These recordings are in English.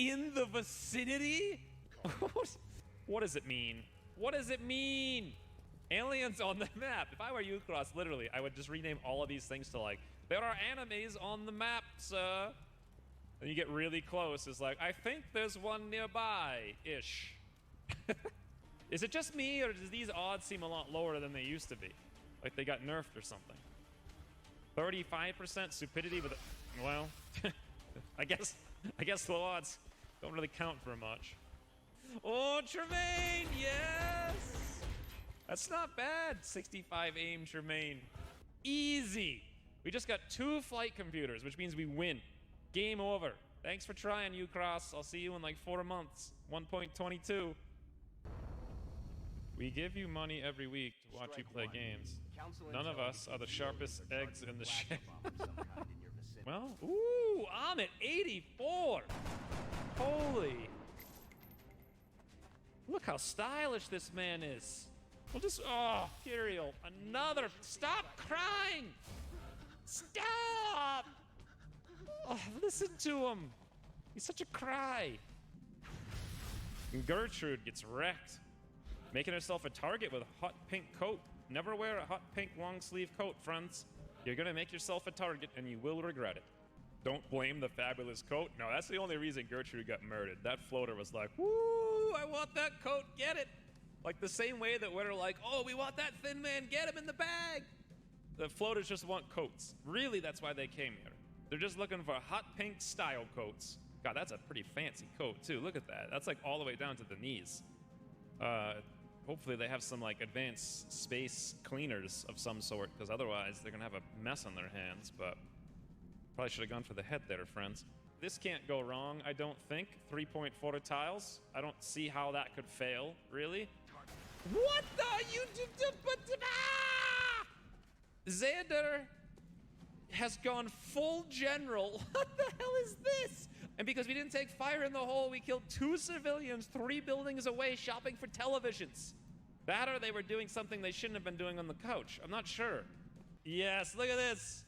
In the vicinity? What does it mean? What does it mean? Aliens on the map. If I were Ucross, literally, I would just rename all of these things to like, there are enemies on the map, sir. And you get really close. It's like, I think there's one nearby-ish. Is it just me, or does these odds seem a lot lower than they used to be? Like they got nerfed or something. 35% stupidity with a, well, I guess low odds don't really count for much. Oh, Tremaine, yes! That's not bad. 65 aim, Tremaine. Easy. We just got 2 flight computers, which means we win. Game over. Thanks for trying, Ucross. I'll see you in like 4 months. 1.22. We give you money every week to watch you play games. None of us are the sharpest eggs in the shed. Well, ooh, I'm at 84. Holy. Look how stylish this man is. We'll just, oh, Kirill, another, stop crying. Stop. Oh, listen to him. He's such a cry. And Gertrude gets wrecked. Making herself a target with a hot pink coat. Never wear a hot pink long sleeve coat, friends. You're gonna make yourself a target and you will regret it. Don't blame the fabulous coat. No, that's the only reason Gertrude got murdered. That floater was like, woo, I want that coat, get it. Like the same way that we're like, oh, we want that thin man, get him in the bag. The floaters just want coats. Really, that's why they came here. They're just looking for hot pink style coats. God, that's a pretty fancy coat too. Look at that. That's like all the way down to the knees. Hopefully they have some like advanced space cleaners of some sort, because otherwise they're gonna have a mess on their hands, but probably should have gone for the head there, friends. This can't go wrong, I don't think. 3.4 tiles. I don't see how that could fail, really. What the? You Xander has gone full general. What the hell is this? And because we didn't take fire in the hole, we killed 2 civilians 3 buildings away shopping for televisions. That or they were doing something they shouldn't have been doing on the couch. I'm not sure. Yes, look at this.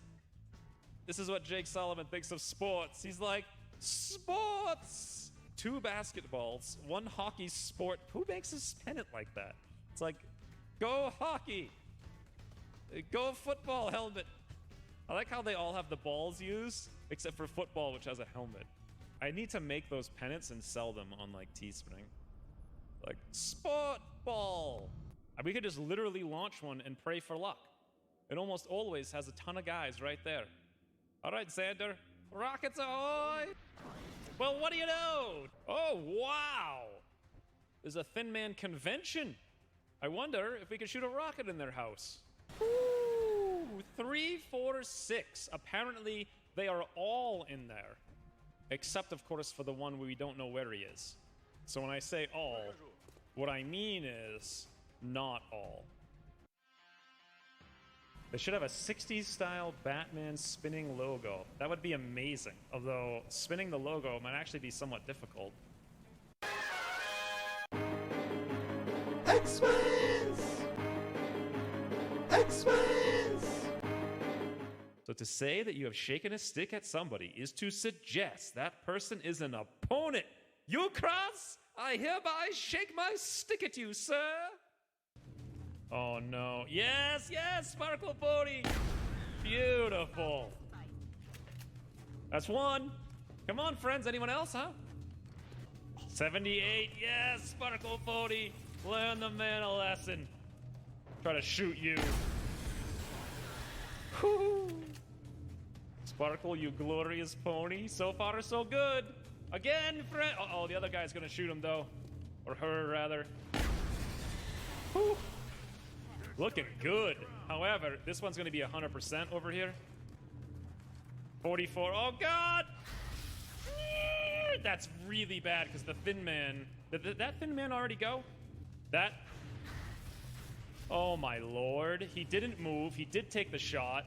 This is what Jake Sullivan thinks of sports. He's like, sports! 2 basketballs, 1 hockey sport. Who makes a pennant like that? It's like, go hockey. Go football helmet. I like how they all have the balls used, except for football, which has a helmet. I need to make those pennants and sell them on like Teespring. Like, sport ball. We could just literally launch one and pray for luck. It almost always has a ton of guys right there. All right, Xander. Rockets ahoy! Well, what do you know? Oh, wow. There's a Thin Man convention. I wonder if we could shoot a rocket in their house. Ooh, 3, 4, 6. Apparently, they are all in there. Except, of course, for the one where we don't know where he is. So when I say all, what I mean is not all. They should have a 60s style Batman spinning logo. That would be amazing. Although spinning the logo might actually be somewhat difficult. X-Wings! X-Wings! So to say that you have shaken a stick at somebody is to suggest that person is an opponent. Ucross, I hereby shake my stick at you, sir. Oh no. Yes, yes, Sparkle Pony. Beautiful. That's 1. Come on, friends. Anyone else, huh? 78. Yes, Sparkle Pony. Learn the man a lesson. Try to shoot you. Whew. Sparkle, you glorious pony. So far, so good. Again, friend. Uh-oh, the other guy's gonna shoot him, though. Or her, rather. Whew. Looking good. However, this one's going to be 100% over here. 44. Oh, God! That's really bad because the Thin Man... Did that Thin Man already go? That... Oh, my lord. He didn't move. He did take the shot.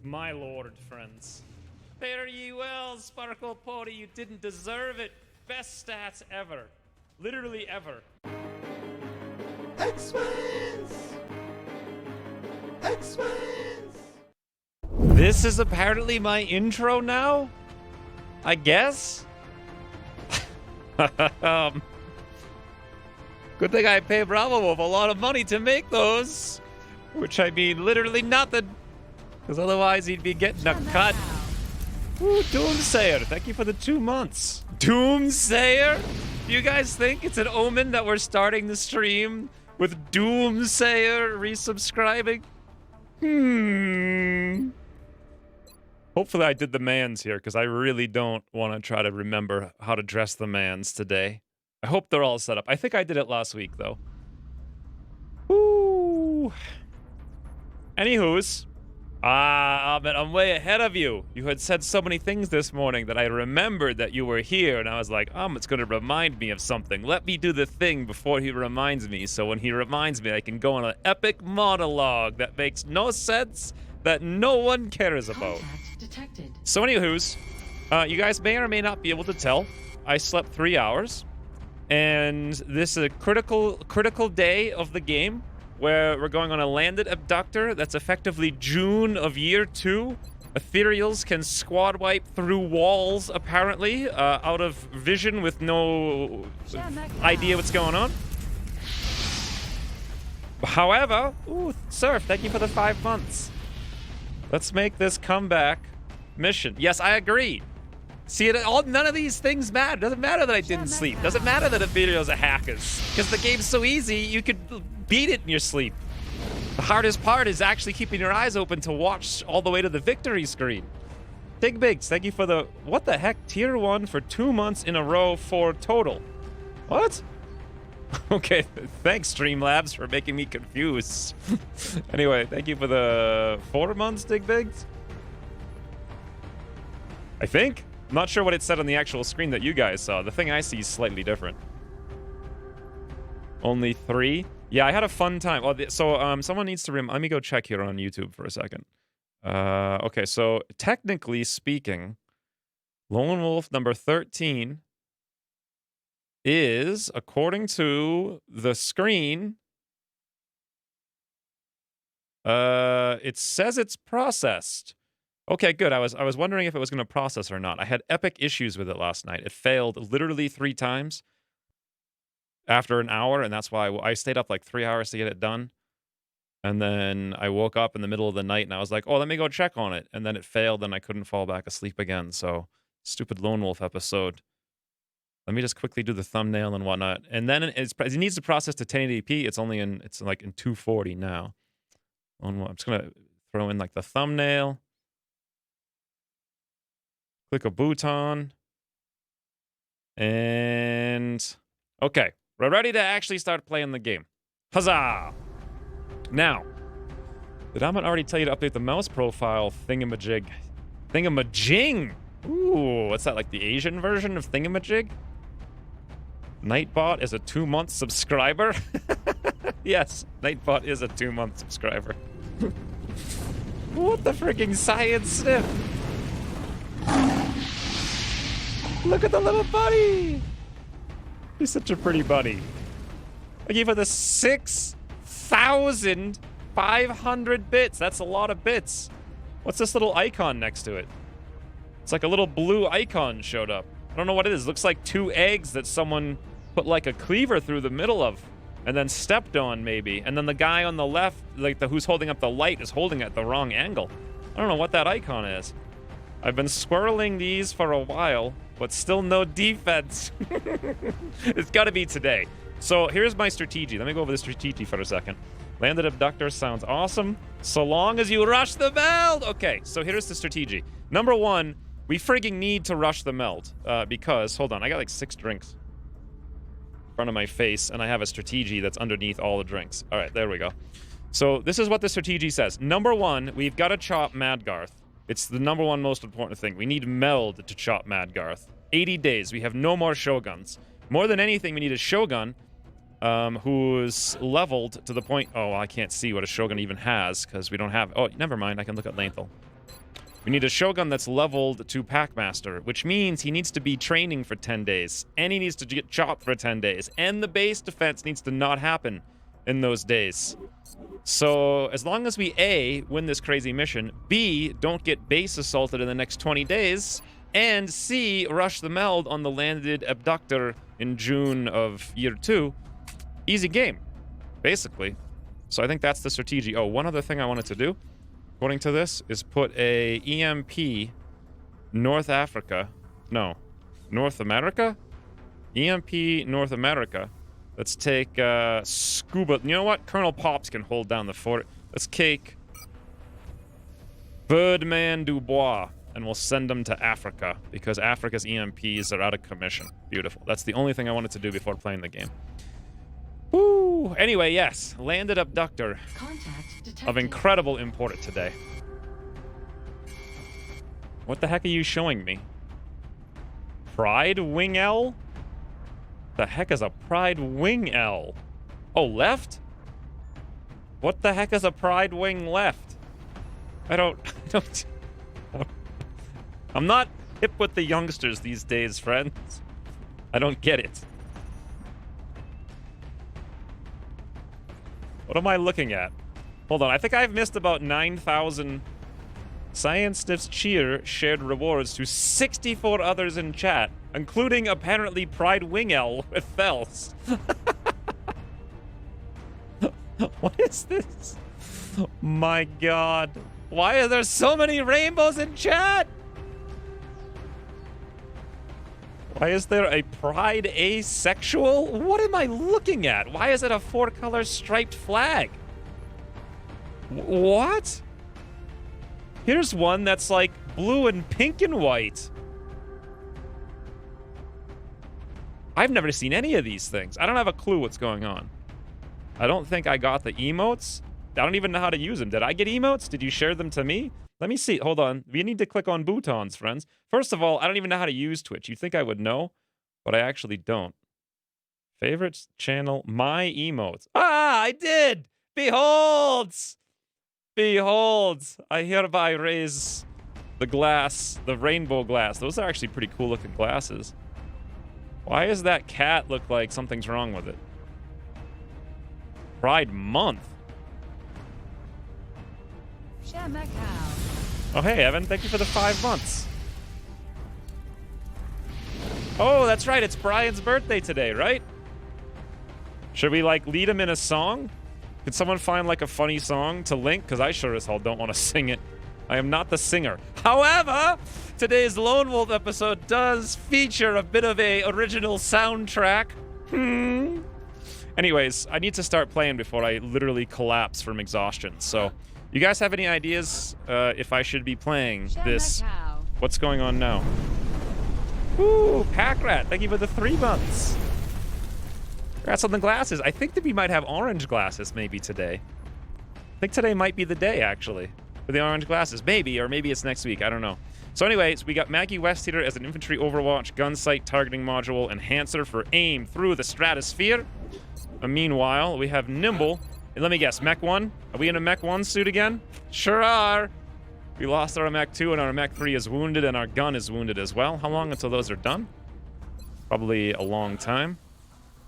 My lord, friends. Fare ye well, Sparkle Pony. You didn't deserve it. Best stats ever. Literally ever. X-Wings! X-Wings! This is apparently my intro now? I guess? Good thing I pay Bravo Wolf a lot of money to make those. Which I mean literally nothing. Because otherwise he'd be getting a cut. Ooh, Doomsayer, thank you for the 2 months. Doomsayer? Do you guys think it's an omen that we're starting the stream with Doomsayer resubscribing? Hopefully I did the mans here, because I really don't want to try to remember how to dress the mans today. I hope they're all set up. I think I did it last week, though. Woo! Anywho's. Ahmed, I'm way ahead of you. You had said so many things this morning that I remembered that you were here, and I was like, it's going to remind me of something. Let me do the thing before he reminds me, so when he reminds me, I can go on an epic monologue that makes no sense, that no one cares about. Detected. So anywho's, you guys may or may not be able to tell, I slept 3 hours, and this is a critical day of the game, where we're going on a landed abductor that's effectively June of year 2. Ethereals can squad wipe through walls, apparently, out of vision with no idea what's going on. However, Surf, thank you for the 5 months. Let's make this comeback mission. Yes, I agree. See, none of these things matter. Doesn't matter that I didn't sleep. Doesn't matter that Ethereals are hackers. Because the game's so easy, you could beat it in your sleep. The hardest part is actually keeping your eyes open to watch all the way to the victory screen. Big Bigs, thank you for the... What the heck? Tier 1 for 2 months in a row for total. What? Okay, thanks, Streamlabs, for making me confused. Anyway, thank you for the 4 months, Dig Bigs. I think. I'm not sure what it said on the actual screen that you guys saw. The thing I see is slightly different. Only 3? Yeah, I had a fun time. Well, so someone needs to let me go check here on YouTube for a second. Okay, so technically speaking, Lone Wolf number 13 is, according to the screen, it says it's processed. Okay, good. I was wondering if it was going to process or not. I had epic issues with it last night. It failed literally 3 times after an hour, and that's why I stayed up like 3 hours to get it done. And then I woke up in the middle of the night, and I was like, let me go check on it. And then it failed, and I couldn't fall back asleep again. So, stupid Lone Wolf episode. Let me just quickly do the thumbnail and whatnot. And then it needs to process to 1080p. It's like in 240 now. I'm just going to throw in like the thumbnail. Click a bouton. And okay, we're ready to actually start playing the game. Huzzah! Now, did Ahmed already tell you to update the mouse profile thingamajig? Thingamajing! Ooh, what's that, like the Asian version of thingamajig? Nightbot is a 2-month subscriber? Yes, Nightbot is a 2-month subscriber. What the freaking science sniff? Look at the little bunny! He's such a pretty bunny. I gave her the 6,500 bits. That's a lot of bits. What's this little icon next to it? It's like a little blue icon showed up. I don't know what it is. It looks like 2 eggs that someone put like a cleaver through the middle of and then stepped on, maybe. And then the guy on the left, like who's holding up the light, is holding it at the wrong angle. I don't know what that icon is. I've been swirling these for a while, but still no defense. It's got to be today. So here's my strategy. Let me go over the strategy for a second. Landed abductor sounds awesome, so long as you rush the meld. Okay, so here's the strategy. Number 1, we frigging need to rush the meld because, hold on, I got like 6 drinks in front of my face, and I have a strategy that's underneath all the drinks. All right, there we go. So this is what the strategy says. Number 1, we've got to chop Madgarth. It's the number 1 most important thing. We need Meld to chop Madgarth. 80 days. We have no more Shoguns. More than anything, we need a Shogun who's leveled to the point... Oh, I can't see what a Shogun even has because we don't have... Oh, never mind. I can look at Lanthal. We need a Shogun that's leveled to Packmaster, which means he needs to be training for 10 days. And he needs to get chopped for 10 days. And the base defense needs to not happen in those days. So as long as we A, win this crazy mission, B, don't get base assaulted in the next 20 days, and C, rush the meld on the landed abductor in June of year 2, easy game, basically. So I think that's the strategy. Oh, one other thing I wanted to do, according to this, is put a EMP North Africa. No, North America? EMP North America. Let's take Scuba. You know what? Colonel Pops can hold down the fort. Let's take Birdman Dubois, and we'll send them to Africa, because Africa's EMPs are out of commission. Beautiful. That's the only thing I wanted to do before playing the game. Woo! Anyway, yes. Landed abductor of incredible import today. What the heck are you showing me? Pride Wing L? The heck is a Pride Wing L? Oh, left? What the heck is a Pride Wing left? I'm not hip with the youngsters these days, friends. I don't get it. What am I looking at? Hold on, I think I've missed about 9,000 Science Sniff's cheer shared rewards to 64 others in chat, including apparently Pride Wing L with Fells. What is this? My god. Why are there so many rainbows in chat? Why is there a Pride Asexual? What am I looking at? Why is it a 4-color striped flag? What? Here's one that's like blue and pink and white. I've never seen any of these things. I don't have a clue what's going on. I don't think I got the emotes. I don't even know how to use them. Did I get emotes? Did you share them to me? Let me see. Hold on. We need to click on boutons, friends. First of all, I don't even know how to use Twitch. You'd think I would know, but I actually don't. Favorites, channel, my emotes. Ah, I did! Behold! Behold! I hereby raise the glass, the rainbow glass. Those are actually pretty cool looking glasses. Why does that cat look like something's wrong with it? Pride Month. Oh, hey, Evan. Thank you for the 5 months. Oh, that's right. It's Brian's birthday today, right? Should we, like, lead him in a song? Could someone find, like, a funny song to link? Because I sure as hell don't want to sing it. I am not the singer. However, today's Lone Wolf episode does feature a bit of a original soundtrack. Anyways, I need to start playing before I literally collapse from exhaustion. So, you guys have any ideas if I should be playing this? What's going on now? Ooh, Pack Rat, thank you for the 3 months. Congrats on the glasses. I think that we might have orange glasses maybe today. I think today might be the day, actually, for the orange glasses. Maybe, or maybe it's next week. I don't know. So anyways, we got Maggie Westheater as an infantry overwatch, gun sight targeting module, enhancer for aim through the stratosphere. Meanwhile, we have Nimble. And let me guess, Mech 1? Are we in a Mech 1 suit again? Sure are. We lost our Mech 2 and our Mech 3 is wounded and our gun is wounded as well. How long until those are done? Probably a long time.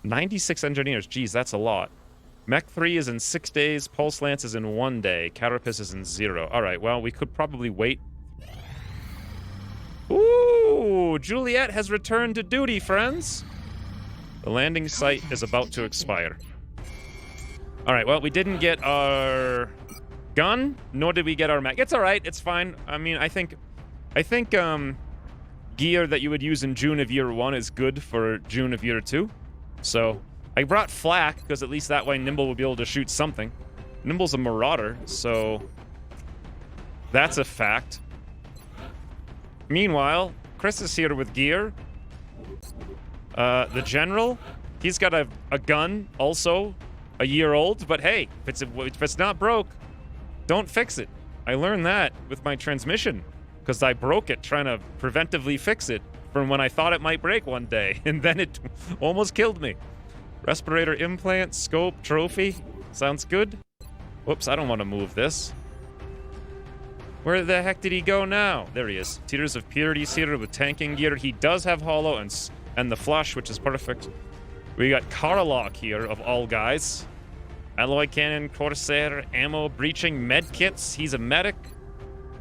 96 engineers. Geez, that's a lot. Mech 3 is in 6 days. Pulse Lance is in 1 day. Carapace is in 0. All right, well, we could probably wait. Ooh, Juliet has returned to duty, friends. The landing site is about to expire. All right, well, we didn't get our gun, nor did we get our mech. It's all right. It's fine. I mean, I think gear that you would use in June of year 1 is good for June of year 2. So I brought flak because at least that way Nimble will be able to shoot something. Nimble's a marauder, so that's a fact. Meanwhile, Chris is here with gear. The general, he's got a gun also, a year old, but hey, if it's not broke, don't fix it. I learned that with my transmission because I broke it trying to preventively fix it from when I thought it might break one day, and then it almost killed me. Respirator implant, scope, trophy. Sounds good. Whoops, I don't want to move this. Where the heck did he go now? There he is. Teeters of Purity seated with tanking gear. He does have hollow and the flush, which is perfect. We got Karlok here, of all guys. Alloy cannon, Corsair, ammo, breaching, med kits. He's a medic.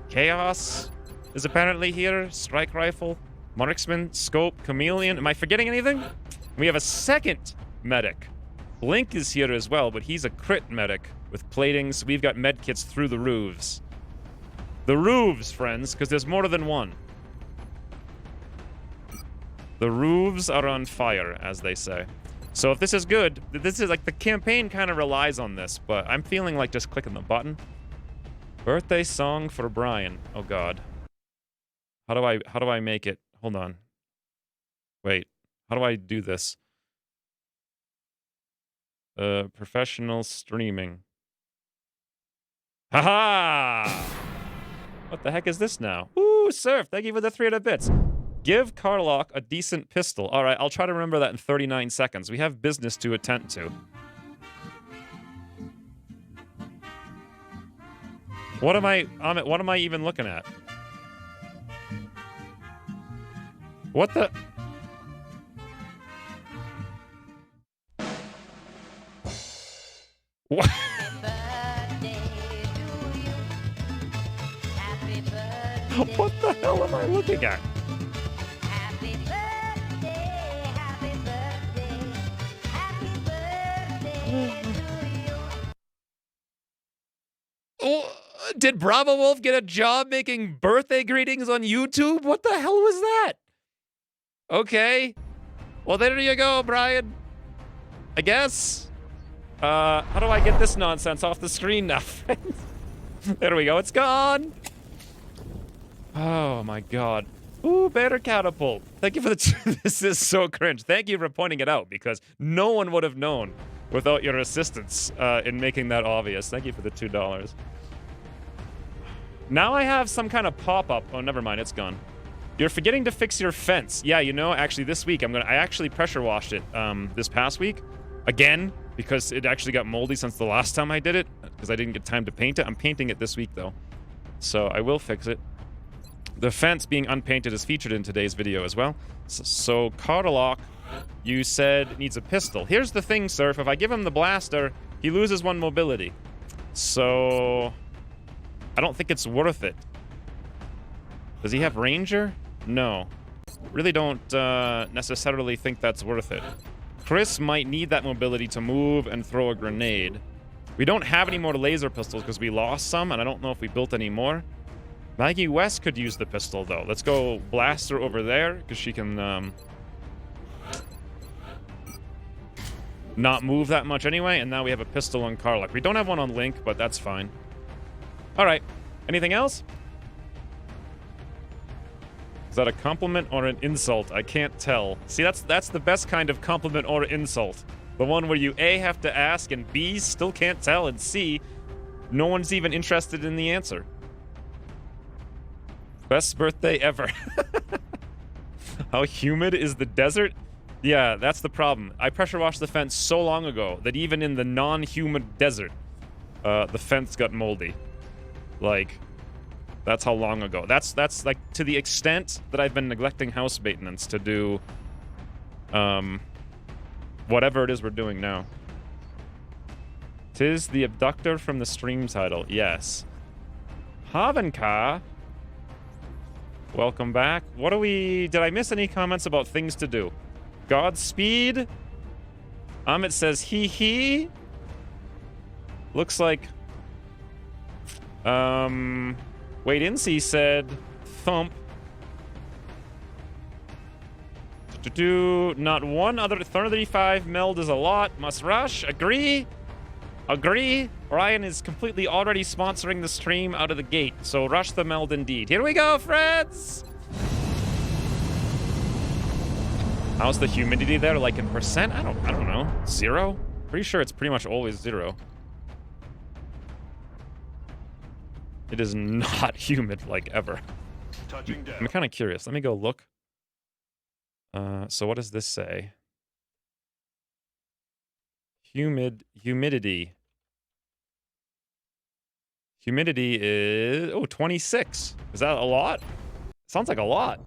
Chaos is apparently here. Strike rifle, marksman, scope, chameleon. Am I forgetting anything? We have a second medic. Blink is here as well, but he's a crit medic with platings. We've got med kits through the roofs. The roofs, friends, because there's more than one. The roofs are on fire, as they say. So if this is good, this is like the campaign kind of relies on this, but I'm feeling like just clicking the button. Birthday song for Brian. Oh God. How do I make it? Hold on. Wait. How do I do this? Professional streaming. Haha! What the heck is this now? Ooh, Surf, thank you for the 300 bits. Give Carlock a decent pistol. All right, I'll try to remember that in 39 seconds. We have business to attend to. What am I even looking at? What the? What? What the hell am I looking at? Oh, did Bravo Wolf get a job making birthday greetings on YouTube? What the hell was that? Okay. Well, there you go, Brian. I guess. How do I get this nonsense off the screen now, friends? There we go. It's gone. Oh, my God. Ooh, better catapult. Thank you for the... This is so cringe. Thank you for pointing it out, because no one would have known without your assistance in making that obvious. Thank you for the $2. Now I have some kind of pop-up. Oh, never mind. It's gone. You're forgetting to fix your fence. Yeah, you know, actually this week, I actually pressure washed it this past week. Again, because it actually got moldy since the last time I did it, because I didn't get time to paint it. I'm painting it this week, though. So I will fix it. The fence being unpainted is featured in today's video as well. So Carlock, you said needs a pistol. Here's the thing, Surf. If I give him the blaster, he loses 1 mobility. So I don't think it's worth it. Does he have Ranger? No. Really don't necessarily think that's worth it. Chris might need that mobility to move and throw a grenade. We don't have any more laser pistols because we lost some, and I don't know if we built any more. Maggie West could use the pistol, though. Let's go blast her over there, because she can not move that much anyway, and now we have a pistol on Carlock. We don't have one on Link, but that's fine. All right. Anything else? Is that a compliment or an insult? I can't tell. See, that's the best kind of compliment or insult. The one where you A, have to ask, and B, still can't tell, and C, no one's even interested in the answer. Best birthday ever. How humid is the desert? Yeah, that's the problem. I pressure washed the fence so long ago that even in the non-humid desert, the fence got moldy. Like, that's how long ago. That's like to the extent that I've been neglecting house maintenance to do whatever it is we're doing now. 'Tis the abductor from the stream title. Yes. Havenka. Welcome back. What do we... Did I miss any comments about things to do? Godspeed. Amit says he. Looks like... Wait, Incy said thump. Not one other 35 meld is a lot. Must rush. Agree. Ryan is completely already sponsoring the stream out of the gate, so rush the meld indeed. Here we go, friends! How's the humidity there, like in percent? I don't know. 0? Pretty sure it's pretty much always 0. It is not humid, like, ever. I'm kind of curious. Let me go look. So what does this say? Humidity. Humidity is... Oh, 26. Is that a lot? Sounds like a lot.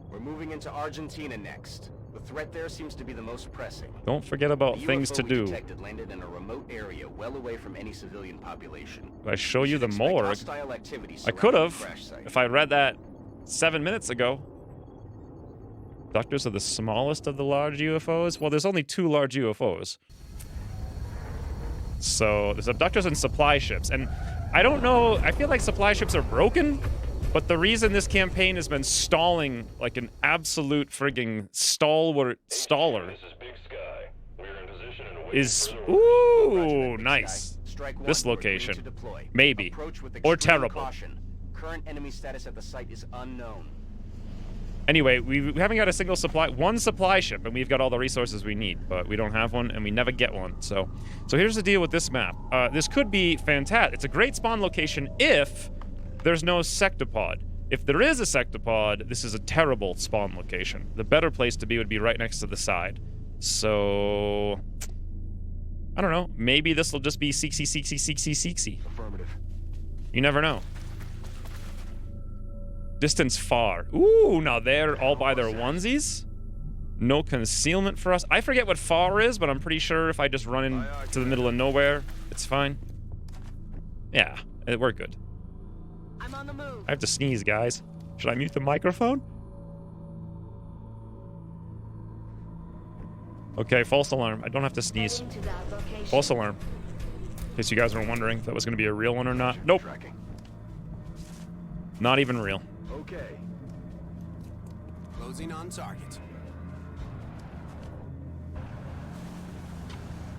We're moving into Argentina next. The threat there seems to be the most pressing. Don't forget about The things UFO to we do. detected landed in a remote area well away from any civilian population. If I show We you should the expect morgue, hostile activity I surrounding could the have, crash site. if I read that 7 minutes ago. Abductors are the smallest of the large UFOs? Well, there's only 2 large UFOs. So, there's abductors and supply ships. And I don't know, I feel like supply ships are broken, but the reason this campaign has been stalling like an absolute frigging stalwart staller is... Ooh, nice. This location. Maybe. Or terrible. Caution. Current enemy status at the site is unknown. Anyway, we haven't got a single one supply ship, and we've got all the resources we need, but we don't have one, and we never get one. So here's the deal with this map. This could be fantastic. It's a great spawn location if there's no sectopod. If there is a sectopod, this is a terrible spawn location. The better place to be would be right next to the side. So, I don't know. Maybe this will just be seeksy. Affirmative. You never know. Distance far. Ooh, now they're all by their onesies. No concealment for us. I forget what far is, but I'm pretty sure if I just run into the middle of nowhere, it's fine. Yeah, we're good. I'm on the move. I have to sneeze, guys. Should I mute the microphone? Okay, false alarm. I don't have to sneeze. False alarm. In case you guys were wondering if that was going to be a real one or not. Nope. Not even real. Okay. Closing on target.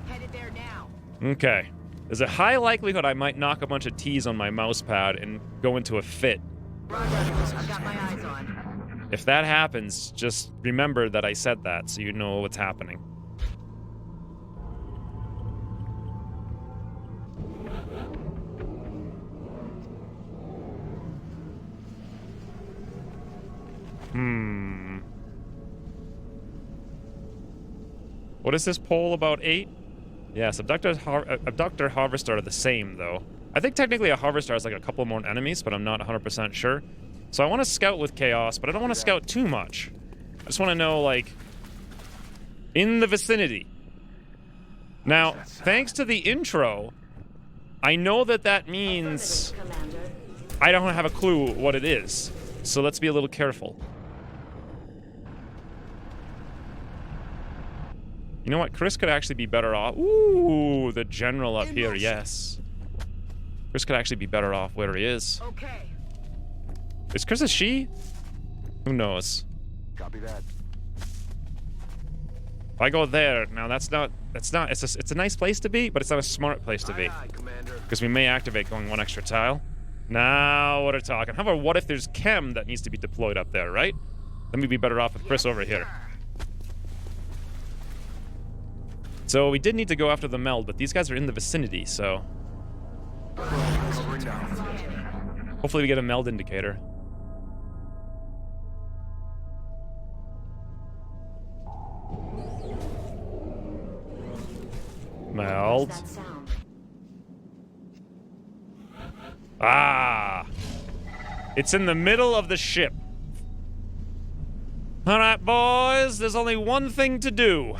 Headed there now. Okay. There's a high likelihood I might knock a bunch of T's on my mouse pad and go into a fit. Roger. I've got my eyes on. If that happens, just remember that I said that so you know what's happening. What is this poll about 8? Yes, Abductor, Harvester are the same, though. I think technically a Harvester has like a couple more enemies, but I'm not 100% sure. So I want to scout with Chaos, but I don't want to scout too much. I just want to know, like, in the vicinity. Now, thanks to the intro, I know that that means I don't have a clue what it is. So let's be a little careful. You know what? Chris could actually be better off. Ooh, the general up here, yes. Chris could actually be better off where he is. Okay. Is Chris a she? Who knows? Copy that. If I go there, now it's a nice place to be, but it's not a smart place to be. Because we may activate going 1 extra tile. Now we're talking. How about what if there's chem that needs to be deployed up there, right? Then we'd be better off with Chris over here. So we did need to go after the meld, but these guys are in the vicinity, so... Hopefully we get a meld indicator. Meld. Ah! It's in the middle of the ship. Alright, boys, there's only one thing to do.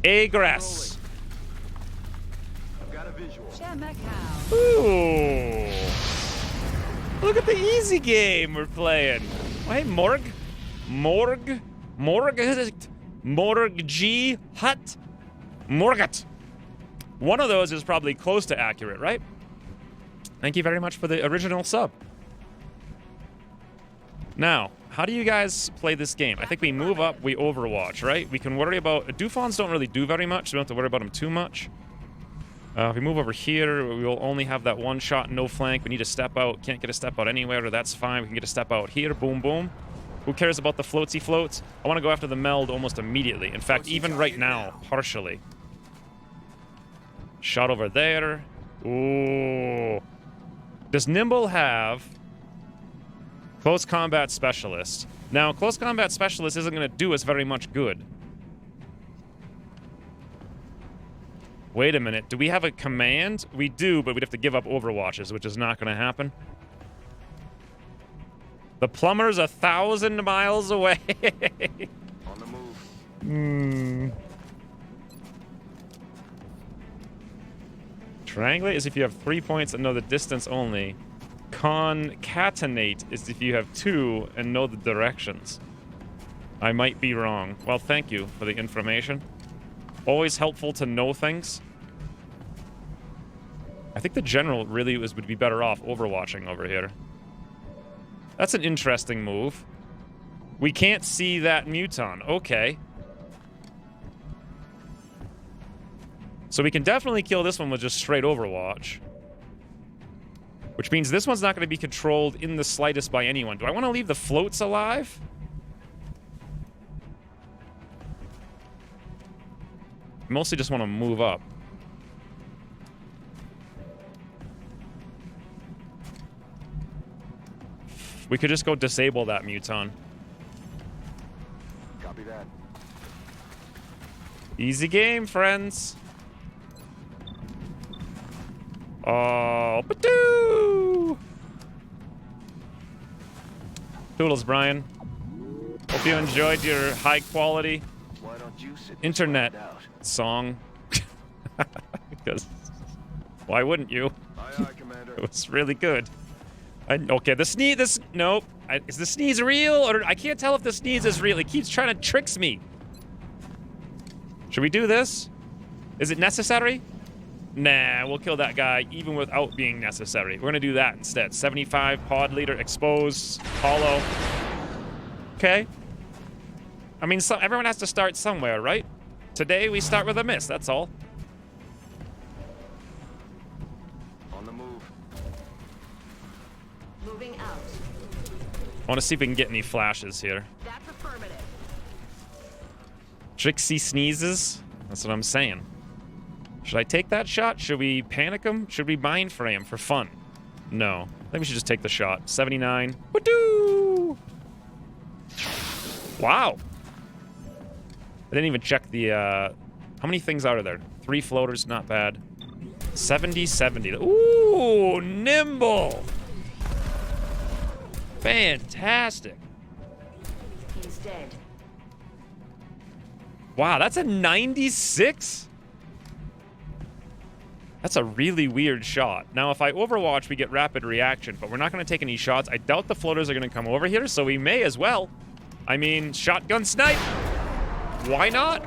Egress. I've got a visual. Ooh. Look at the easy game we're playing. Oh, hey, Morg. Morg G Hut. Morgat. One of those is probably close to accurate, right? Thank you very much for the original sub. Now, how do you guys play this game? I think we move up, we overwatch, right? We can worry about... Dufons don't really do very much, so we don't have to worry about them too much. If we move over here, we will only have that one shot, no flank. We need to step out. Can't get a step out anywhere, that's fine. We can get a step out here, boom, boom. Who cares about the floatsy floats? I want to go after the meld almost immediately. In fact, even right now, partially. Shot over there. Ooh. Does Nimble have... Close Combat Specialist? Now, Close Combat Specialist isn't going to do us very much good. Wait a minute. Do we have a command? We do, but we'd have to give up Overwatches, which is not going to happen. The plumber's 1,000 miles away. On the move. Triangulate is if you have 3 points and know the distance only. Concatenate is if you have 2 and know the directions. I might be wrong. Well, thank you for the information. Always helpful to know things. I think the general really would be better off overwatching over here. That's an interesting move. We can't see that muton. Okay. So we can definitely kill this one with just straight overwatch. Which means this one's not going to be controlled in the slightest by anyone. Do I want to leave the floats alive? I mostly just want to move up. We could just go disable that muton. Copy that. Easy game, friends. Oh, ba-doo! Toodles, Brian. Hope you enjoyed your high-quality Why don't you sit internet this out? song. Because why wouldn't you? Aye, aye, Commander. It was really good. Okay, the sneeze. Nope. Is the sneeze real? Or I can't tell if the sneeze is real. It keeps trying to trick me. Should we do this? Is it necessary? Nah, we'll kill that guy even without being necessary. We're going to do that instead. 75, pod leader, expose, hollow. Okay. I mean, everyone has to start somewhere, right? Today, we start with a miss, that's all. On the move. Moving out. I want to see if we can get any flashes here. That's affirmative. Trixie sneezes? That's what I'm saying. Should I take that shot? Should we panic him? Should we mind frame for fun? No. I think we should just take the shot. 79. Woo-doo! Wow. I didn't even check the, how many things are there? 3 floaters, not bad. 70, 70. Ooh, nimble. Fantastic. He's dead. Wow, that's a 96? That's a really weird shot. Now, if I overwatch, we get rapid reaction, but we're not going to take any shots. I doubt the floaters are going to come over here, so we may as well. I mean, shotgun snipe. Why not?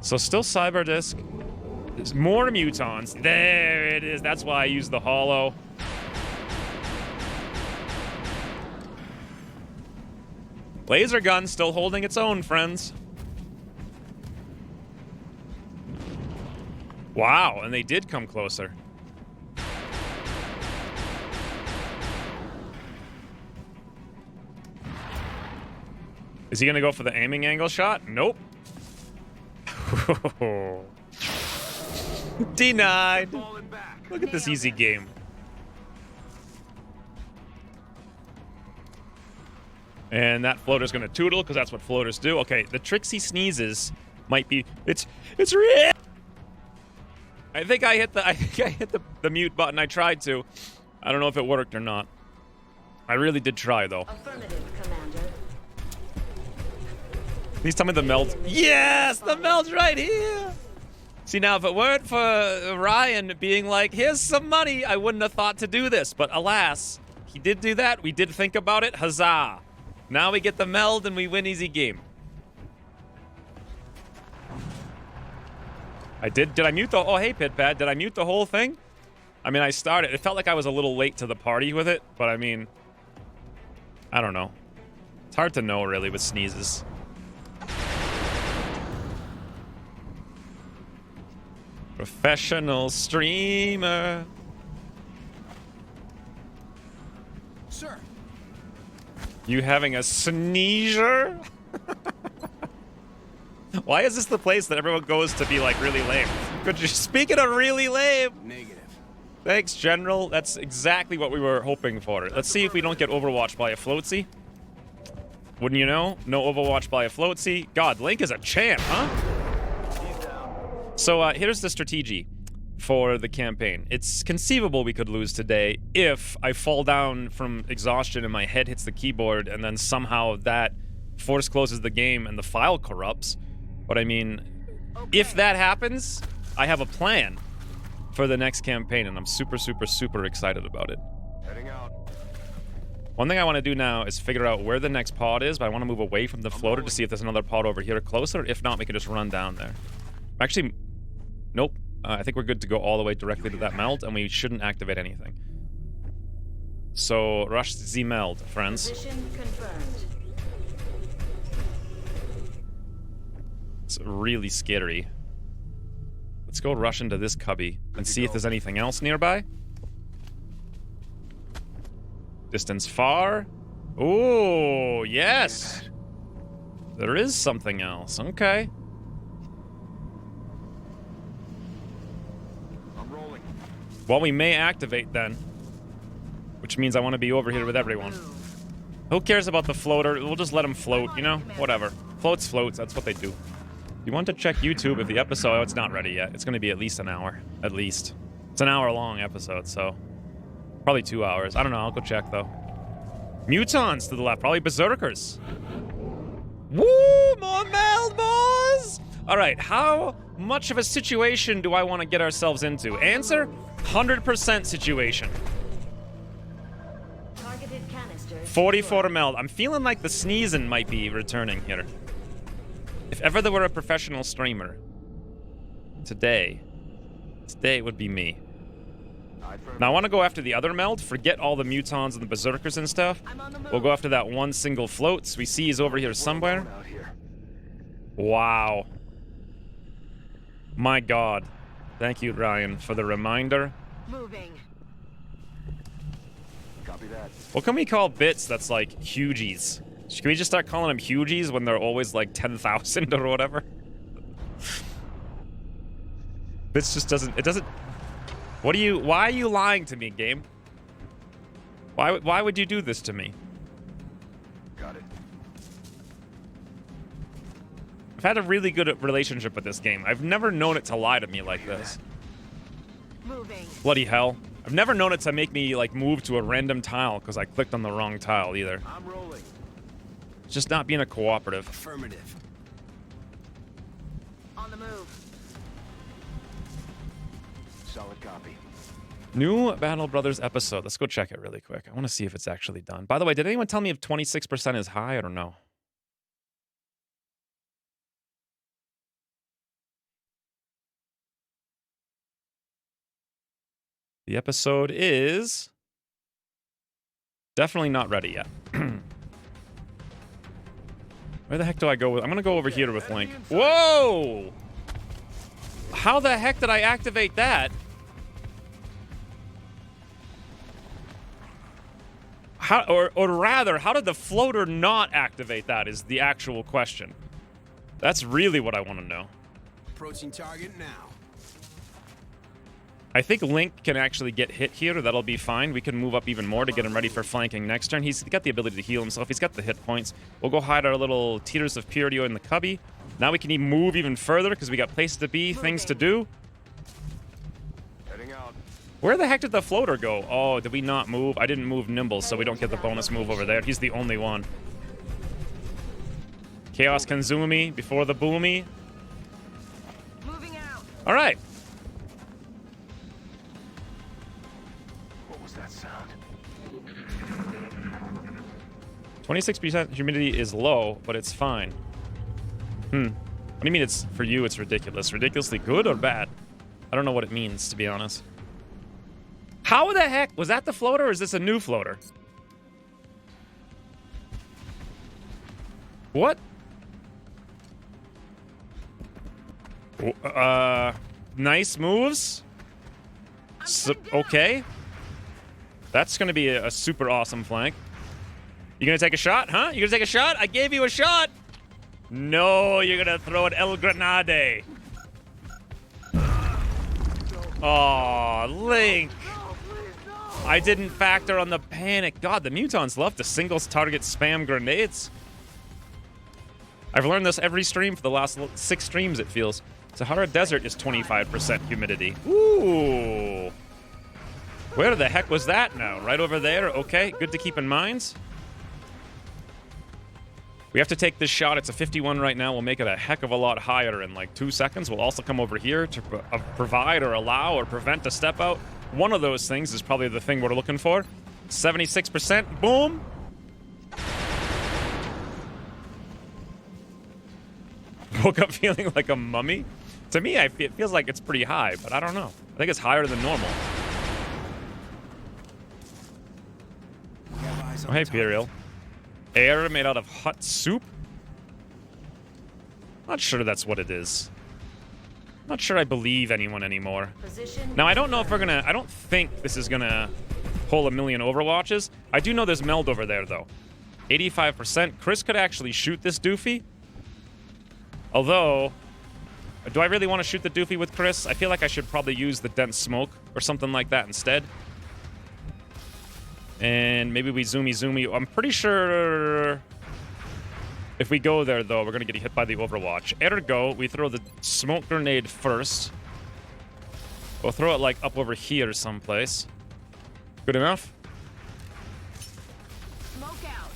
So still cyber disc. There's more mutons. There it is. That's why I use the hollow. Laser gun still holding its own, friends. Wow, and they did come closer. Is he gonna go for the aiming angle shot? Nope. Denied. Look at this easy game. And that floater's gonna tootle because that's what floaters do. Okay, the Trixie sneezes might be. It's real. I think I hit the mute button. I tried to. I don't know if it worked or not. I really did try though. Affirmative, Commander. Please tell me the meld. Yes, the meld's right here. See, now if it weren't for Ryan being like, here's some money, I wouldn't have thought to do this. But alas, he did do that. We did think about it. Huzzah. Now we get the meld and we win easy game. I did I mute the, oh hey Pitpad, did I mute the whole thing? I mean, I started, it felt like I was a little late to the party with it, but I mean, I don't know. It's hard to know really with sneezes. Professional streamer. Sir. You having a sneezer? Why is this the place that everyone goes to be like really lame? Could you, speaking of really lame. Negative. Thanks, General. That's exactly what we were hoping for. Let's see if we don't get overwatched by a floatsy. Wouldn't you know? No overwatch by a floatsy. God, Link is a champ, huh? So here's the strategy for the campaign. It's conceivable we could lose today if I fall down from exhaustion and my head hits the keyboard and then somehow that force closes the game and the file corrupts. But I mean, if that happens, I have a plan for the next campaign and I'm super, super, super excited about it. Heading out. One thing I want to do now is figure out where the next pod is, but I want to move away from the floater to see if there's another pod over here closer. If not, we can just run down there. Actually, nope. I think we're good to go all the way directly to that meld, and we shouldn't activate anything. So, rush the meld, friends. Position confirmed. It's really scary. Let's go rush into this cubby and see if there's anything else nearby. Distance far. Ooh, yes. There is something else. Okay. I'm rolling. Well, we may activate then. Which means I want to be over here with everyone. Who cares about the floater? We'll just let him float, you know? Whatever. Floats, floats. That's what they do. You want to check YouTube if the episode... Oh, it's not ready yet. It's going to be at least an hour. At least. It's an hour-long episode, so... Probably 2 hours. I don't know. I'll go check, though. Mutons to the left. Probably berserkers. Woo! More meld, boys! Alright, how much of a situation do I want to get ourselves into? Answer, 100% situation. Targeted canister. 44 meld. I'm feeling like the sneezing might be returning here. If ever there were a professional streamer, today would be me. Now I want to go after the other meld. Forget all the mutons and the berserkers and stuff. We'll go after that one single float. So we see he's over here somewhere. Wow. My God. Thank you, Ryan, for the reminder. Moving. Copy that. What can we call bits that's like hugies? Can we just start calling them hugies when they're always like 10,000 or whatever? Bits just doesn't... It doesn't... What are you... Why are you lying to me, game? Why would you do this to me? Got it. I've had a really good relationship with this game. I've never known it to lie to me like this. Moving. Bloody hell. I've never known it to make me, like, move to a random tile because I clicked on the wrong tile, either. I'm rolling. It's just not being a cooperative. Affirmative. On the move. Solid copy. New Battle Brothers episode. Let's go check it really quick. I want to see if it's actually done. By the way, did anyone tell me if 26% is high? I don't know. The episode is definitely not ready yet. Where the heck do I go with? I'm gonna go over here with Link. Whoa! How the heck did I activate that? How, or rather, how did the floater not activate that is the actual question. That's really what I want to know. Approaching target now. I think Link can actually get hit here. That'll be fine. We can move up even more to get him ready for flanking next turn. He's got the ability to heal himself. He's got the hit points. We'll go hide our little Tears of Purity in the cubby. Now we can even move even further because we got places to be, things to do. Heading out. Where the heck did the floater go? Oh, did we not move? I didn't move Nimble, so we don't get the bonus move over there. He's the only one. Chaos Kanzumi before the Boomy. Moving out. All right. What was that sound? 26% humidity is low, but it's fine. What do you mean it's, for you, it's ridiculous? Ridiculously good or bad? I don't know what it means, to be honest. How the heck? Was that the floater or is this a new floater? What? Nice moves. So, okay. That's going to be a super awesome flank. You going to take a shot, huh? You going to take a shot? I gave you a shot. No, you're going to throw an El Grenade. Oh, Link. I didn't factor on the panic. God, the mutons love to singles target spam grenades. I've learned this every stream for the last 6 streams, it feels. Sahara Desert is 25% humidity. Ooh. Where the heck was that now? Right over there? Okay, good to keep in mind. We have to take this shot. It's a 51 right now. We'll make it a heck of a lot higher in like 2 seconds. We'll also come over here to provide or allow or prevent a step out. One of those things is probably the thing we're looking for. 76%. Boom. Woke up feeling like a mummy. To me, it feels like it's pretty high, but I don't know. I think it's higher than normal. Oh, hey, Imperial. Air made out of hot soup? Not sure that's what it is. Not sure I believe anyone anymore. Now, I don't know if we're gonna... I don't think this is gonna pull 1 million Overwatches. I do know there's meld over there, though. 85%. Chris could actually shoot this doofy. Although... Do I really want to shoot the doofy with Chris? I feel like I should probably use the dense smoke or something like that instead. And maybe we zoomy. I'm pretty sure if we go there, though, we're going to get hit by the Overwatch. Ergo, we throw the smoke grenade first. We'll throw it, like, up over here someplace. Good enough? Smoke out.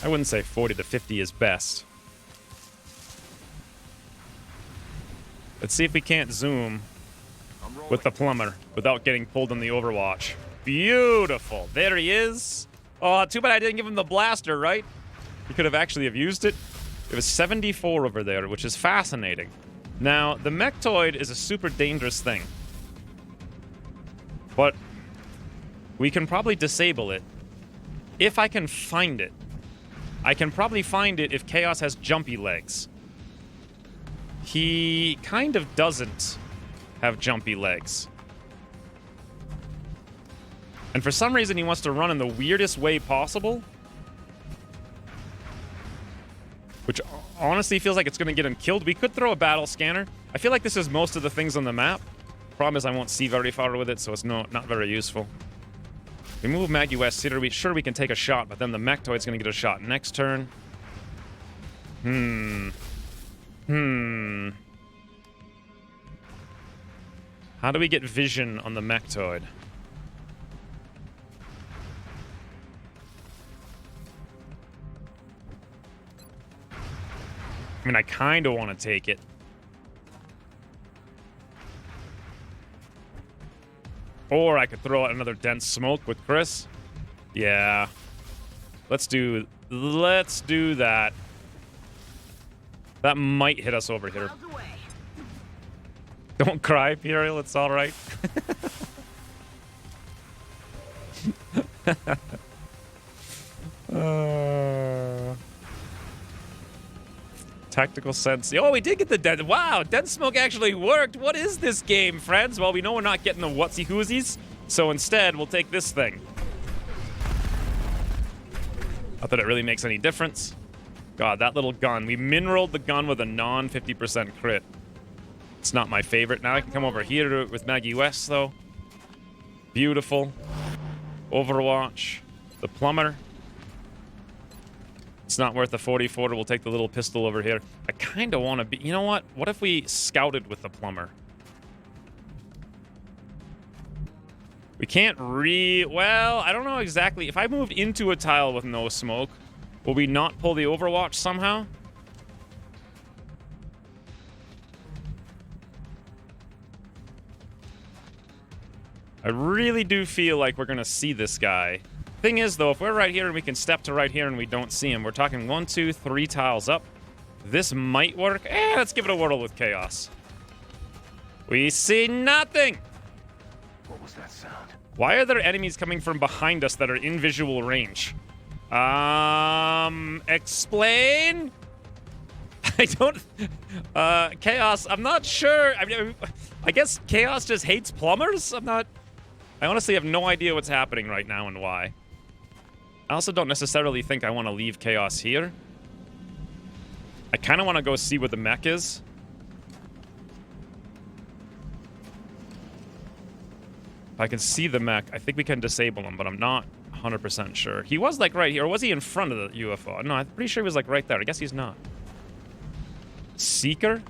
I wouldn't say 40 to 50 is best. Let's see if we can't zoom with the plumber without getting pulled in the Overwatch. Beautiful. There he is. Oh, too bad I didn't give him the blaster, right? He could have actually have used it. It was 74 over there, which is fascinating. Now, the Mechtoid is a super dangerous thing. But we can probably disable it if I can find it. I can probably find it if Chaos has jumpy legs. He kind of doesn't have jumpy legs. And for some reason, he wants to run in the weirdest way possible. Which honestly feels like it's going to get him killed. We could throw a battle scanner. I feel like this is most of the things on the map. Problem is I won't see very far with it, so it's not very useful. We move Maggie West here. Sure, we can take a shot, but then the Mechtoid's going to get a shot next turn. How do we get vision on the Mechtoid? I mean, I kind of want to take it. Or I could throw out another dense smoke with Chris. Yeah. Let's do that. That might hit us over here. Don't cry, Imperial. It's all right. Tactical sense. Oh, we did get the dense. Wow, dense smoke actually worked. What is this game, friends? Well, we know we're not getting the whatsy-whoosies, so instead we'll take this thing. Not that it really makes any difference. God, that little gun. We mineraled the gun with a non-50% crit. It's not my favorite. Now I can come over here with Maggie West, though. Beautiful. Overwatch. The plumber. It's not worth the 44. We'll take the little pistol over here. I kind of want to be... You know what? What if we scouted with the plumber? We can't Well, I don't know exactly. If I moved into a tile with no smoke, will we not pull the Overwatch somehow? I really do feel like we're going to see this guy. Thing is, though, if we're right here and we can step to right here and we don't see him, we're talking 1, 2, 3 tiles up. This might work. Let's give it a whirl with Chaos. We see nothing. What was that sound? Why are there enemies coming from behind us that are in visual range? Explain? I don't... Chaos, I'm not sure. I guess Chaos just hates plumbers? I honestly have no idea what's happening right now and why. I also don't necessarily think I want to leave Chaos here. I kind of want to go see what the mech is. If I can see the mech, I think we can disable him, but I'm not 100% sure. He was like right here, or was he in front of the UFO? No, I'm pretty sure he was like right there. I guess he's not. Seeker?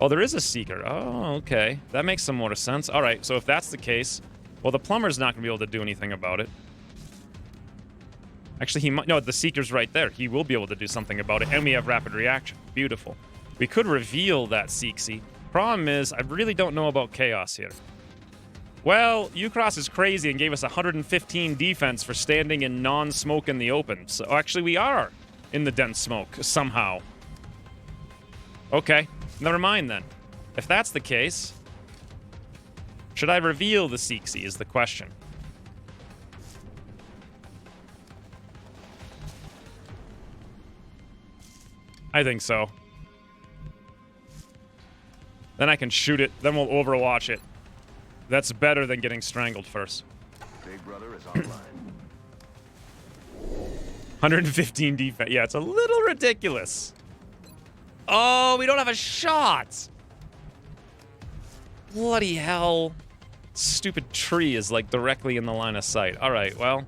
Oh, there is a Seeker. Oh, okay. That makes some more sense. All right, so if that's the case, well, the plumber's not going to be able to do anything about it. Actually, he might... No, the Seeker's right there. He will be able to do something about it, and we have rapid reaction. Beautiful. We could reveal that Seeksy. Problem is, I really don't know about Chaos here. Well, Ucross is crazy and gave us 115 defense for standing in non-smoke in the open. So actually, we are in the dense smoke, somehow. Okay, never mind then. If that's the case, should I reveal the Seeksy is the question. I think so. Then I can shoot it. Then we'll overwatch it. That's better than getting strangled first. Big Brother is online. 115 defense. Yeah, it's a little ridiculous. Oh, we don't have a shot. Bloody hell. Stupid tree is like directly in the line of sight. All right, well.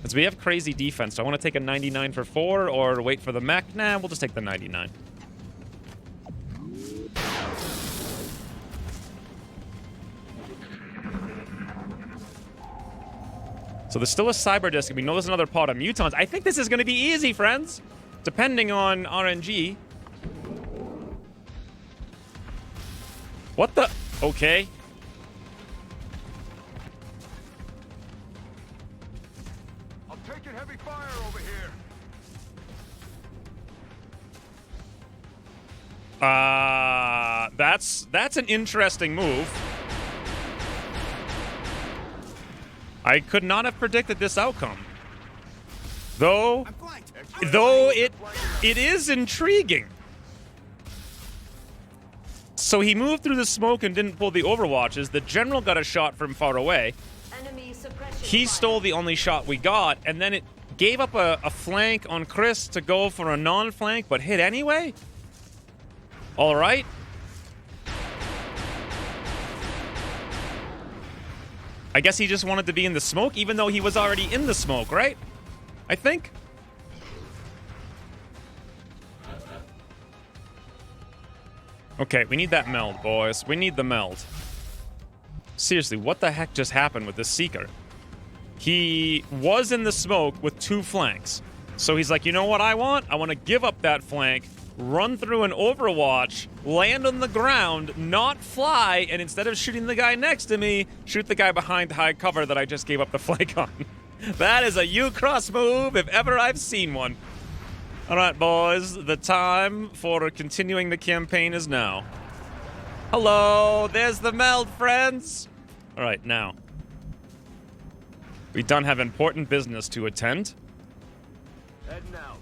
Since we have crazy defense, do I want to take a 99 for 4 or wait for the mech? Nah, we'll just take the 99. So there's still a cyber disc, and we know there's another pod of mutons. I think this is going to be easy, friends. Depending on RNG. What the? Okay. I'm taking heavy fire over here. That's an interesting move. I could not have predicted this outcome. Though it is intriguing. So he moved through the smoke and didn't pull the overwatches. The general got a shot from far away. Enemy suppression He fire. stole the only shot we got, and then it gave up a flank on Chris to go for a non-flank, but hit anyway? All right. I guess he just wanted to be in the smoke, even though he was already in the smoke, right? I think. Okay, we need that meld, boys. We need the meld. Seriously, what the heck just happened with this Seeker? He was in the smoke with 2 flanks. So he's like, you know what I want? I want to give up that flank, run through an overwatch, land on the ground, not fly, and instead of shooting the guy next to me, shoot the guy behind high cover that I just gave up the flank on. That is a U-Cross move if ever I've seen one. All right, boys, the time for continuing the campaign is now. Hello, there's the meld, friends. All right, now. We done have important business to attend. Heading out.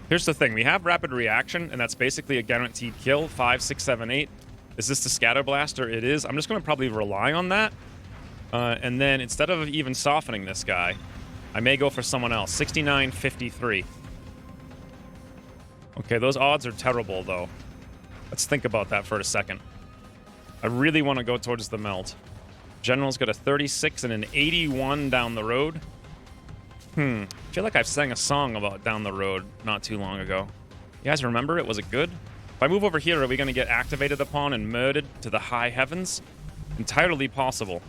Here's the thing. We have rapid reaction, and that's basically a guaranteed kill. 5, 6, 7, 8. Is this the scatter blaster? It is. I'm just going to probably rely on that. And then instead of even softening this guy, I may go for someone else. 69, 53. Okay, those odds are terrible, though. Let's think about that for a second. I really want to go towards the meld. General's got a 36 and an 81 down the road. I feel like I've sang a song about down the road not too long ago. You guys remember it? Was it good? If I move over here, are we going to get activated upon and murdered to the high heavens? Entirely possible.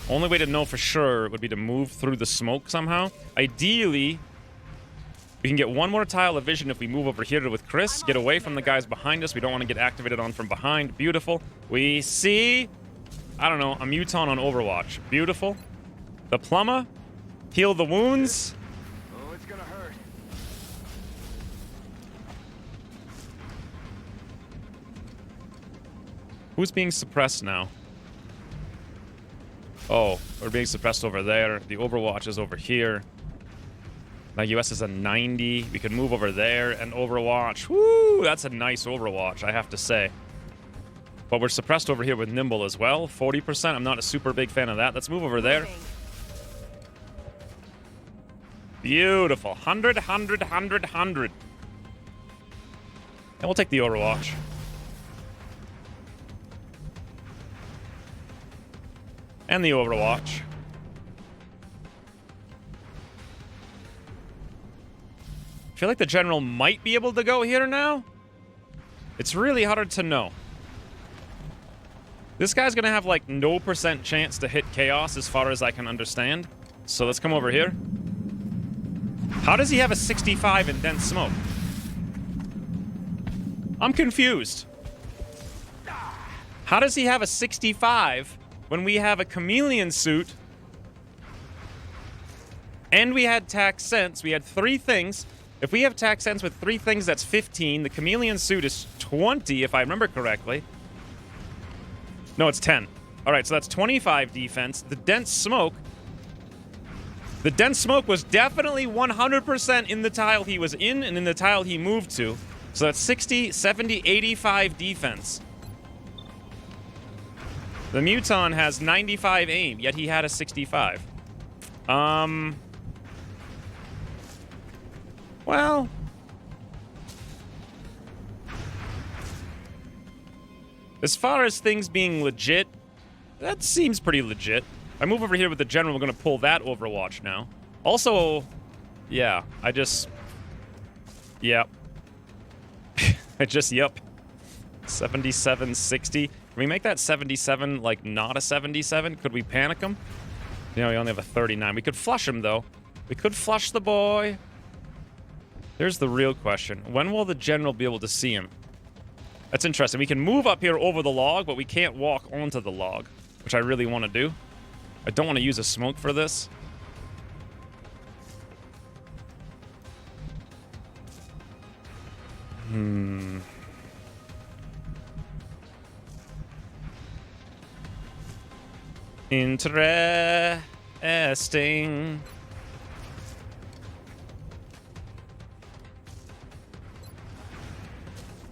Only way to know for sure would be to move through the smoke somehow. Ideally, we can get one more tile of vision if we move over here with Chris. Get away from the guys behind us. We don't want to get activated on from behind. Beautiful. We see, I don't know, a muton on Overwatch. Beautiful. The plumber. Heal the wounds. Oh, it's gonna hurt. Who's being suppressed now? Oh, we're being suppressed over there. The Overwatch is over here. Now US is a 90. We could move over there and Overwatch. Woo! That's a nice Overwatch, I have to say. But we're suppressed over here with Nimble as well. 40%. I'm not a super big fan of that. Let's move over there. Beautiful. 100, 100, 100, 100. And we'll take the Overwatch. And the Overwatch. I feel like the general might be able to go here now. It's really hard to know. This guy's gonna have like no % chance to hit chaos as far as I can understand. So let's come over here. How does he have a 65 in dense smoke? I'm confused. How does he have a 65 when we have a chameleon suit and we had tax sense? We had 3 things. If we have tax sense with 3 things, that's 15. The chameleon suit is 20, if I remember correctly. No, it's 10. All right, so that's 25 defense. The dense smoke was definitely 100% in the tile he was in and in the tile he moved to. So that's 60, 70, 85 defense. The Muton has 95 aim, yet he had a 65. Well, as far as things being legit, that seems pretty legit. I move over here with the general, we're going to pull that Overwatch now. Also, yeah, yep. 77, 60. Can we make that 77, like, not a 77? Could we panic him? You know, we only have a 39. We could flush him, though. We could flush the boy. Here's the real question. When will the general be able to see him? That's interesting. We can move up here over the log, but we can't walk onto the log, which I really want to do. I don't want to use a smoke for this. Interesting.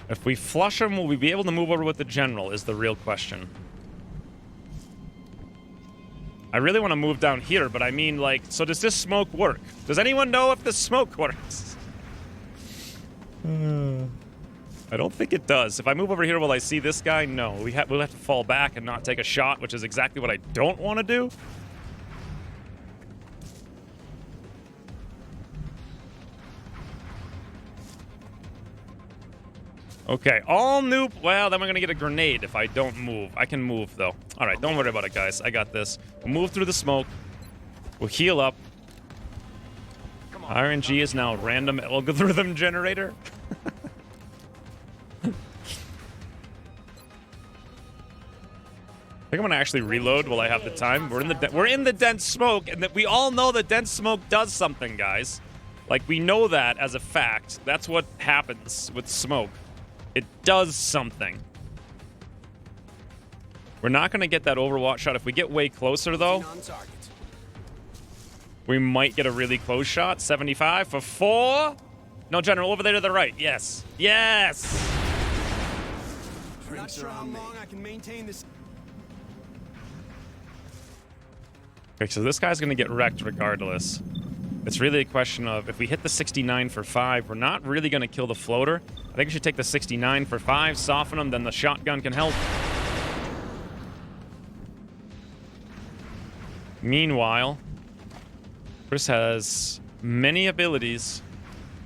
If we flush him, will we be able to move over with the general is the real question. I really want to move down here, but I mean, like, so does this smoke work? Does anyone know if this smoke works? I don't think it does. If I move over here, will I see this guy? No. We'll have to fall back and not take a shot, which is exactly what I don't want to do. Okay, all noob. Well, then we're going to get a grenade if I don't move. I can move, though. All right, don't worry about it, guys. I got this. We'll move through the smoke. We'll heal up. RNG is now a random algorithm generator. I think I'm gonna actually reload while I have the time. We're in the dense smoke, and that we all know that dense smoke does something, guys. Like, we know that as a fact. That's what happens with smoke. It does something. We're not gonna get that Overwatch shot. If we get way closer, though, we might get a really close shot. 75 for 4. No, General, over there to the right. Yes. Yes! Not sure how long I can maintain this. Okay, so this guy's going to get wrecked regardless. It's really a question of if we hit the 69 for 5, we're not really going to kill the floater. I think we should take the 69 for 5, soften him, then the shotgun can help. Meanwhile, Chris has many abilities,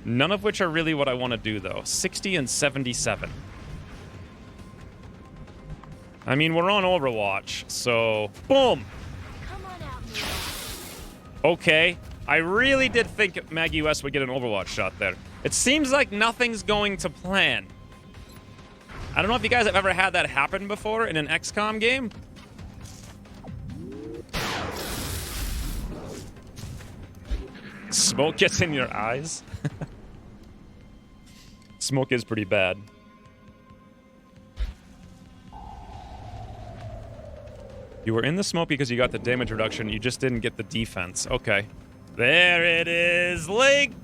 none of which are really what I want to do, though. 60 and 77. I mean, we're on Overwatch, so boom! Okay, I really did think Maggie West would get an Overwatch shot there. It seems like nothing's going to plan. I don't know if you guys have ever had that happen before in an XCOM game. Smoke gets in your eyes. Smoke is pretty bad. You were in the smoke because you got the damage reduction. You just didn't get the defense. Okay. There it is. Link!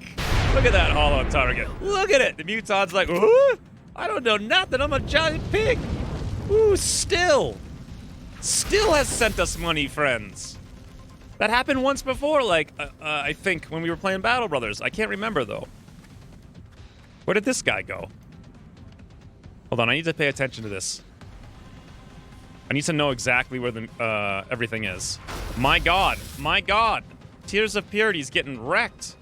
Look at that hollow target. Look at it. The Muton's like, ooh, I don't know nothing. I'm a giant pig. Ooh, still. Still has sent us money, friends. That happened once before, like, I think, when we were playing Battle Brothers. I can't remember, though. Where did this guy go? Hold on, I need to pay attention to this. I need to know exactly where the everything is. My God. My God. Tears of Purity's getting wrecked.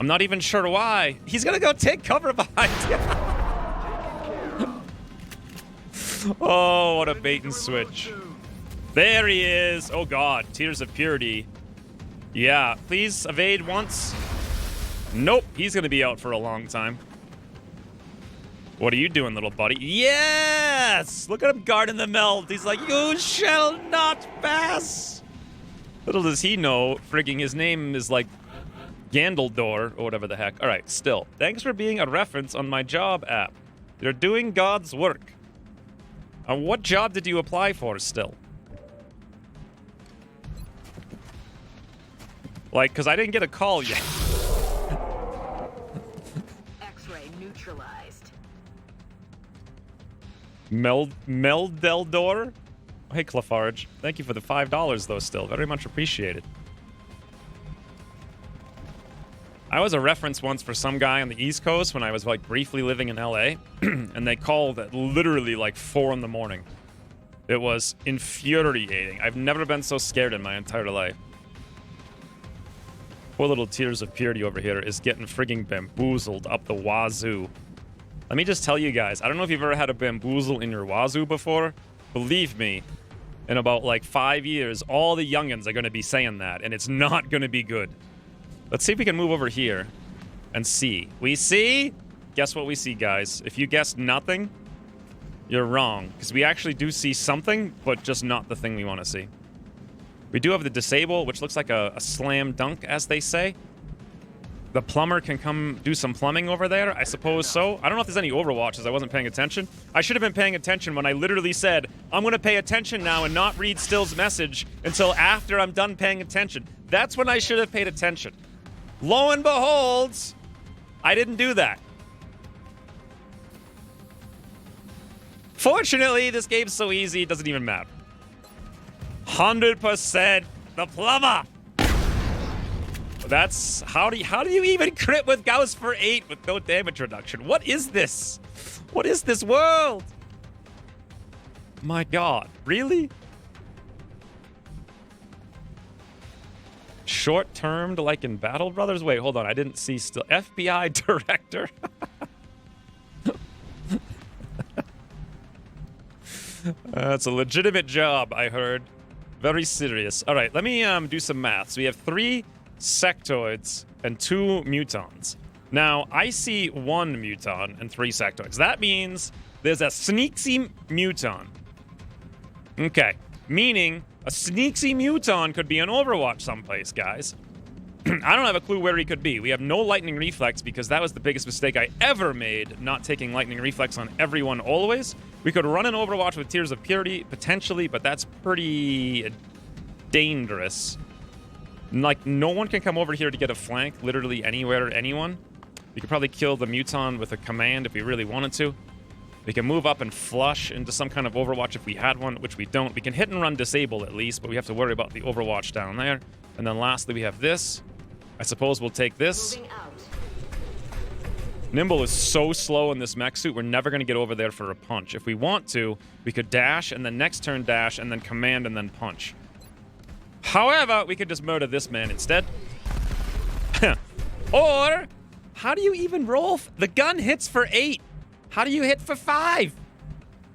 I'm not even sure why. He's gonna go take cover behind you. Oh, what a bait and switch. There he is. Oh god, Tears of Purity. Yeah, please evade once. Nope, he's gonna be out for a long time. What are you doing, little buddy? Yes! Look at him guarding the meld. He's like, you shall not pass. Little does he know, frigging his name is like Gandaldor or whatever the heck. All right, still. Thanks for being a reference on my job app. You're doing God's work. And what job did you apply for still? Like, because I didn't get a call yet. X-ray neutralized. Meldeldor? Hey, Cleffarge. Thank you for the $5, though, still. Very much appreciated. I was a reference once for some guy on the East Coast when I was, like, briefly living in LA. And they called at literally, like, 4 in the morning. It was infuriating. I've never been so scared in my entire life. Poor little Tears of Purity over here is getting frigging bamboozled up the wazoo. Let me just tell you guys, I don't know if you've ever had a bamboozle in your wazoo before. Believe me, in about like 5 years, all the youngins are going to be saying that, and it's not going to be good. Let's see if we can move over here and see. We see? Guess what we see, guys? If you guessed nothing, you're wrong, because we actually do see something, but just not the thing we want to see. We do have the disable, which looks like a slam dunk, as they say. The plumber can come do some plumbing over there, I suppose so. I don't know if there's any Overwatches. I wasn't paying attention. I should have been paying attention when I literally said, I'm going to pay attention now and not read Still's message until after I'm done paying attention. That's when I should have paid attention. Lo and behold, I didn't do that. Fortunately, this game's so easy, it doesn't even matter. 100% the plumber. That's how do you even crit with Gauss for 8 with no damage reduction? What is this? What is this world? My god, really? Short-termed like in Battle Brothers? Wait, hold on, I didn't see still. FBI director. That's a legitimate job, I heard. Very serious. All right, let me do some maths. We have 3 sectoids and 2 mutons. Now, I see 1 muton and 3 sectoids. That means there's a sneaksy muton. Okay, meaning a sneaksy muton could be in Overwatch someplace, guys. I don't have a clue where he could be. We have no lightning reflex because that was the biggest mistake I ever made, not taking lightning reflex on everyone always. We could run an Overwatch with Tears of Purity, potentially, but that's pretty dangerous. Like, no one can come over here to get a flank, literally anywhere, anyone. We could probably kill the Muton with a command if we really wanted to. We can move up and flush into some kind of Overwatch if we had one, which we don't. We can hit and run disable at least, but we have to worry about the Overwatch down there. And then lastly, we have this. I suppose we'll take this. Moving out. Nimble is so slow in this mech suit, we're never going to get over there for a punch. If we want to, we could dash, and then next turn dash, and then command, and then punch. However, we could just murder this man instead. Or, how do you even roll? The gun hits for 8. How do you hit for 5?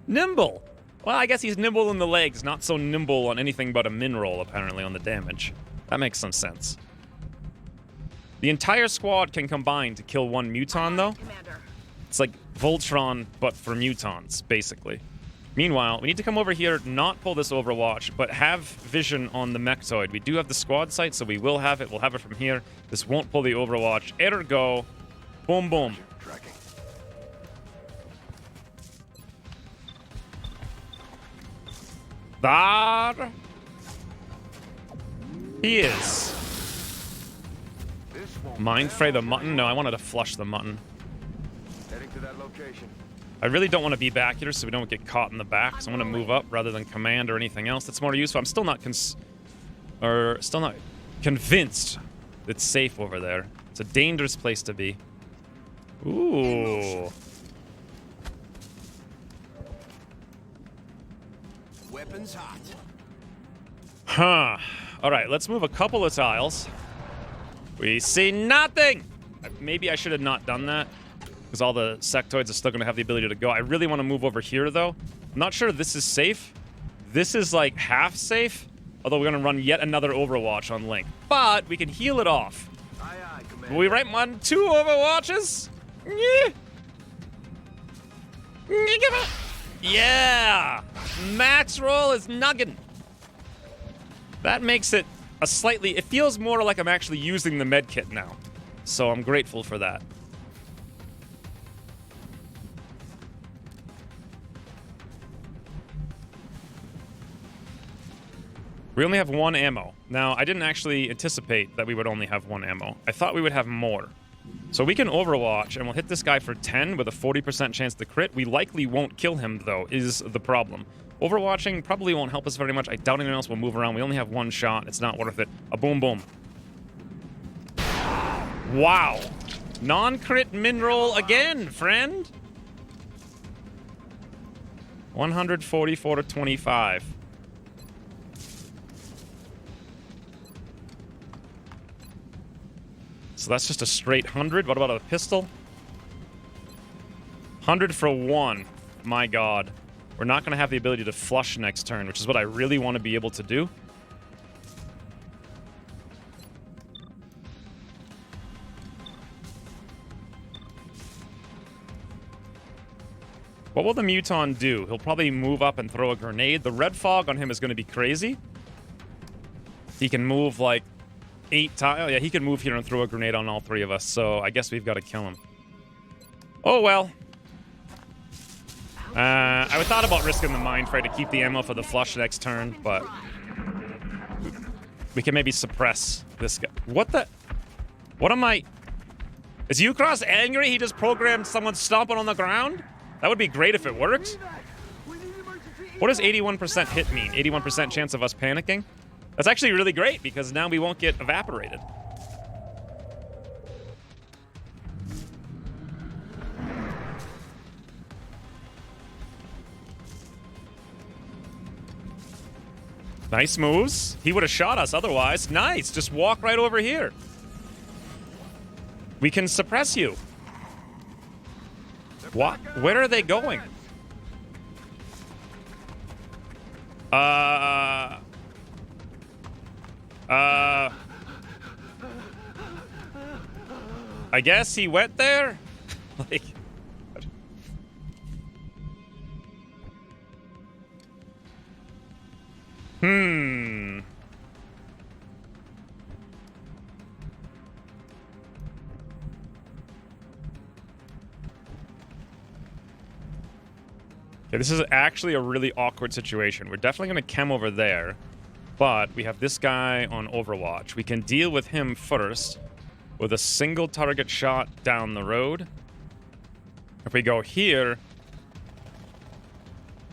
Nimble. Well, I guess he's nimble in the legs, not so nimble on anything but a min roll, apparently, on the damage. That makes some sense. The entire squad can combine to kill 1 Muton, though. Commander. It's like Voltron, but for Mutons, basically. Meanwhile, we need to come over here, not pull this Overwatch, but have vision on the Mechtoid. We do have the squad sight, so we will have it. We'll have it from here. This won't pull the Overwatch. Ergo, boom, boom. Tracking. There he is. This won't Mind fray the fail. mutton? No, I wanted to flush the mutton. Heading to that location. I really don't want to be back here so we don't get caught in the back. So I want to move up rather than command or anything else that's more useful. I'm still not convinced it's safe over there. It's a dangerous place to be. Ooh. Weapons hot. Huh. All right, let's move a couple of tiles. We see nothing. Maybe I should have not done that, because all the sectoids are still going to have the ability to go. I really want to move over here, though. I'm not sure this is safe. This is, like, half safe, although we're going to run yet another Overwatch on Link. But we can heal it off. Aye, aye, Commander. Will we write 2 Overwatches? Yeah! Max roll is nuggin. That makes it a slightly... It feels more like I'm actually using the medkit now. So I'm grateful for that. We only have 1 ammo. Now, I didn't actually anticipate that we would only have 1 ammo. I thought we would have more. So we can Overwatch, and we'll hit this guy for 10 with a 40% chance to crit. We likely won't kill him, though, is the problem. Overwatching probably won't help us very much. I doubt anyone else will move around. We only have 1 shot. It's not worth it. A boom boom. Wow. Non-crit min roll again, friend. 144 to 25. So that's just a straight 100. What about a pistol? 100 for 1. My god. We're not going to have the ability to flush next turn, which is what I really want to be able to do. What will the Muton do? He'll probably move up and throw a grenade. The red fog on him is going to be crazy. He can move like 8 tiles. Yeah, he can move here and throw a grenade on all 3 of us, so I guess we've got to kill him. Oh, well. I thought about risking the Mind Fray to keep the ammo for the flush next turn, but we can maybe suppress this guy. What the? What am I? Is Ucross angry? He just programmed someone stomping on the ground? That would be great if it worked. What does 81% hit mean? 81% chance of us panicking? That's actually really great, because now we won't get evaporated. Nice moves. He would have shot us otherwise. Nice. Just walk right over here. We can suppress you. What? Where are they going? I guess he went there? Like... Okay, this is actually a really awkward situation. We're definitely going to chem over there, but we have this guy on Overwatch. We can deal with him first with a single target shot down the road. If we go here...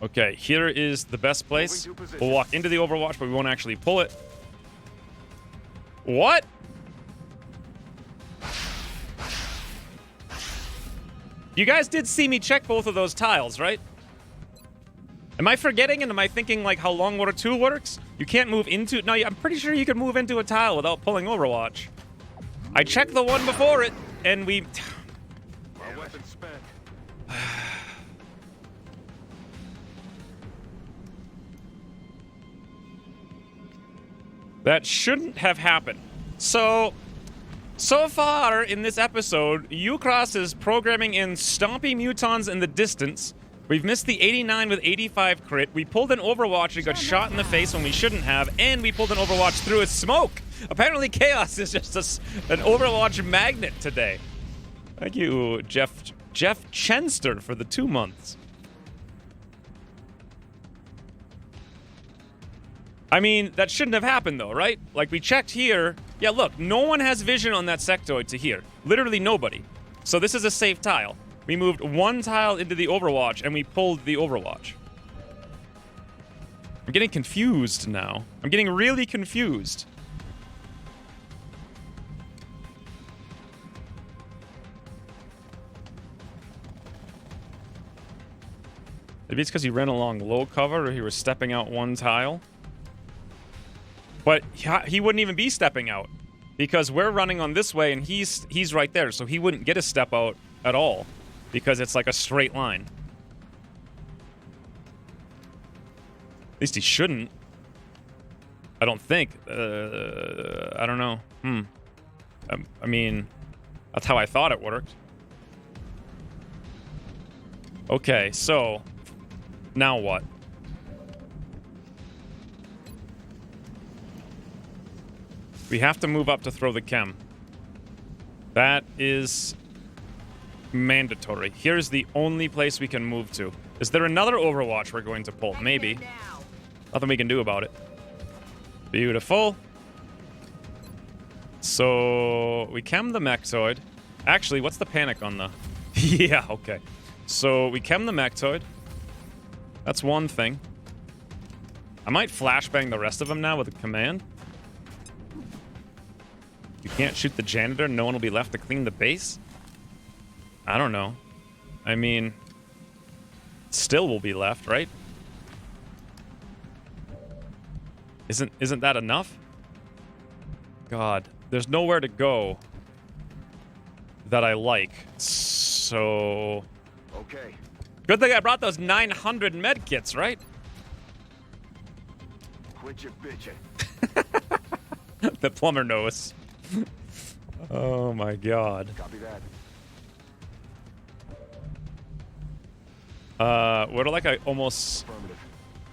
Okay, here is the best place. We'll walk into the Overwatch, but we won't actually pull it. What? You guys did see me check both of those tiles, right? Am I forgetting, and am I thinking, like, how Long Water 2 works? You can't move into... No, I'm pretty sure you can move into a tile without pulling Overwatch. I checked the one before it, and we... Our weapon spent. That shouldn't have happened. So far in this episode, Ucross is programming in Stompy Mutons in the distance. We've missed the 89 with 85 crit. We pulled an Overwatch and got shot in the face when we shouldn't have, and we pulled an Overwatch through a smoke. Apparently Chaos is just an Overwatch magnet today. Thank you, Jeff Chenster, for the 2 months. I mean, that shouldn't have happened, though, right? Like, we checked here. Yeah, look, no one has vision on that sectoid to here. Literally nobody. So this is a safe tile. We moved 1 tile into the Overwatch, and we pulled the Overwatch. I'm getting confused now. I'm getting really confused. Maybe it's because he ran along low cover, or he was stepping out 1 tile. But he wouldn't even be stepping out. because we're running on this way and he's right there, so he wouldn't get a step out at all because it's like a straight line. At least he shouldn't. I don't think. I don't know. I mean, that's how I thought it worked. Okay, so now what? We have to move up to throw the chem. That is mandatory. Here's the only place we can move to. Is there another Overwatch we're going to pull? Maybe. Nothing we can do about it. Beautiful. So we chem the Mechtoid. Actually, what's the panic on the... Yeah, okay. So we chem the Mechtoid. That's one thing. I might flashbang the rest of them now with a command. You can't shoot the janitor. No one will be left to clean the base. I don't know. I mean, still will be left, right? Isn't that enough? God, there's nowhere to go that I like. So, Okay. good thing I brought those 900 med kits, right? Quit your bitching. The plumber knows. Oh my god. Copy that. What like I almost... Affirmative.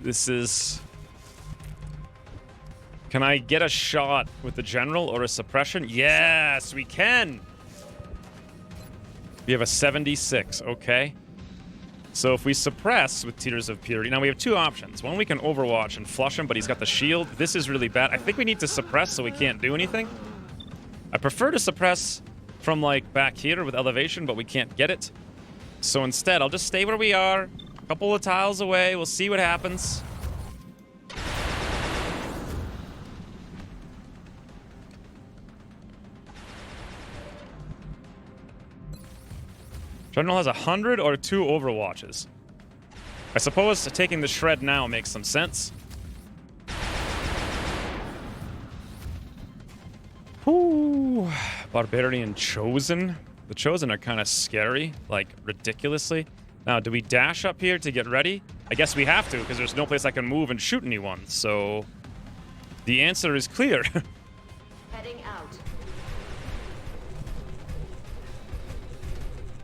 This is... Can I get a shot with the general or a suppression? Yes, we can! We have a 76, okay. So if we suppress with Tears of Purity... Now we have two options. One, we can Overwatch and flush him, but he's got the shield. This is really bad. I think we need to suppress so we can't do anything. I prefer to suppress from, like, back here with elevation, but we can't get it. So instead, I'll just stay where we are. A couple of tiles away. We'll see what happens. General has 100 or 2 Overwatches. I suppose taking the shred now makes some sense. Ooh, Barbarian Chosen. The Chosen are kind of scary, like ridiculously. Now, do we dash up here to get ready? I guess we have to, because there's no place I can move and shoot anyone. So the answer is clear. Heading out.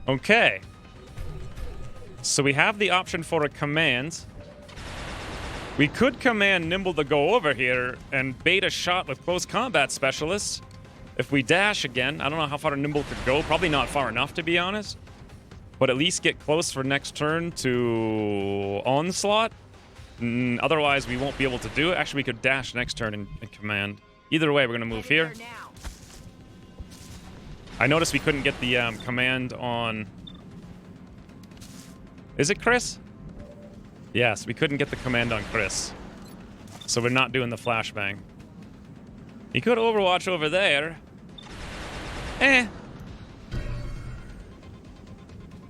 Okay. So we have the option for a command. We could command Nimble to go over here and bait a shot with close combat specialists. If we dash again, I don't know how far Nimble could go. Probably not far enough, to be honest. But at least get close for next turn to Onslaught. Otherwise, we won't be able to do it. Actually, we could dash next turn and command. Either way, we're going to move here. I noticed we couldn't get the command on... Is it Chris? Yes, we couldn't get the command on Chris. So we're not doing the flashbang. He could Overwatch over there.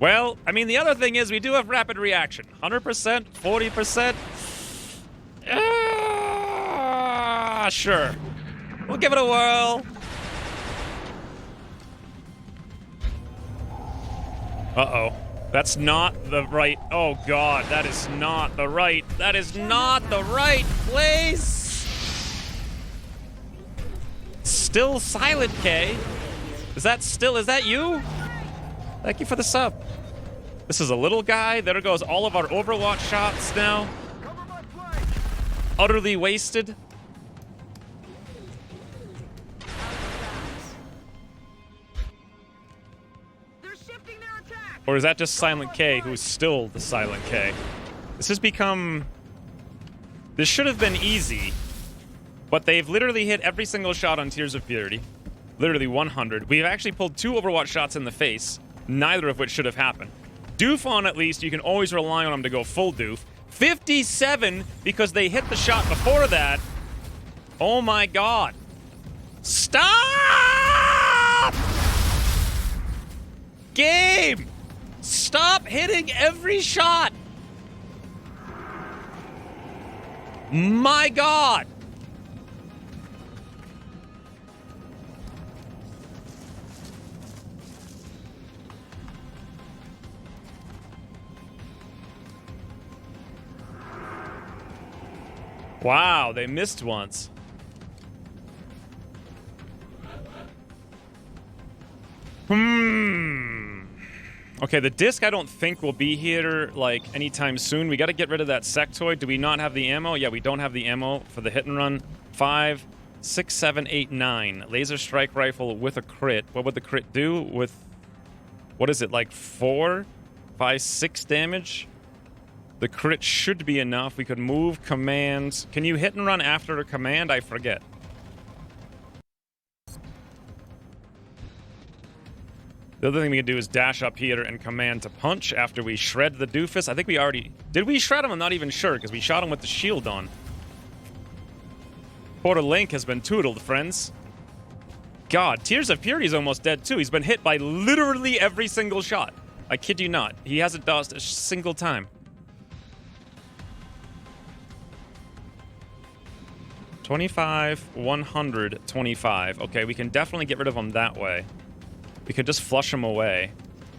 Well, I mean, the other thing is we do have rapid reaction. 100%, 40%. Sure. We'll give it a whirl. Uh-oh. That's not the right... Oh, God. That is not the right... That is not the right place. Still Silent K. Is that still... Is that you? Thank you for the sub. This is a little guy. There goes all of our Overwatch shots now. Cover my flank. Utterly wasted. They're shifting their attack. Or is that just Silent K, who's still the Silent K? This has become... This should have been easy. But they've literally hit every single shot on Tears of Purity. Literally 100. We've actually pulled 2 Overwatch shots in the face, neither of which should have happened. Doof on, at least, you can always rely on him to go full doof. 57 because they hit the shot before that. Oh my god. Stop! Game! Stop hitting every shot! My god! Wow, they missed once. Okay, the disc I don't think will be here, like, anytime soon. We got to get rid of that sectoid. Do we not have the ammo? Yeah, we don't have the ammo for the hit and run. 5, 6, 7, 8, 9. Laser strike rifle with a crit. What would the crit do with... What is it, like 4, 5, 6 damage? The crit should be enough. We could move commands. Can you hit and run after a command? I forget. The other thing we can do is dash up here and command to punch after we shred the doofus. I think we already... Did we shred him? I'm not even sure, because we shot him with the shield on. Portal Link has been tootled, friends. God, Tears of Purity is almost dead, too. He's been hit by literally every single shot. I kid you not. He hasn't dodged a single time. 25, 125. Okay, we can definitely get rid of him that way. We could just flush him away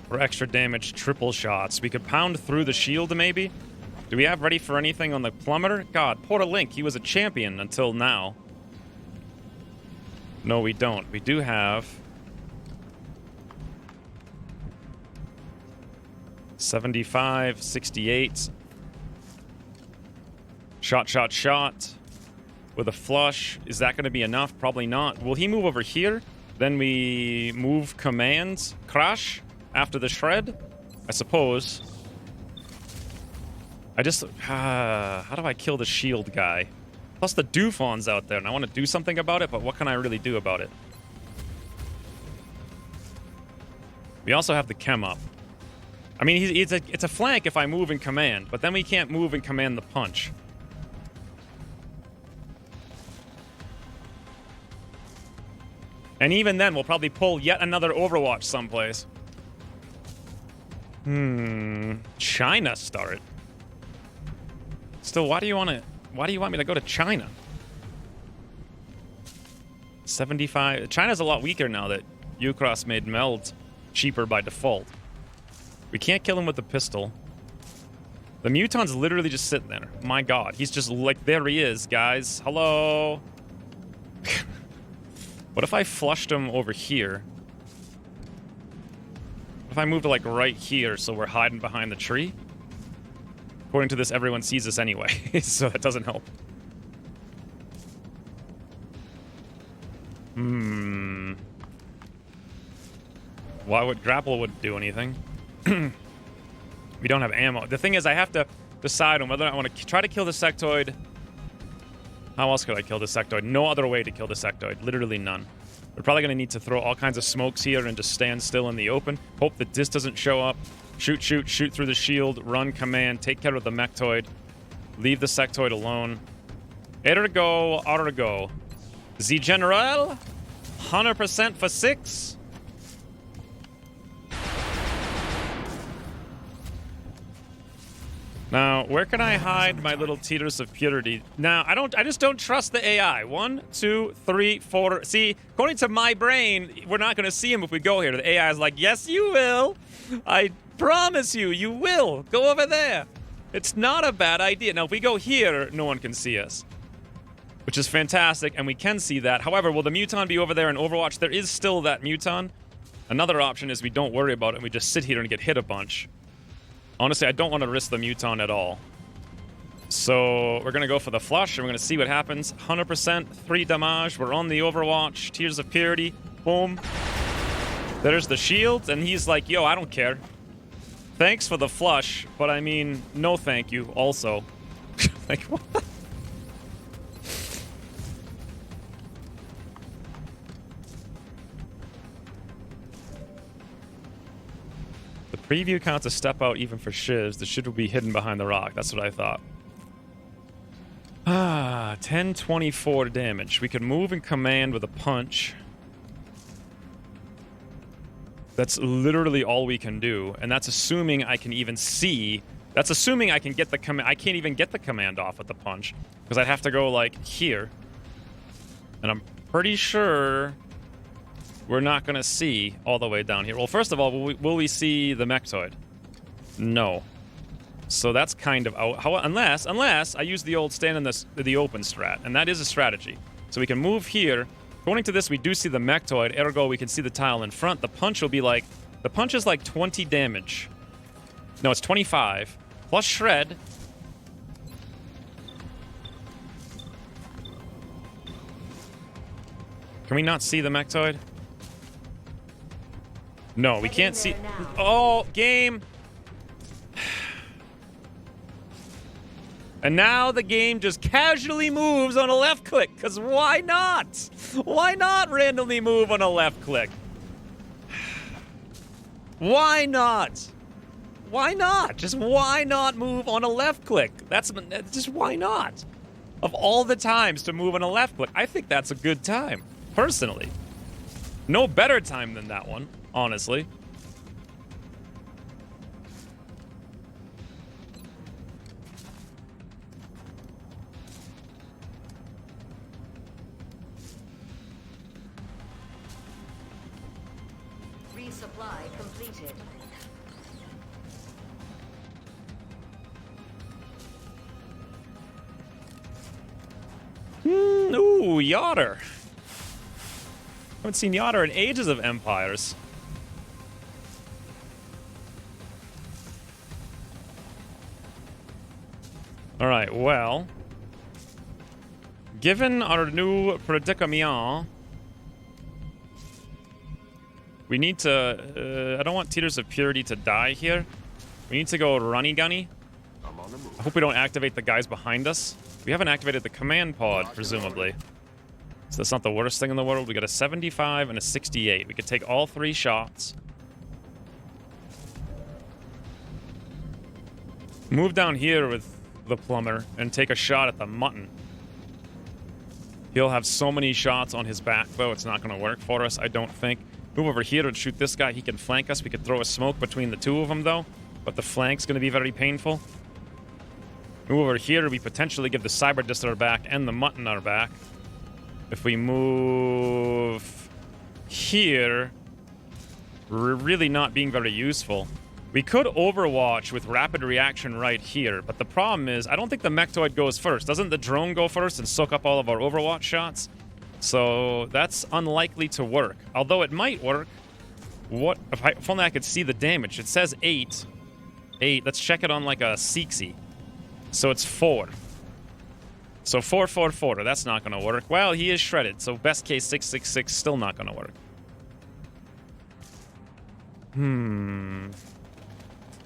for extra damage, triple shots. We could pound through the shield, maybe. Do we have ready for anything on the plummeter? God, Portal Link, he was a champion until now. No, we don't. We do have... 75, 68. Shot, shot, shot. With a flush. Is that going to be enough? Probably not. Will he move over here? Then we move commands. Crash after the shred, I suppose. I just... how do I kill the shield guy? Plus the Doofon's out there, and I want to do something about it, but what can I really do about it? We also have the chem up. I mean, it's a flank if I move in command, but then we can't move and command the punch. And even then, we'll probably pull yet another Overwatch someplace. China start. Still, why do you want me to go to China? 75. China's a lot weaker now that Ucross made meld cheaper by default. We can't kill him with the pistol. The Muton's literally just sitting there. My God, he's just like, there he is, guys. Hello. What if I flushed him over here? What if I moved like right here so we're hiding behind the tree? According to this, everyone sees us anyway, so that doesn't help. Why would grapple would do anything? We don't have ammo. The thing is, I have to decide on whether I want to try to kill the sectoid. How else could I kill the sectoid? No other way to kill the sectoid. Literally none. We're probably going to need to throw all kinds of smokes here and just stand still in the open. Hope that this doesn't show up. Shoot, shoot, shoot through the shield. Run command. Take care of the mechtoid. Leave the sectoid alone. Ergo, argo. The General. 100% for 6. Now, where can I hide my little Tears of Purity? Now, I just don't trust the AI. 1, 2, 3, 4. See, according to my brain, we're not going to see him if we go here. The AI is like, yes, you will. I promise you, you will. Go over there. It's not a bad idea. Now, if we go here, no one can see us, which is fantastic, and we can see that. However, will the Muton be over there in Overwatch? There is still that Muton. Another option is we don't worry about it and we just sit here and get hit a bunch. Honestly, I don't want to risk the Muton at all. So we're going to go for the flush, and we're going to see what happens. 100%, 3 damage. We're on the Overwatch. Tears of Purity. Boom. There's the shield, and he's like, yo, I don't care. Thanks for the flush, but I mean, no thank you also. Like, what? Preview counts a step out even for shivs. The shit will be hidden behind the rock. That's what I thought. 1024 damage. We could move and command with a punch. That's literally all we can do. And that's assuming I can even see. That's assuming I can get the command. I can't even get the command off with the punch. Because I'd have to go, like, here. And I'm pretty sure we're not going to see all the way down here. Well, first of all, will we see the mechtoid? No. So that's kind of out. Unless I use the old stand in the open strat, and that is a strategy. So we can move here. Going to this, we do see the mechtoid. Ergo, we can see the tile in front. The punch will be like... The punch is like 20 damage. No, it's 25. Plus shred. Can we not see the mechtoid? No, we can't see... Oh, game! And now the game just casually moves on a left click, because why not? Why not randomly move on a left click? Why not? Why not? Just why not move on a left click? That's just why not? Of all the times to move on a left click, I think that's a good time, personally. No better time than that one, honestly. Resupply completed. Ooh, Yotter. Haven't seen Yotter in ages of Empires. Alright, well. Given our new predicament, we need to... I don't want Teeters of Purity to die here. We need to go runny gunny. I'm on the move. I hope we don't activate the guys behind us. We haven't activated the command pod, presumably. So that's not the worst thing in the world. We got a 75 and a 68. We could take all 3 shots. Move down here with the plumber and take a shot at the mutton. He'll have so many shots on his back, though, it's not going to work for us, I don't think. Move over here and shoot this guy. He can flank us. We could throw a smoke between the 2 of them, though. But the flank's going to be very painful. Move over here. We potentially give the Cyber Disc our back and the mutton our back. If we move here, we're really not being very useful. We could Overwatch with rapid reaction right here, but the problem is I don't think the mechtoid goes first. Doesn't the drone go first and soak up all of our Overwatch shots? So that's unlikely to work. Although it might work. What if only I could see the damage? It says 8. 8. Let's check it on like a Seeksy. So it's 4. So 4, 4, 4. That's not going to work. Well, he is shredded. So best case 6, 6, 6. Still not going to work.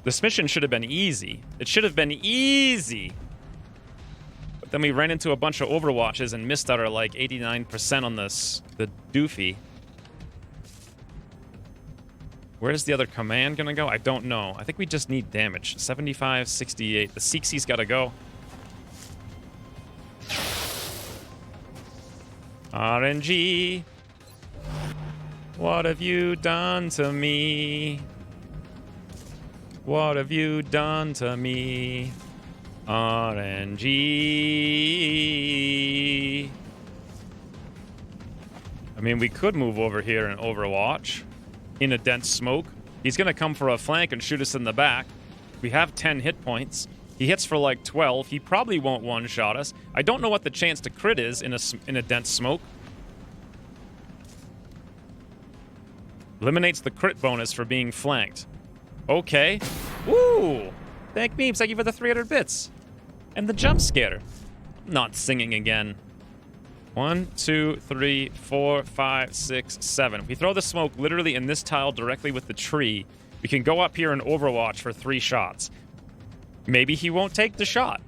This mission should have been easy. It should have been easy. But then we ran into a bunch of Overwatches and missed out our like 89% on the doofy. Where's the other command gonna go? I don't know. I think we just need damage. 75, 68. The Seeksy's gotta go. RNG. What have you done to me? What have you done to me? RNG. I mean, we could move over here and Overwatch in a dense smoke. He's going to come for a flank and shoot us in the back. We have 10 hit points. He hits for like 12. He probably won't one-shot us. I don't know what the chance to crit is in a dense smoke. Eliminates the crit bonus for being flanked. Okay. Ooh! Thank memes. Thank you for the 300 bits. And the jump scare. Not singing again. 1, 2, 3, 4, 5, 6, 7. If we throw the smoke literally in this tile directly with the tree, we can go up here and Overwatch for 3 shots. Maybe he won't take the shot.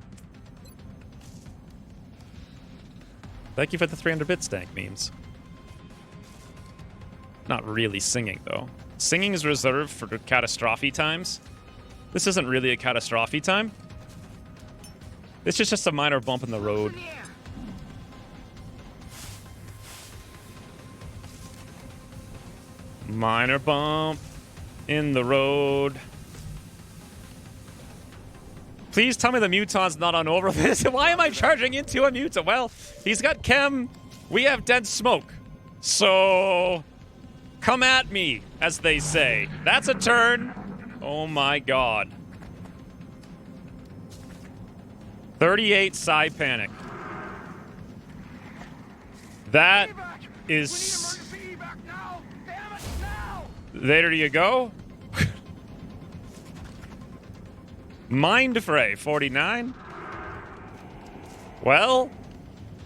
Thank you for the 300 bits, Dank memes. Not really singing, though. Singing is reserved for catastrophe times. This isn't really a catastrophe time. It's just a minor bump in the road. Minor bump in the road. Please tell me the Muton's not on over this. Why am I charging into a Muton? Well, he's got chem. We have dense smoke. So, come at me, as they say. That's a turn. Oh my god. 38 Psy Panic. That is... We need emergency evac now! Damn it, now! There you go. Mind Fray, 49. Well,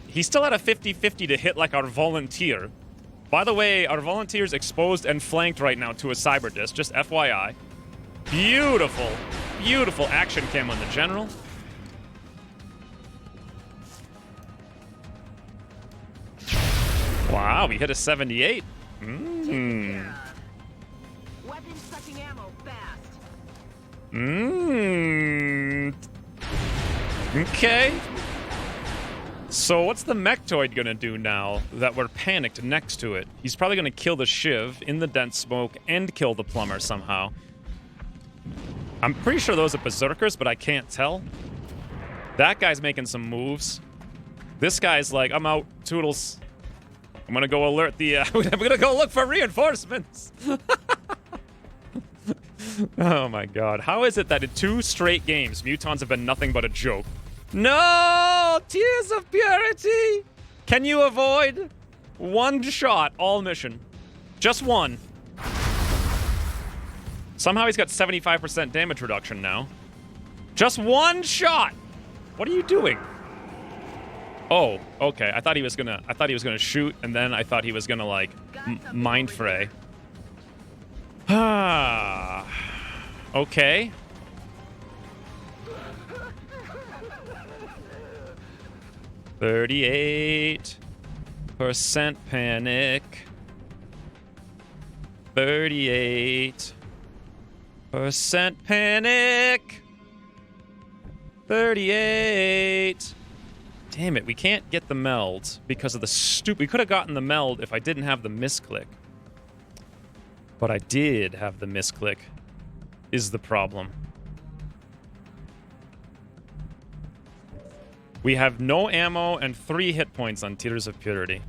he still had a 50-50 to hit like our volunteer. By the way, our volunteer's exposed and flanked right now to a cyber disc, just FYI. Beautiful, beautiful action cam on the general. Wow, we hit a 78. Weapons sucking ammo fast. Okay. So what's the Mechtoid gonna do now that we're panicked next to it? He's probably gonna kill the Shiv in the dense smoke and kill the plumber somehow. I'm pretty sure those are berserkers, but I can't tell. That guy's making some moves. This guy's like, I'm out, toodles. I'm gonna go alert the, I'm gonna go look for reinforcements. Oh my god. How is it that in 2 straight games, mutons have been nothing but a joke? No! Tears of Purity! Can you avoid 1 shot all mission? Just 1. Somehow he's got 75% damage reduction now. Just 1 shot! What are you doing? Oh, okay. I thought he was gonna shoot, and then I thought he was gonna like mind fray. Ah. Okay. %38 panic. 38% panic. 38. Damn it, we can't get the meld because of the stupid... We could have gotten the meld if I didn't have the misclick. But I did have the misclick, is the problem. We have no ammo and 3 hit points on Tears of Purity.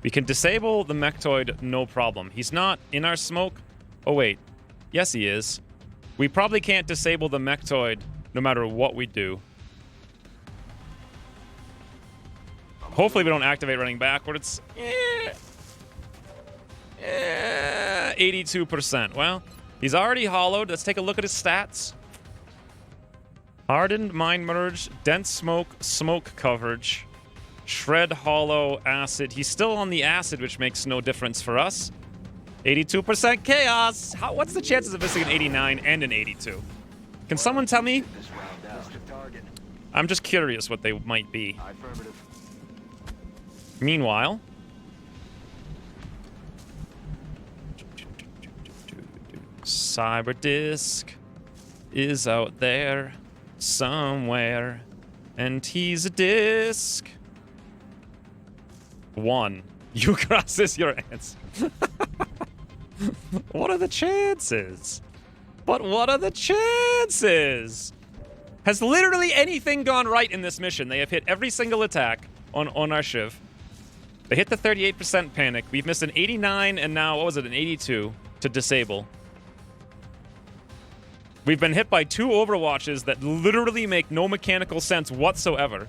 We can disable the Mechtoid, no problem. He's not in our smoke. Oh, wait. Yes, he is. We probably can't disable the Mechtoid no matter what we do. Hopefully we don't activate running backwards. 82%. Well, he's already hollowed. Let's take a look at his stats. Hardened, Mind Merge, Dense Smoke, Smoke Coverage, Shred, Hollow, Acid. He's still on the Acid, which makes no difference for us. 82% Chaos. What's the chances of missing an 89 and an 82? Can someone tell me? I'm just curious what they might be. Meanwhile... Cyberdisk is out there somewhere, and he's a disc. 1. You crosses your answer. What are the chances? But what are the chances? Has literally anything gone right in this mission? They have hit every single attack on our Shiv. They hit the 38% panic. We've missed an 89 and now, what was it, an 82 to disable. We've been hit by 2 Overwatches that literally make no mechanical sense whatsoever.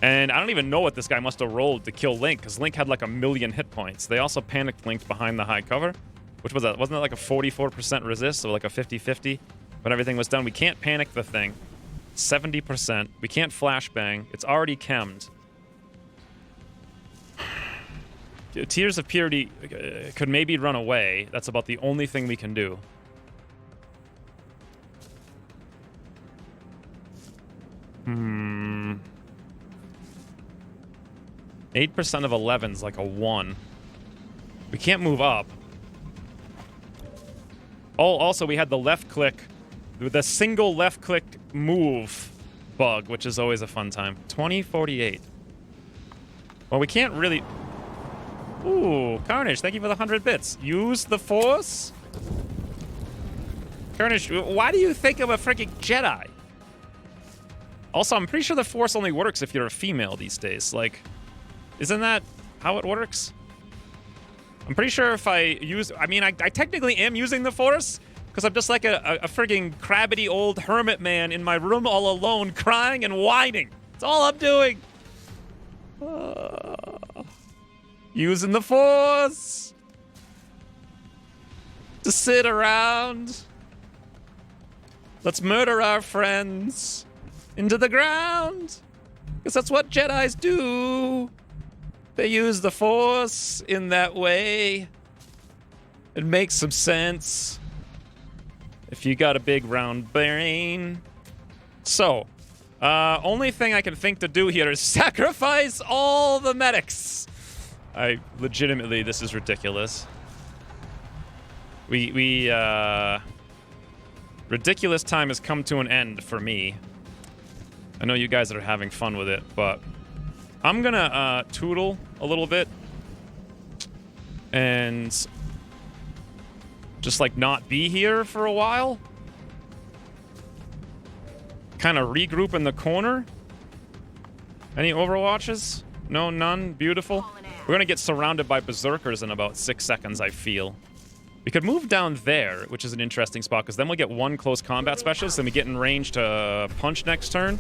And I don't even know what this guy must have rolled to kill Link, because Link had like 1,000,000 hit points. They also panicked Link behind the high cover. Which was that? Wasn't that like a 44% resist, so like a 50-50 when everything was done? We can't panic the thing. 70%. We can't flashbang. It's already chemmed. Tears of Purity could maybe run away. That's about the only thing we can do. Hmm. 8% of 11's like a 1. We can't move up. Oh, also we had the left click, the single left click move bug, which is always a fun time. 2048. Well, we can't really... Ooh, Carnage, thank you for the 100 bits. Use the Force? Carnage, why do you think I'm a freaking Jedi? Also, I'm pretty sure the Force only works if you're a female these days. Like, isn't that how it works? I'm pretty sure if I use... I mean, I technically am using the Force, Because I'm just like a frigging crabbity old hermit man in my room all alone, crying and whining. That's all I'm doing. Using the Force to sit around. Let's murder our friends into the ground. Because that's what Jedis do. They use the Force in that way. It makes some sense. If you got a big round brain. So, only thing I can think to do here is sacrifice all the medics. Legitimately, this is ridiculous. Ridiculous time has come to an end for me. I know you guys are having fun with it, but I'm gonna tootle a little bit and just like not be here for a while. Kind of regroup in the corner. Any Overwatches? No, none. Beautiful. We're gonna get surrounded by berserkers in about 6 seconds, I feel. We could move down there, which is an interesting spot, because then we'll get one close combat specialist, and we get in range to punch next turn.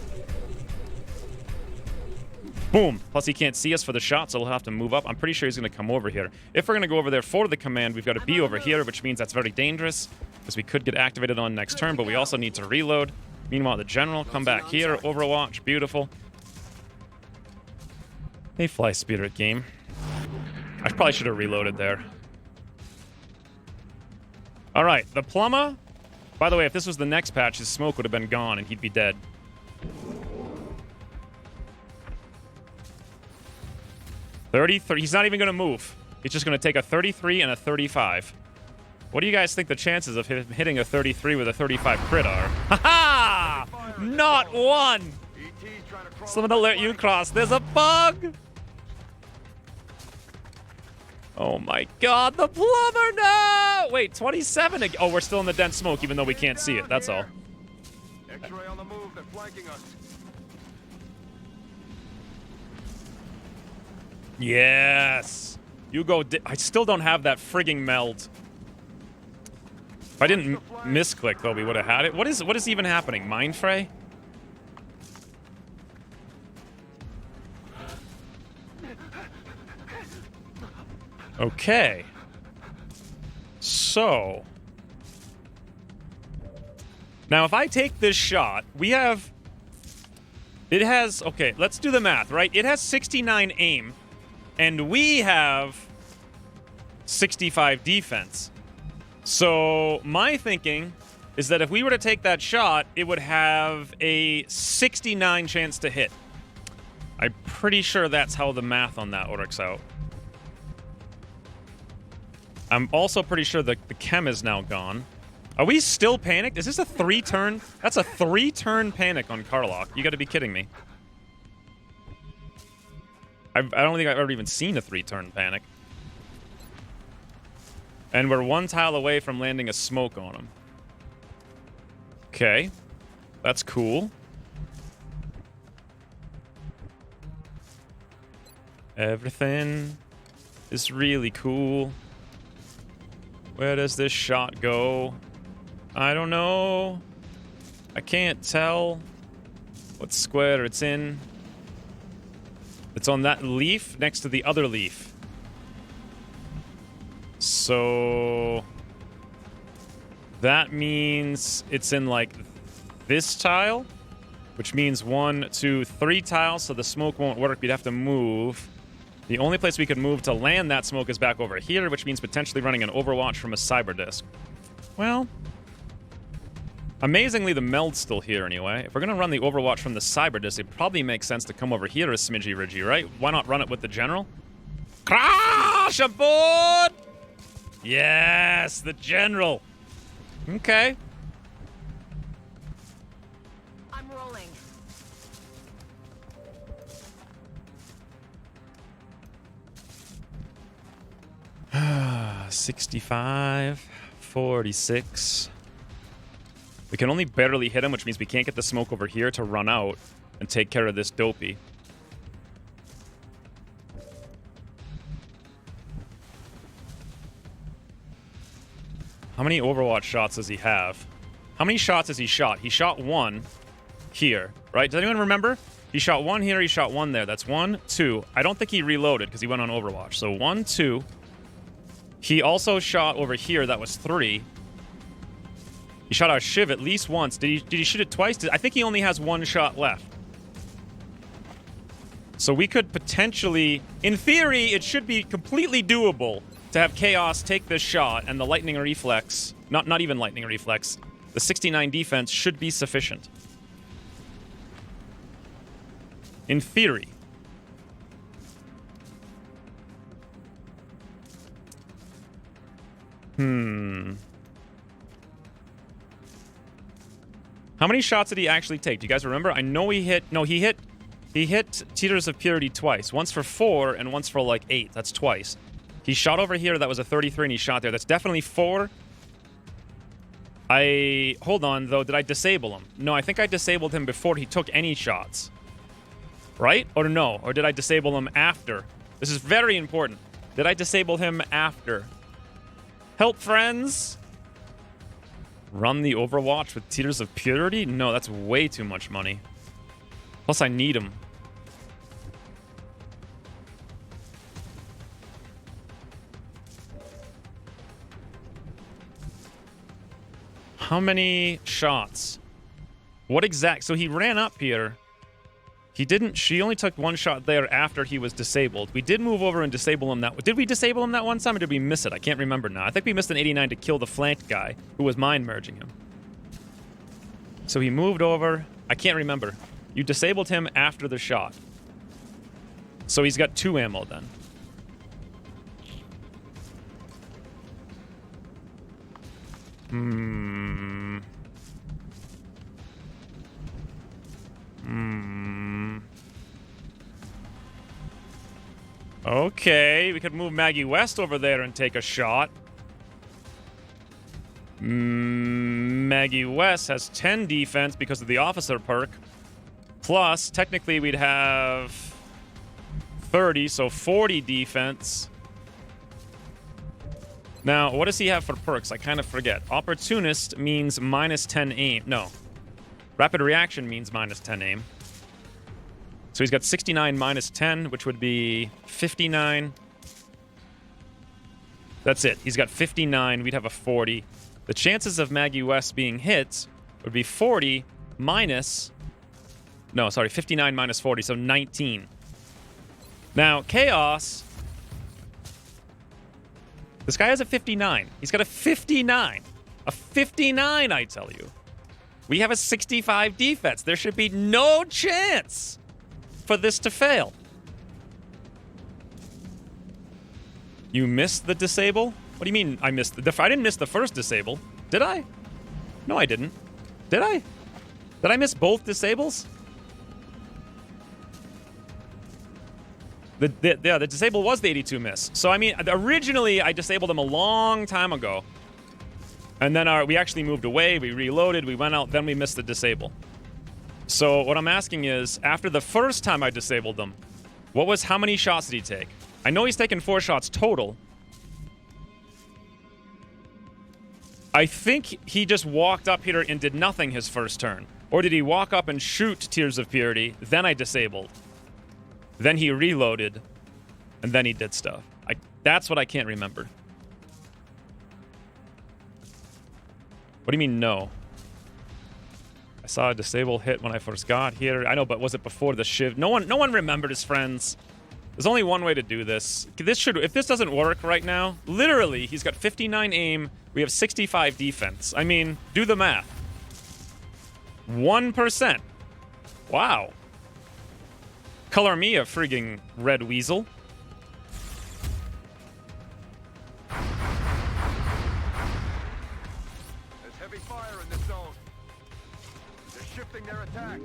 Boom. Plus, he can't see us for the shot, so he'll have to move up. I'm pretty sure he's going to come over here. If we're going to go over there for the command, we've got to be over here, which means that's very dangerous, because we could get activated on next turn, but we also need to reload. Meanwhile, the general, come back here. Overwatch. Beautiful. Hey, Fly Spirit game. I probably should have reloaded there. All right, the plumber. By the way, if this was the next patch, his smoke would have been gone and he'd be dead. He's not even going to move. He's just going to take a 33 and a 35. What do you guys think the chances of him hitting a 33 with a 35 crit are? Ha ha! Not one! Someone to let you cross. There's a bug! Oh my god, the plumber, no! Wait, 27 again. Oh, we're still in the dense smoke, even though we can't see it. That's all. X-ray on the move. They're flanking us. Yes! You go. I still don't have that frigging meld. If I didn't misclick, though, we would have had it. What is even happening? Mind fray? Okay. So. Now, if I take this shot, we have... It has... Okay, let's do the math, right? It has 69 aim, and we have 65 defense. So, my thinking is that if we were to take that shot, it would have a 69 chance to hit. I'm pretty sure that's how the math on that works out. I'm also pretty sure the chem is now gone. Are we still panicked? Is this a 3-turn? That's a 3-turn panic on Karlach. You gotta be kidding me. I don't think I've ever even seen a 3-turn panic. And we're 1 tile away from landing a smoke on him. Okay. That's cool. Everything is really cool. Where does this shot go? I don't know. I can't tell what square it's in. It's on that leaf next to the other leaf. So that means it's in like this tile, which means 1, 2, 3 tiles, so the smoke won't work. We'd have to move. The only place we could move to land that smoke is back over here, which means potentially running an Overwatch from a cyber disc. Well, amazingly, the meld's still here anyway. If we're going to run the Overwatch from the cyber disc, it probably makes sense to come over here a smidgy ridgy, right? Why not run it with the general? Crash aboard! Yes, the general. Okay. I'm rolling. Ah, 65, 46. We can only barely hit him, which means we can't get the smoke over here to run out and take care of this dopey. How many Overwatch shots does he have? How many shots has he shot? He shot one here, right? Does anyone remember? He shot one here, he shot one there. That's 1, 2. I don't think he reloaded because he went on Overwatch. So 1, 2. He also shot over here. That was 3. He shot our Shiv at least once. Did he shoot it twice? I think he only has 1 shot left. So we could potentially, in theory, it should be completely doable to have Chaos take this shot and the lightning reflex, not even lightning reflex, the 69 defense should be sufficient. In theory. How many shots did he actually take? Do you guys remember? I know he hit... No, he hit Teeters of Purity twice. Once for 4 and once for like 8. That's twice. He shot over here. That was a 33 and he shot there. That's definitely 4. Hold on, though. Did I disable him? No, I think I disabled him before he took any shots. Right? Or no? Or did I disable him after? This is very important. Did I disable him after? Help, friends! Run the Overwatch with Teeters of Purity? No, that's way too much money. Plus, I need him. How many shots? What exact? So he ran up here. He didn't. She only took 1 shot there after he was disabled. We did move over and disable him that. Did we disable him that one time or did we miss it? I can't remember now. I think we missed an 89 to kill the flanked guy who was mind merging him. So he moved over. I can't remember. You disabled him after the shot. So he's got 2 ammo then. Okay, we could move Maggie West over there and take a shot. Maggie West has 10 defense because of the officer perk. Plus, technically, we'd have 30, so 40 defense. Now, what does he have for perks? I kind of forget. Opportunist means minus 10 aim. No. Rapid reaction means minus 10 aim. So he's got 69 minus 10, which would be 59. That's it. He's got 59. We'd have a 40. The chances of Maggie West being hit would be 40 minus... No, sorry, 59 minus 40, so 19. Now, Chaos... This guy has a 59. He's got a 59. A 59, I tell you. We have a 65 defense. There should be no chance for this to fail. You missed the disable? What do you mean I missed the... I didn't miss the first disable. Did I? No, I didn't. Did I? Did I miss both disables? The disable was the 82 miss. So, I mean, originally I disabled him a long time ago. And then we actually moved away, we reloaded, we went out, then we missed the disable. So what I'm asking is, after the first time I disabled them, how many shots did he take? I know he's taken 4 shots total. I think he just walked up here and did nothing his first turn. Or did he walk up and shoot Tears of Purity, then I disabled. Then he reloaded, and then he did stuff. That's what I can't remember. What do you mean, no? I saw a disable hit when I first got here. I know, but was it before the Shiv? No one remembered, his friends. There's only one way to do this. If this doesn't work right now, literally, he's got 59 aim. We have 65 defense. I mean, do the math. 1%. Wow. Color me a frigging red weasel. There's heavy fire in this zone. They're shifting their attack.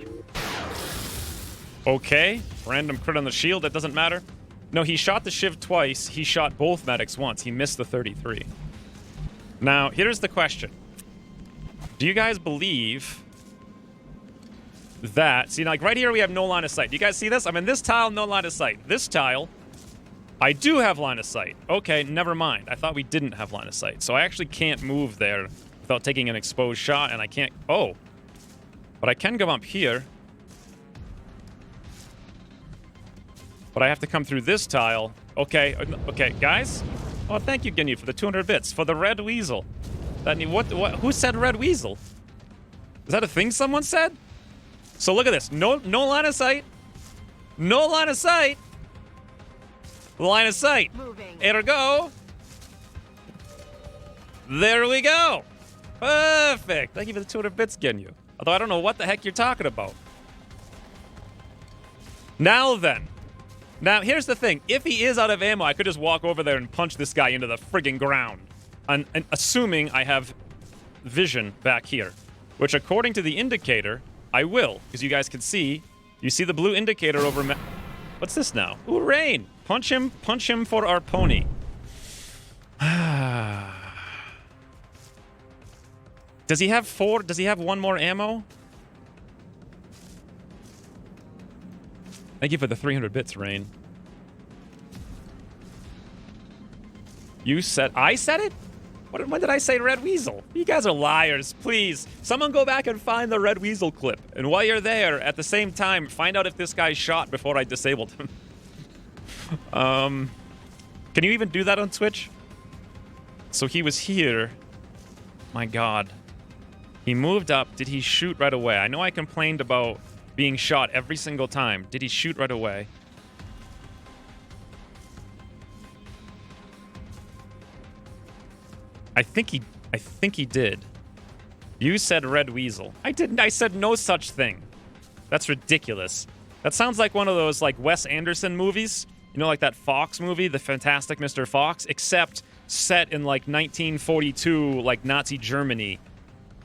Okay. Random crit on the shield. That doesn't matter. No, he shot the Shiv twice. He shot both medics once. He missed the 33. Now, here's the question. Do you guys believe that... See, like right here we have no line of sight. Do you guys see this? I'm in this tile, no line of sight. This tile, I do have line of sight. Okay, never mind. I thought we didn't have line of sight. So I actually can't move there without taking an exposed shot, and I can't... Oh. But I can go up here. But I have to come through this tile. Okay, okay, guys. Oh, thank you, Ginyu, for the 200 bits. For the red weasel. What, who said red weasel? Is that a thing someone said? So look at this. No line of sight. No line of sight. Line of sight. Moving. Ergo. There we go. Perfect. Thank you for the 200 bits, Ginyu. Although I don't know what the heck you're talking about. Now then. Now, here's the thing. If he is out of ammo, I could just walk over there and punch this guy into the friggin' ground. And assuming I have vision back here. Which, according to the indicator, I will. Because you guys can see. You see the blue indicator over... What's this now? Ooh, rain. Punch him for our pony. Does he have 4? Does he have 1 more ammo? Thank you for the 300 bits, Rain. You said... I said it? When did I say Red Weasel? You guys are liars, please. Someone go back and find the Red Weasel clip. And while you're there, at the same time, find out if this guy's shot before I disabled him. Can you even do that on Twitch? So he was here. My God. He moved up. Did he shoot right away? I know I complained about being shot every single time. Did he shoot right away? I think he did. You said Red Weasel. I didn't. I said no such thing. That's ridiculous. That sounds like one of those like Wes Anderson movies. You know, like that Fox movie, The Fantastic Mr. Fox, except set in like 1942, like Nazi Germany,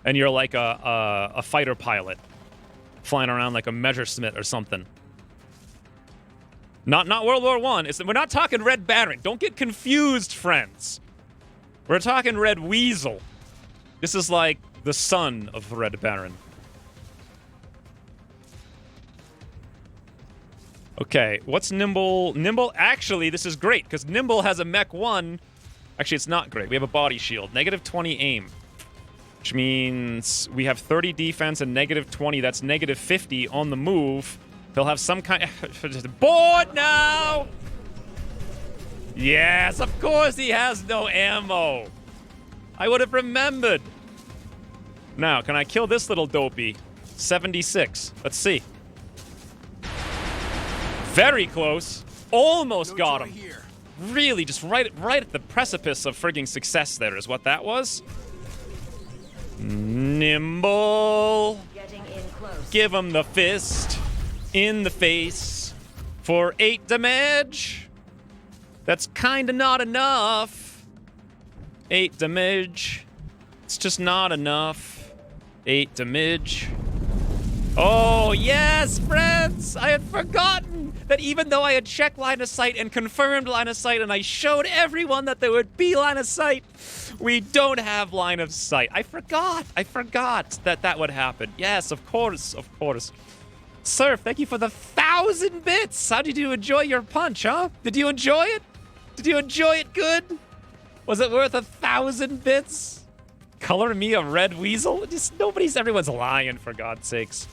and you're like a fighter pilot flying around like a Messerschmitt or something. Not World War I. We're not talking Red Baron. Don't get confused, friends. We're talking Red Weasel. This is like the son of Red Baron. Okay, what's Nimble? Nimble, actually, this is great, because Nimble has a Mech 1. Actually, it's not great. We have a body shield. Negative 20 aim. Which means we have 30 defense and negative 20. That's negative 50 on the move. He'll have some kind of... Board now! Yes, of course he has no ammo. I would have remembered. Now, can I kill this little dopey? 76. Let's see. Very close. Almost got him. Really, just right at the precipice of frigging success there is what that was. Nimble. Getting in close. Give him the fist in the face for 8 damage. That's kinda not enough. 8 damage. It's just not enough. 8 damage. Oh, yes, friends! I had forgotten that even though I had checked line of sight and confirmed line of sight and I showed everyone that there would be line of sight, we don't have line of sight. I forgot that that would happen. Yes, of course. Surf, thank you for the 1,000 bits. How did you enjoy your punch, huh? Did you enjoy it? Did you enjoy it good? Was it worth 1,000 bits? Color me a Red Weasel? Just everyone's lying, for God's sakes.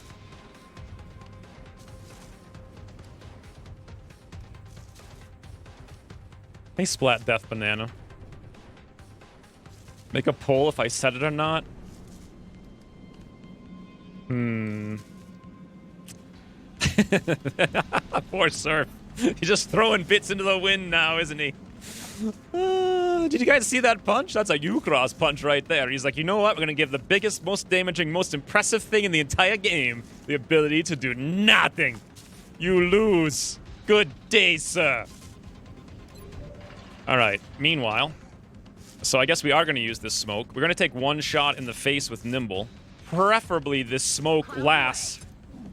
Hey, Splat Death Banana. Make a poll if I said it or not. Poor Surf. He's just throwing bits into the wind now, isn't he? Did you guys see that punch? That's a U-Cross punch right there. He's like, you know what? We're going to give the biggest, most damaging, most impressive thing in the entire game the ability to do nothing. You lose. Good day, sir. All right. Meanwhile, so I guess we are going to use this smoke. We're going to take 1 shot in the face with Nimble. Preferably this smoke lasts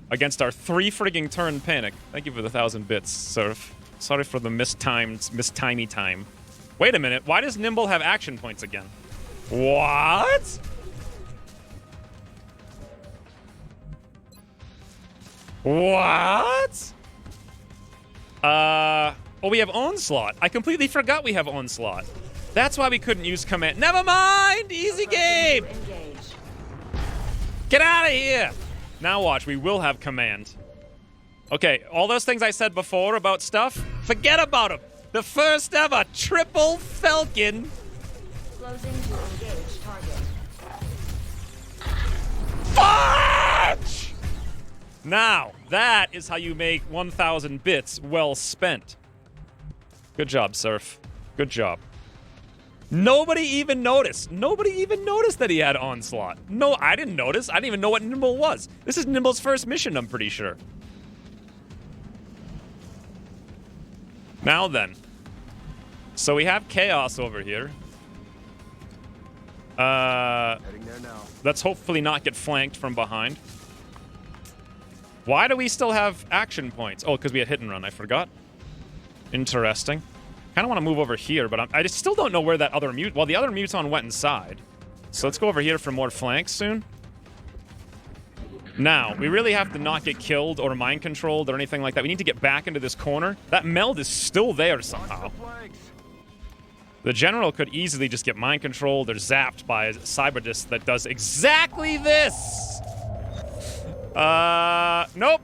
against our 3 frigging turn panic. Thank you for the 1,000 bits, Surf. Sorry for the mistimey time. Wait a minute. Why does Nimble have action points again? What? What? Oh, we have Onslaught. I completely forgot we have Onslaught. That's why we couldn't use command. Never mind! Easy game! Engage. Get out of here! Now watch, we will have command. Okay, all those things I said before about stuff, forget about them. The first ever triple Falcon. Closing to engage target. Fudge! Now, that is how you make 1,000 bits well spent. Good job, Surf. Good job. Nobody even noticed. Nobody even noticed that he had Onslaught. No, I didn't notice. I didn't even know what Nimble was. This is Nimble's first mission, I'm pretty sure. Now then. So we have Chaos over here. Heading there now. Let's hopefully not get flanked from behind. Why do we still have action points? Oh, because we had hit and run. I forgot. Interesting. Kind of want to move over here, but I just still don't know where that other mute... Well, the other Muton went inside. So let's go over here for more flanks soon. Now, we really have to not get killed or mind controlled or anything like that. We need to get back into this corner. That meld is still there somehow. The general could easily just get mind controlled or zapped by a cyber disc that does exactly this. Nope.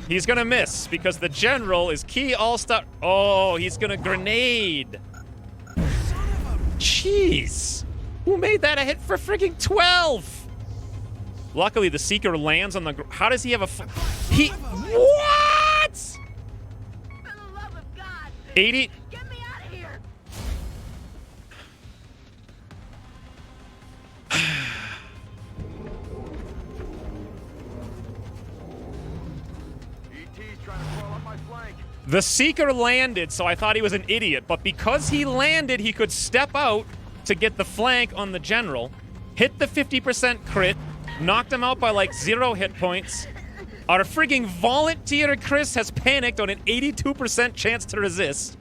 He's gonna miss because the general is key all-star. Oh, he's gonna grenade. Jeez. Who made that a hit for freaking 12? Luckily, the Seeker lands on the... How does he have a... He... What? For the love of God! 80... Get me out of here! ET's trying to crawl up my flank. The Seeker landed, so I thought he was an idiot. But because he landed, he could step out to get the flank on the general, hit the 50% crit, knocked him out by like 0 hit points. Our frigging volunteer Chris has panicked on an 82% chance to resist.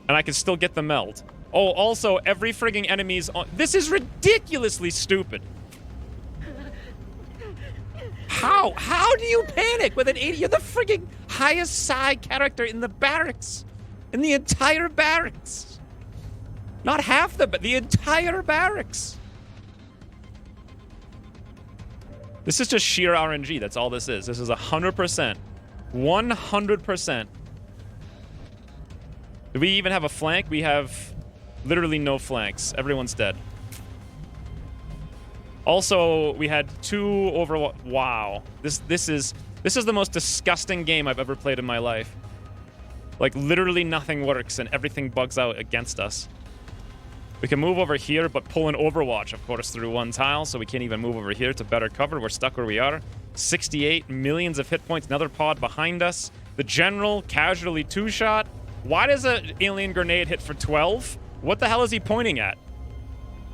And I can still get the meld. Oh, also, every frigging enemy's on... This is ridiculously stupid. How? How do you panic with an 80? You're the frigging highest side character in the barracks. In the entire barracks. Not half but the entire barracks. This is just sheer RNG. That's all this is. This is 100%. 100%. Do we even have a flank? We have literally no flanks. Everyone's dead. Also, we had 2 over... Wow. This is the most disgusting game I've ever played in my life. Like, literally nothing works and everything bugs out against us. We can move over here, but pull an Overwatch, of course, through 1 tile, so we can't even move over here to better cover. We're stuck where we are. 68 millions of hit points. Another pod behind us. The General, casually 2-shot. Why does an alien grenade hit for 12? What the hell is he pointing at?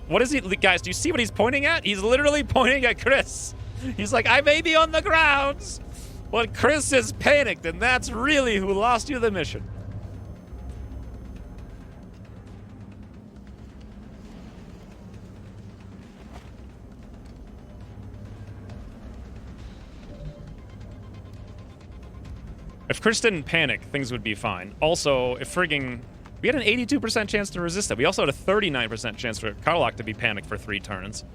What is he... Guys, do you see what he's pointing at? He's literally pointing at Chris. He's like, I may be on the grounds, but Chris is panicked, and that's really who lost you the mission. If Chris didn't panic, things would be fine. Also, if frigging... We had an 82% chance to resist it. We also had a 39% chance for Karlach to be panicked for 3 turns.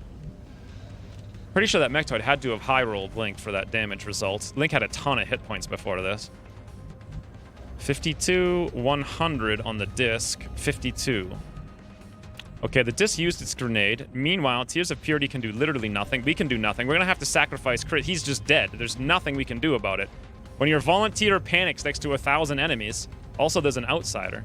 Pretty sure that Mechtoid had to have high-rolled Link for that damage result. Link had a ton of hit points before this. 52, 100 on the disc. 52. Okay, the disc used its grenade. Meanwhile, Tears of Purity can do literally nothing. We can do nothing. We're going to have to sacrifice Chris. He's just dead. There's nothing we can do about it. When your volunteer panics next to 1,000 enemies, also there's an outsider.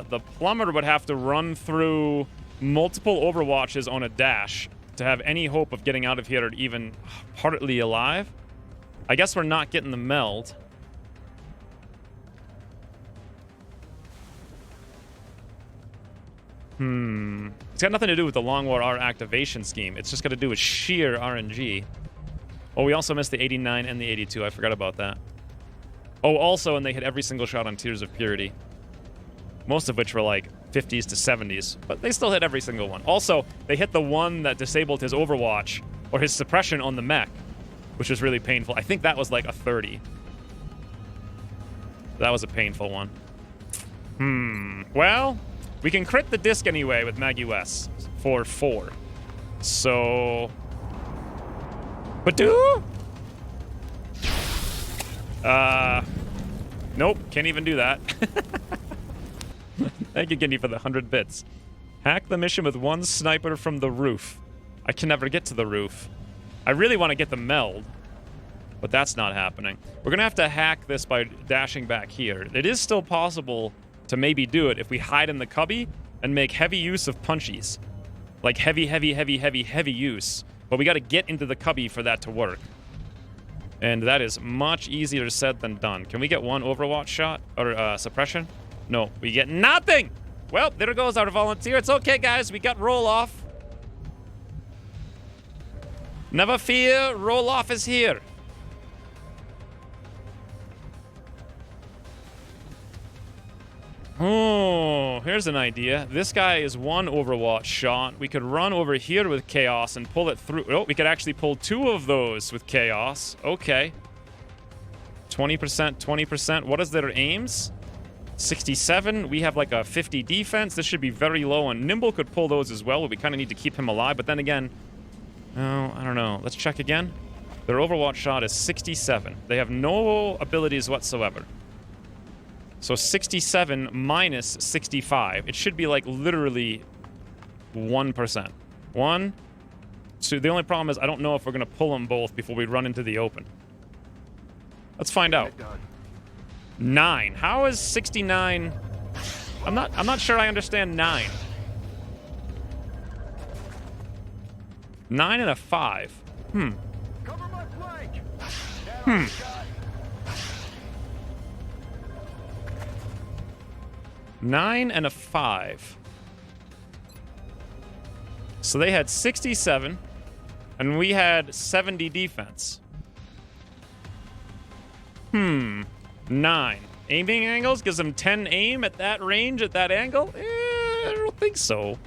The plumber would have to run through multiple Overwatches on a dash to have any hope of getting out of here even partly alive. I guess we're not getting the meld. It's got nothing to do with the Long War R activation scheme. It's just got to do with sheer RNG. Oh, we also missed the 89 and the 82. I forgot about that. Oh, also, and they hit every single shot on Tears of Purity. most of which were like 50s to 70s, but they still hit every single one. Also, they hit the one that disabled his Overwatch or his suppression on the mech, which was really painful. I think that was like a 30. That was a painful one. Well, we can crit the disc anyway with Mag-US for 4. So... Badoo? Nope, can't even do that. Thank you, Ginny, for the 100 bits. Hack the mission with 1 sniper from the roof. I can never get to the roof. I really want to get the meld, but that's not happening. We're going to have to hack this by dashing back here. It is still possible to maybe do it if we hide in the cubby and make heavy use of punchies. Like heavy use. But we got to get into the cubby for that to work. And that is much easier said than done. Can we get 1 Overwatch shot? Or suppression? No, we get nothing! Well, there goes our volunteer. It's okay, guys. We got roll-off. Never fear, roll-off is here. Oh, here's an idea. This guy is 1 Overwatch shot. We could run over here with Chaos and pull it through. Oh, we could actually pull 2 of those with Chaos. Okay. 20%, 20%. What is their aims? 67. We have like a 50 defense. This should be very low, and Nimble could pull those as well, but we kind of need to keep him alive. But then again, oh, I don't know. Let's check again. Their Overwatch shot is 67. They have no abilities whatsoever. So 67 minus 65. It should be like literally 1%. 1. So the only problem is I don't know if we're going to pull them both before we run into the open. Let's find out. 9. How is 69? I'm not sure I understand 9. 9 and a 5. Cover my flank. 9 and a 5. So they had 67, and we had 70 defense. 9. Aiming angles gives them 10 aim at that range, at that angle? I don't think so.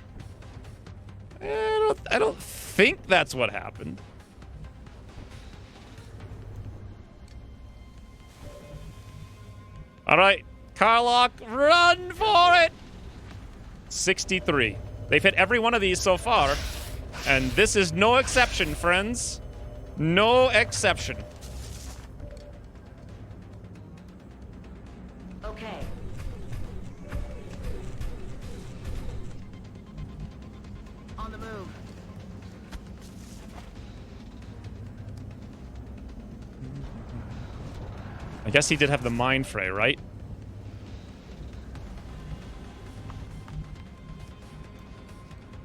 I don't think that's what happened. All right. Carlock, run for it! 63. They've hit every one of these so far. And this is no exception, friends. No exception. Okay. On the move. I guess he did have the mind fray, right?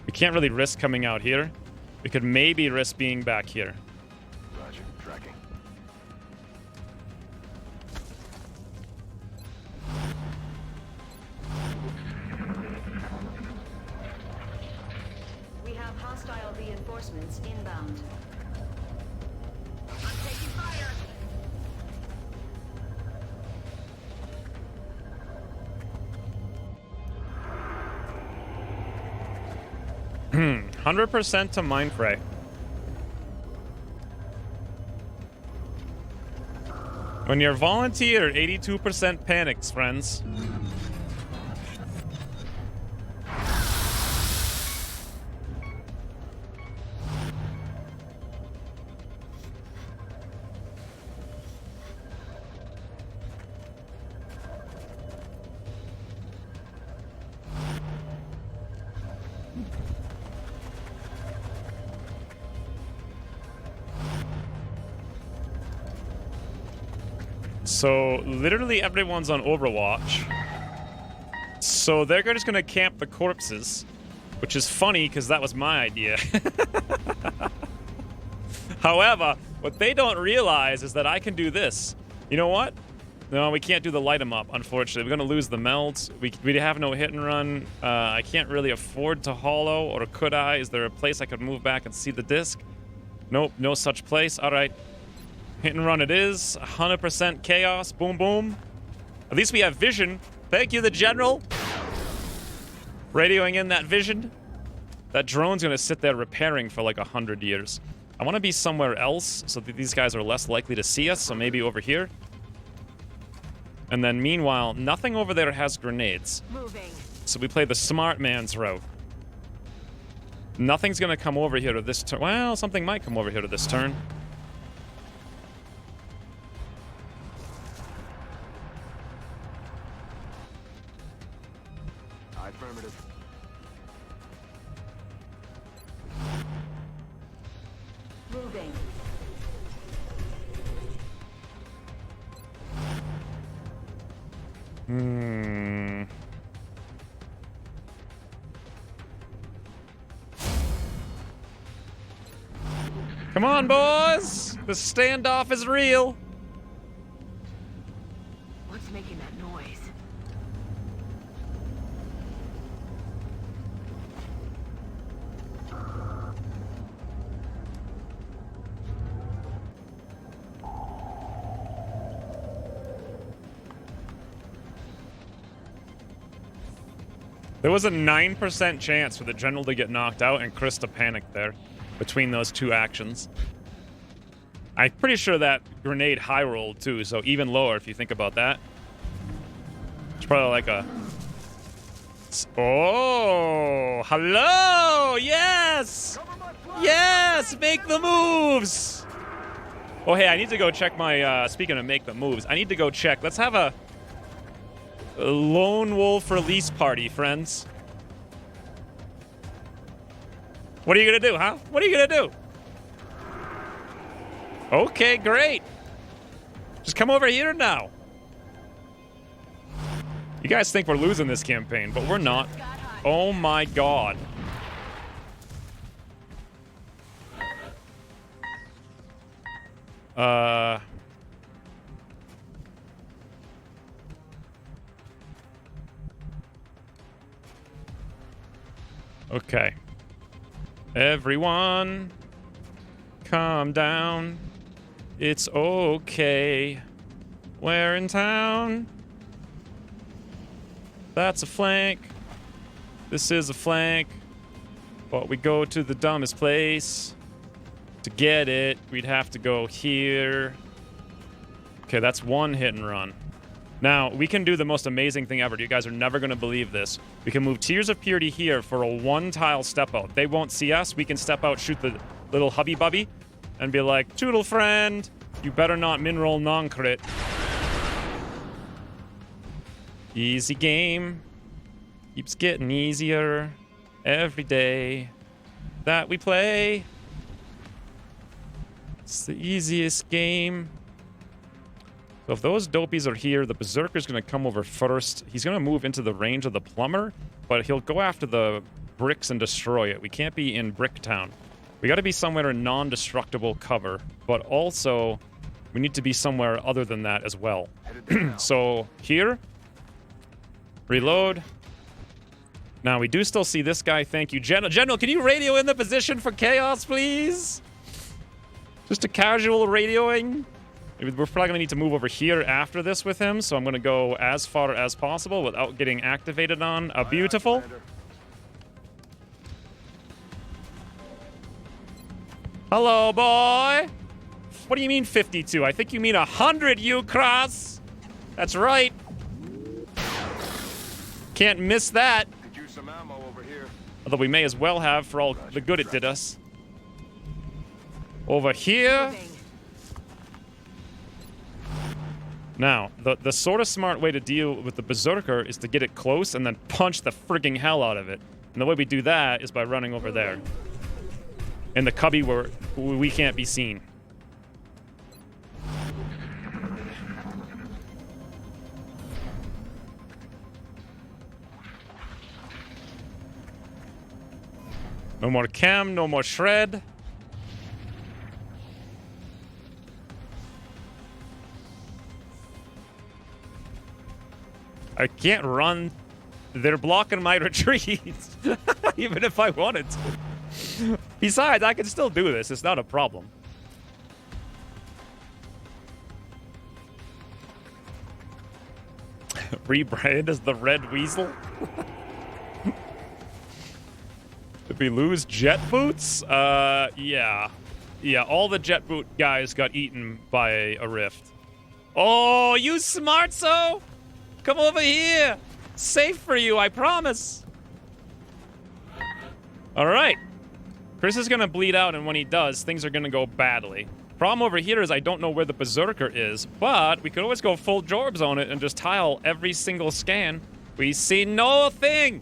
We can't really risk coming out here. We could maybe risk being back here. Roger, tracking. We have hostile reinforcements inbound. I'm taking fire. 100% to mind fray. When you're volunteer, 82% panics, friends. So, literally everyone's on Overwatch. So, they're just gonna camp the corpses. Which is funny, because that was my idea. However, what they don't realize is that I can do this. You know what? No, we can't do the light 'em up, unfortunately. We're gonna lose the melds. We have no hit and run. I can't really afford to hollow, or could I? Is there a place I could move back and see the disc? Nope, no such place. Alright. Hit and run it is. 100% chaos. Boom, boom. At least we have vision. Thank you, the general. Radioing in that vision. That drone's gonna sit there repairing for like 100 years. I want to be somewhere else so that these guys are less likely to see us, so maybe over here. And then meanwhile, nothing over there has grenades. Moving. So we play the smart man's route. Nothing's gonna come over here to this turn. Well, something might come over here to this turn. Affirmative. Moving. Come on, boys! The standoff is real. What's making that noise? There was a 9% chance for the general to get knocked out and Chris to panic there between those two actions. I'm pretty sure that grenade high rolled too, so even lower if you think about that. It's probably like a... Oh, hello! Yes! Yes! Make the moves! Oh, hey, I need to go check my... speaking of make the moves, I need to go check. Let's have a lone wolf release party, friends. What are you gonna do, huh? What are you gonna do? Okay, great. Just come over here now. You guys think we're losing this campaign, but we're not. Oh my god. Okay. Everyone, calm down. It's okay. We're in town. That's a flank. This is a flank. But we go to the dumbest place. To get it, we'd have to go here. Okay, that's one hit and run. Now, we can do the most amazing thing ever. You guys are never going to believe this. We can move Tears of Purity here for a one-tile step-out. They won't see us. We can step out, shoot the little hubby-bubby, and be like, Toodle friend, you better not min-roll non-crit. Easy game. Keeps getting easier every day that we play. It's the easiest game. So if those dopies are here, the Berserker's going to come over first. He's going to move into the range of the Plumber, but he'll go after the bricks and destroy it. We can't be in Bricktown. We got to be somewhere in non-destructible cover, but also we need to be somewhere other than that as well. So here, reload. Now we do still see this guy. Thank you, General. General, can you radio in the position for chaos, please? Just a casual radioing. We're probably going to need to move over here after this with him, so I'm going to go as far as possible without getting activated on. Beautiful. Hello, boy. What do you mean 52? I think you mean 100, you cross. That's right. Can't miss that. Could use some ammo over here. Although we may as well have for all the good it did us. Over here. Now, the sort of smart way to deal with the Berserker is to get it close and then punch the frigging hell out of it. And the way we do that is by running over there. In the cubby where we can't be seen. No more chem, no more shred. I can't run. They're blocking my retreat. Even if I wanted to. Besides, I can still do this. It's not a problem. Rebrand as the Red Weasel. Did we lose jet boots? Yeah. Yeah, all the jet boot guys got eaten by a rift. Oh, you smartso! Come over here! Safe for you, I promise! Alright. Chris is gonna bleed out, and when he does, things are gonna go badly. Problem over here is I don't know where the Berserker is, but we could always go full Jorbs on it and just tile every single scan. We see nothing!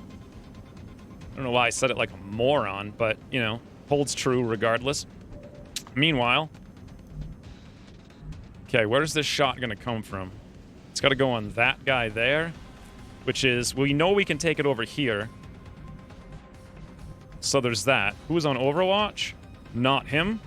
I don't know why I said it like a moron, but, you know, holds true regardless. Meanwhile... Okay, where's this shot gonna come from? It's gotta go on that guy there, which is... we know we can take it over here. So there's that. Who's on Overwatch? Not him.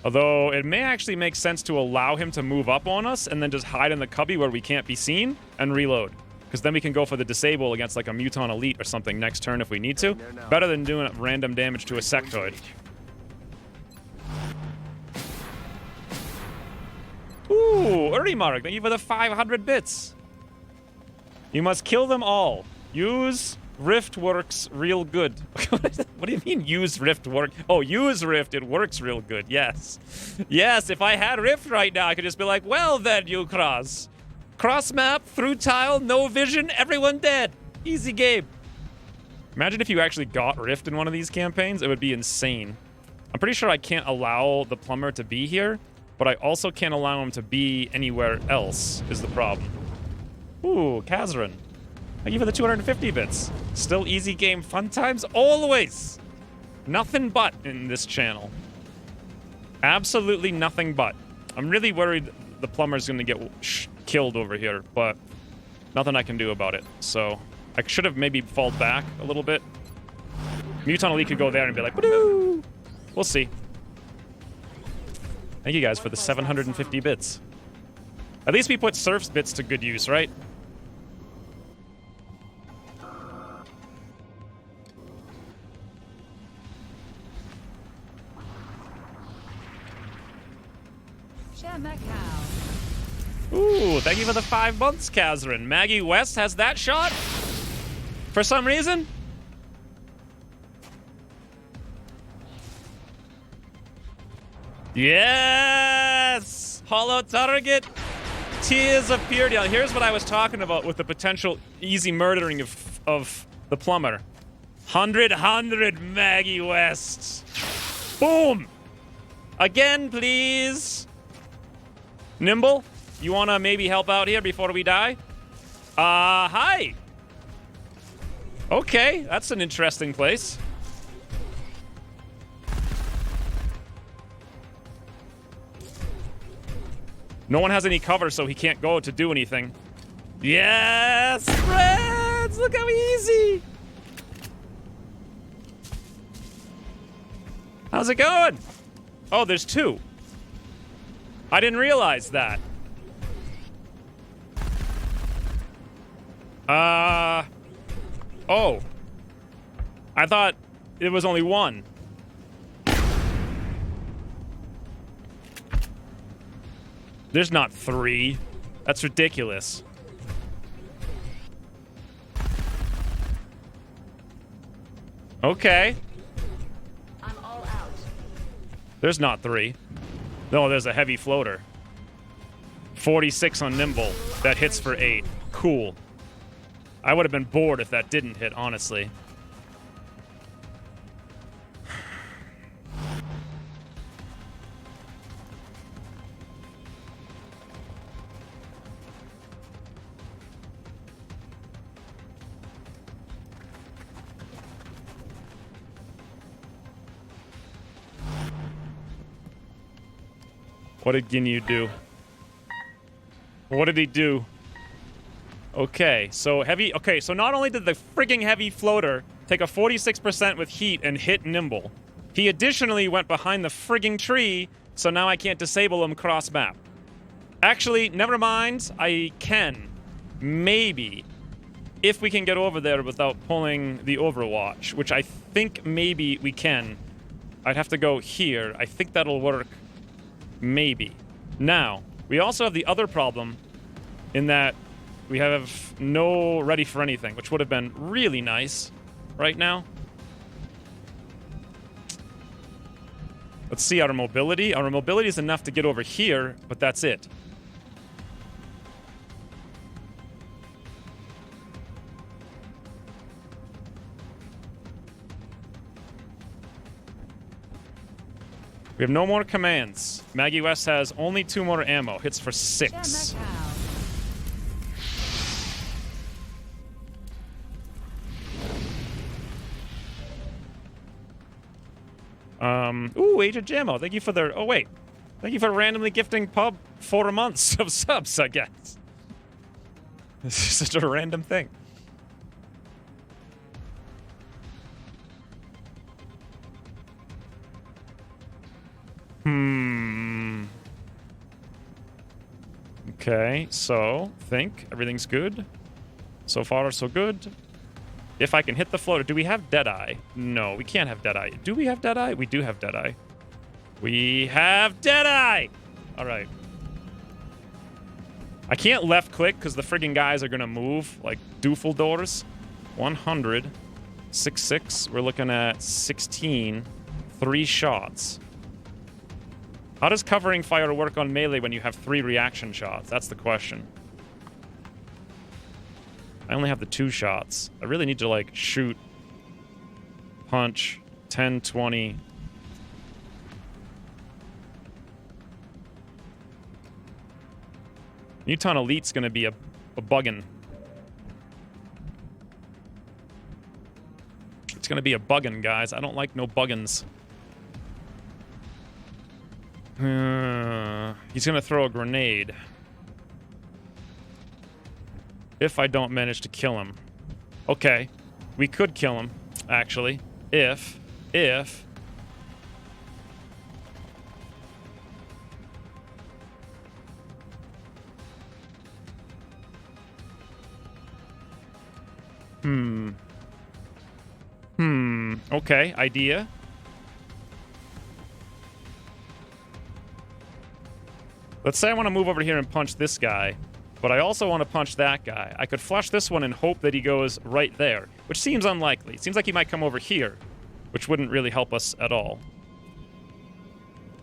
Although, it may actually make sense to allow him to move up on us and then just hide in the cubby where we can't be seen and reload. Because then we can go for the disable against like a Muton Elite or something next turn if we need to. Better than doing random damage to a Sectoid. Ooh, Urimark, thank you for the 500 bits. You must kill them all. Use Rift works real good. What do you mean use Rift work? Oh, use Rift, it works real good, yes. Yes, if I had Rift right now, I could just be like, well then, you cross. Cross map, through tile, no vision, everyone dead. Easy game. Imagine if you actually got Rift in one of these campaigns, it would be insane. I'm pretty sure I can't allow the plumber to be here, but I also can't allow him to be anywhere else, is the problem. Ooh, Kazran. Thank you for the 250 bits. Still easy game, fun times, always. Nothing but in this channel. Absolutely nothing but. I'm really worried the plumber's gonna get killed over here, but nothing I can do about it. So I should have maybe falled back a little bit. Muton Elite could go there and be like, woo! We'll see. Thank you guys for the 750 bits. At least we put Surf's bits to good use, right? Ooh, thank you for the 5 months, Kazran. Maggie West has that shot? For some reason? Yes! Hollow target! Tears of purity. Now, here's what I was talking about with the potential easy murdering of the plumber. 100 Maggie West. Boom! Again, please. Nimble, you want to maybe help out here before we die? Hi. Okay, that's an interesting place. No one has any cover, so he can't go to do anything. Yes, friends! Look how easy! How's it going? Oh, there's 2. I didn't realize that. Oh. I thought it was only 1. There's not 3. That's ridiculous. Okay. I'm all out. There's not 3. No, there's a heavy floater. 46 on Nimble. That hits for 8. Cool. I would have been bored if that didn't hit, honestly. What did Ginyu do? What did he do? Okay, so heavy... Okay, so not only did the frigging heavy floater take a 46% with heat and hit Nimble, he additionally went behind the frigging tree, so now I can't disable him cross-map. Actually, never mind. I can. Maybe. If we can get over there without pulling the Overwatch, which I think maybe we can. I'd have to go here. I think that'll work. Maybe. Now, we also have the other problem in that We have no ready for anything, which would have been really nice right now. Let's see our mobility. Our mobility is enough to get over here, but that's it. We have no more commands. Maggie West has only 2 more ammo. Hits for 6. Ooh, Agent Jammo. Thank you for the... Oh, wait. Thank you for randomly gifting Pub 4 months of subs, I guess. This is such a random thing. Okay, so think everything's good. So far, so good. If I can hit the floater, do we have Deadeye? No, we can't have Deadeye. Do we have Deadeye? We do have Deadeye. We have Deadeye! All right. I can't left click because the friggin' guys are gonna move like doofledores. 100, 6-6. We're looking at 16, 3 shots. How does covering fire work on melee when you have 3 reaction shots? That's the question. I only have the 2 shots. I really need to, like, shoot, punch, 10, 20. Muton Elite's gonna be a buggin'. It's gonna be a buggin', guys. I don't like no buggins. He's gonna throw a grenade. If I don't manage to kill him. Okay. We could kill him, actually. If... Okay, idea. Let's say I want to move over here and punch this guy, but I also want to punch that guy. I could flush this one and hope that he goes right there, which seems unlikely. It seems like he might come over here, which wouldn't really help us at all.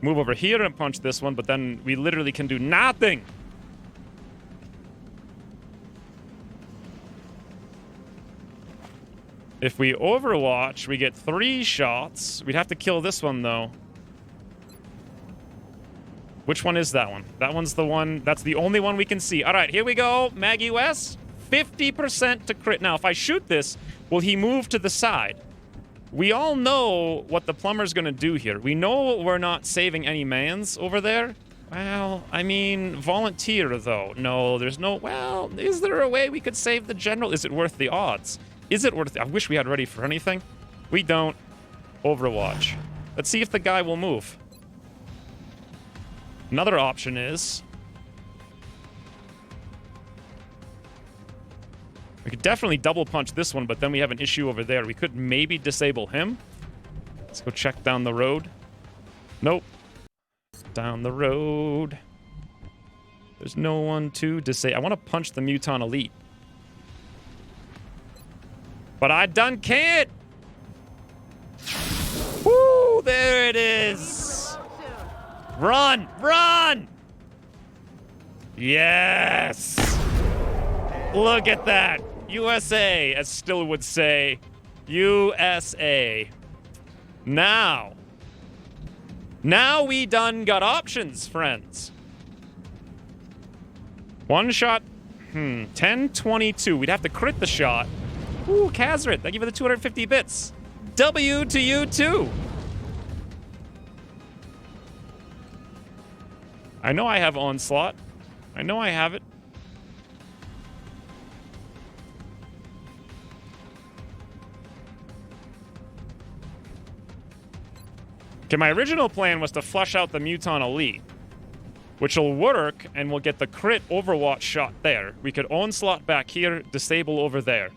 Move over here and punch this one, but then we literally can do nothing. If we overwatch, we get 3 shots. We'd have to kill this one, though. Which one is that one? That one's the one. That's the only one we can see. All right, here we go. Maggie West, 50% to crit. Now, if I shoot this, will he move to the side? We all know what the plumber's going to do here. We know we're not saving any mans over there. Well, I mean, volunteer, though. No, there's no... Well, is there a way we could save the general? Is it worth the odds? Is it worth... I wish we had ready for anything. We don't. Overwatch. Let's see if the guy will move. Another option is... we could definitely double punch this one, but then we have an issue over there. We could maybe disable him. Let's go check down the road. Nope. Down the road. There's no one to disable. I want to punch the Muton Elite. But I done can't! Woo! There it is! Run! Run! Yes! Look at that! USA, as Still would say. USA. Now we done got options, friends. One shot. 10-22. We'd have to crit the shot. Ooh, Kazrit, thank you for the 250 bits. W to you, too. I know I have Onslaught. I know I have it. Okay, my original plan was to flush out the Muton Elite, which will work, and we'll get the crit Overwatch shot there. We could Onslaught back here, disable over there.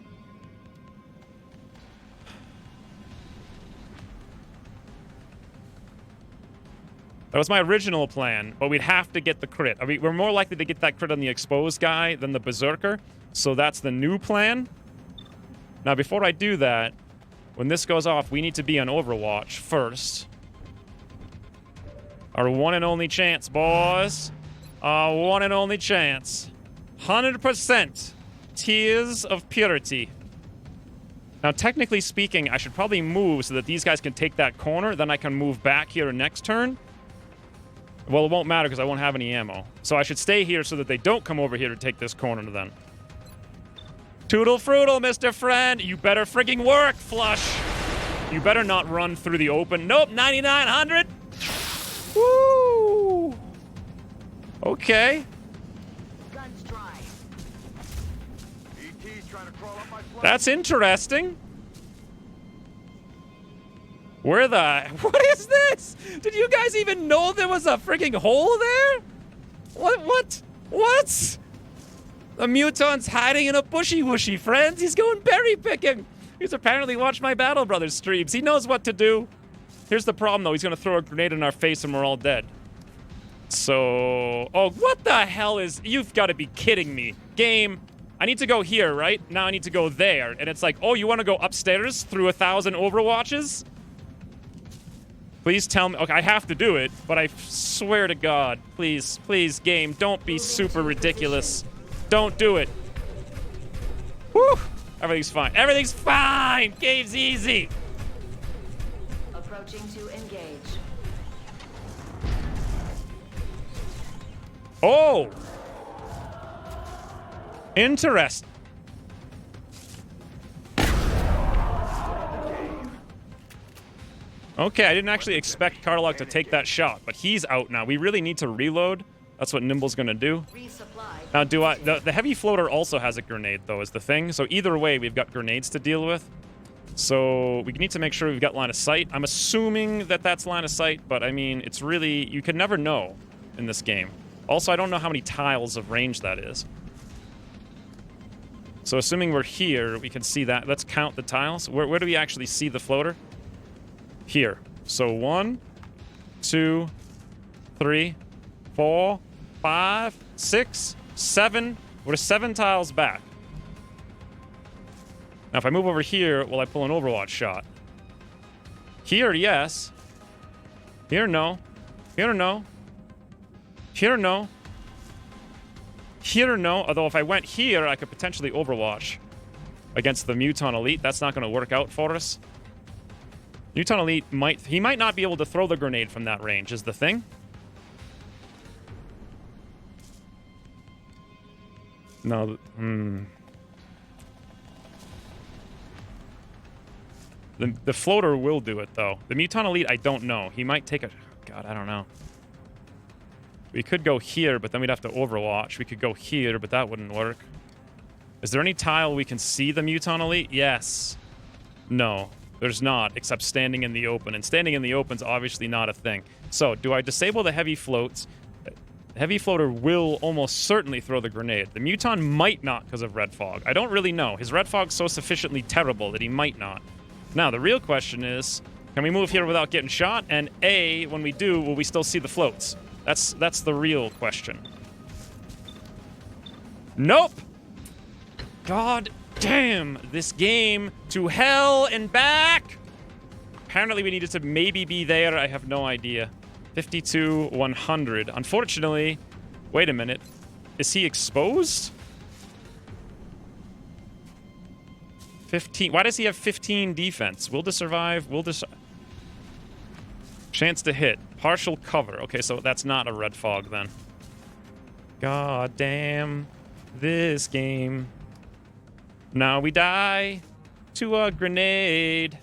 That was my original plan, but we'd have to get the crit. I mean, we're more likely to get that crit on the exposed guy than the berserker, so that's the new plan. Now, before I do that, when this goes off, we need to be on Overwatch first. Our one and only chance, boys. Our one and only chance. 100% Tears of Purity. Now, technically speaking, I should probably move so that these guys can take that corner. Then I can move back here next turn. Well, it won't matter because I won't have any ammo. So I should stay here so that they don't come over here to take this corner then. Toodle fruitle, Mr. Friend. You better frigging work, Flush. You better not run through the open. Nope, 9,900. Woo! Okay. Guns dry. ET's trying to crawl up my flank. That's interesting. Where the... What is this? Did you guys even know there was a frigging hole there? What? The mutant's hiding in a bushy wushy, friends. He's going berry picking. He's apparently watched my Battle Brothers streams. He knows what to do. Here's the problem, though. He's going to throw a grenade in our face and we're all dead. So... Oh, what the hell is... You've got to be kidding me. Game, I need to go here, right? Now I need to go there. And it's like, oh, you want to go upstairs through 1,000 Overwatches? Please tell me... Okay, I have to do it, but I swear to God, please, game, don't be super ridiculous. Don't do it. Whew! Everything's fine. Everything's fine! Game's easy! Approaching to engage. Oh! Interesting. Okay, I didn't actually expect Karlach to take that shot, but he's out now. We really need to reload. That's what Nimble's gonna do. Resupply. Now, the heavy floater also has a grenade, though, is the thing. So either way, we've got grenades to deal with. So we need to make sure we've got line of sight. I'm assuming that that's line of sight, but I mean, it's really... You can never know in this game. Also, I don't know how many tiles of range that is. So assuming we're here, we can see that. Let's count the tiles. Where do we actually see the floater? Here. So 1, 2, 3, 4, 5, 6, 7. We're 7 tiles back. Now, if I move over here, will I pull an Overwatch shot? Here, yes. Here, no. Here, no. Here, no. Here, no. Although if I went here, I could potentially Overwatch against the Mutant Elite. That's not going to work out for us. Mutant Elite might not be able to throw the grenade from that range, is the thing. No, The floater will do it, though. The Mutant Elite, I don't know. He might take a... God, I don't know. We could go here, but then we'd have to Overwatch. We could go here, but that wouldn't work. Is there any tile we can see the Mutant Elite? Yes. No. There's not, except standing in the open. And standing in the open's obviously not a thing. So, do I disable the heavy floats? The heavy floater will almost certainly throw the grenade. The Mutant might not because of Red Fog. I don't really know. His Red Fog's so sufficiently terrible that he might not. Now, the real question is, can we move here without getting shot? And A, when we do, will we still see the floats? That's the real question. Nope! God damn, this game to hell and back! Apparently we needed to maybe be there. I have no idea. 52, 100. Unfortunately, wait a minute. Is he exposed? 15. Why does he have 15 defense? Will to survive. Will to... Chance to hit. Partial cover. Okay, so that's not a Red Fog then. God damn this game. Now we die to a grenade.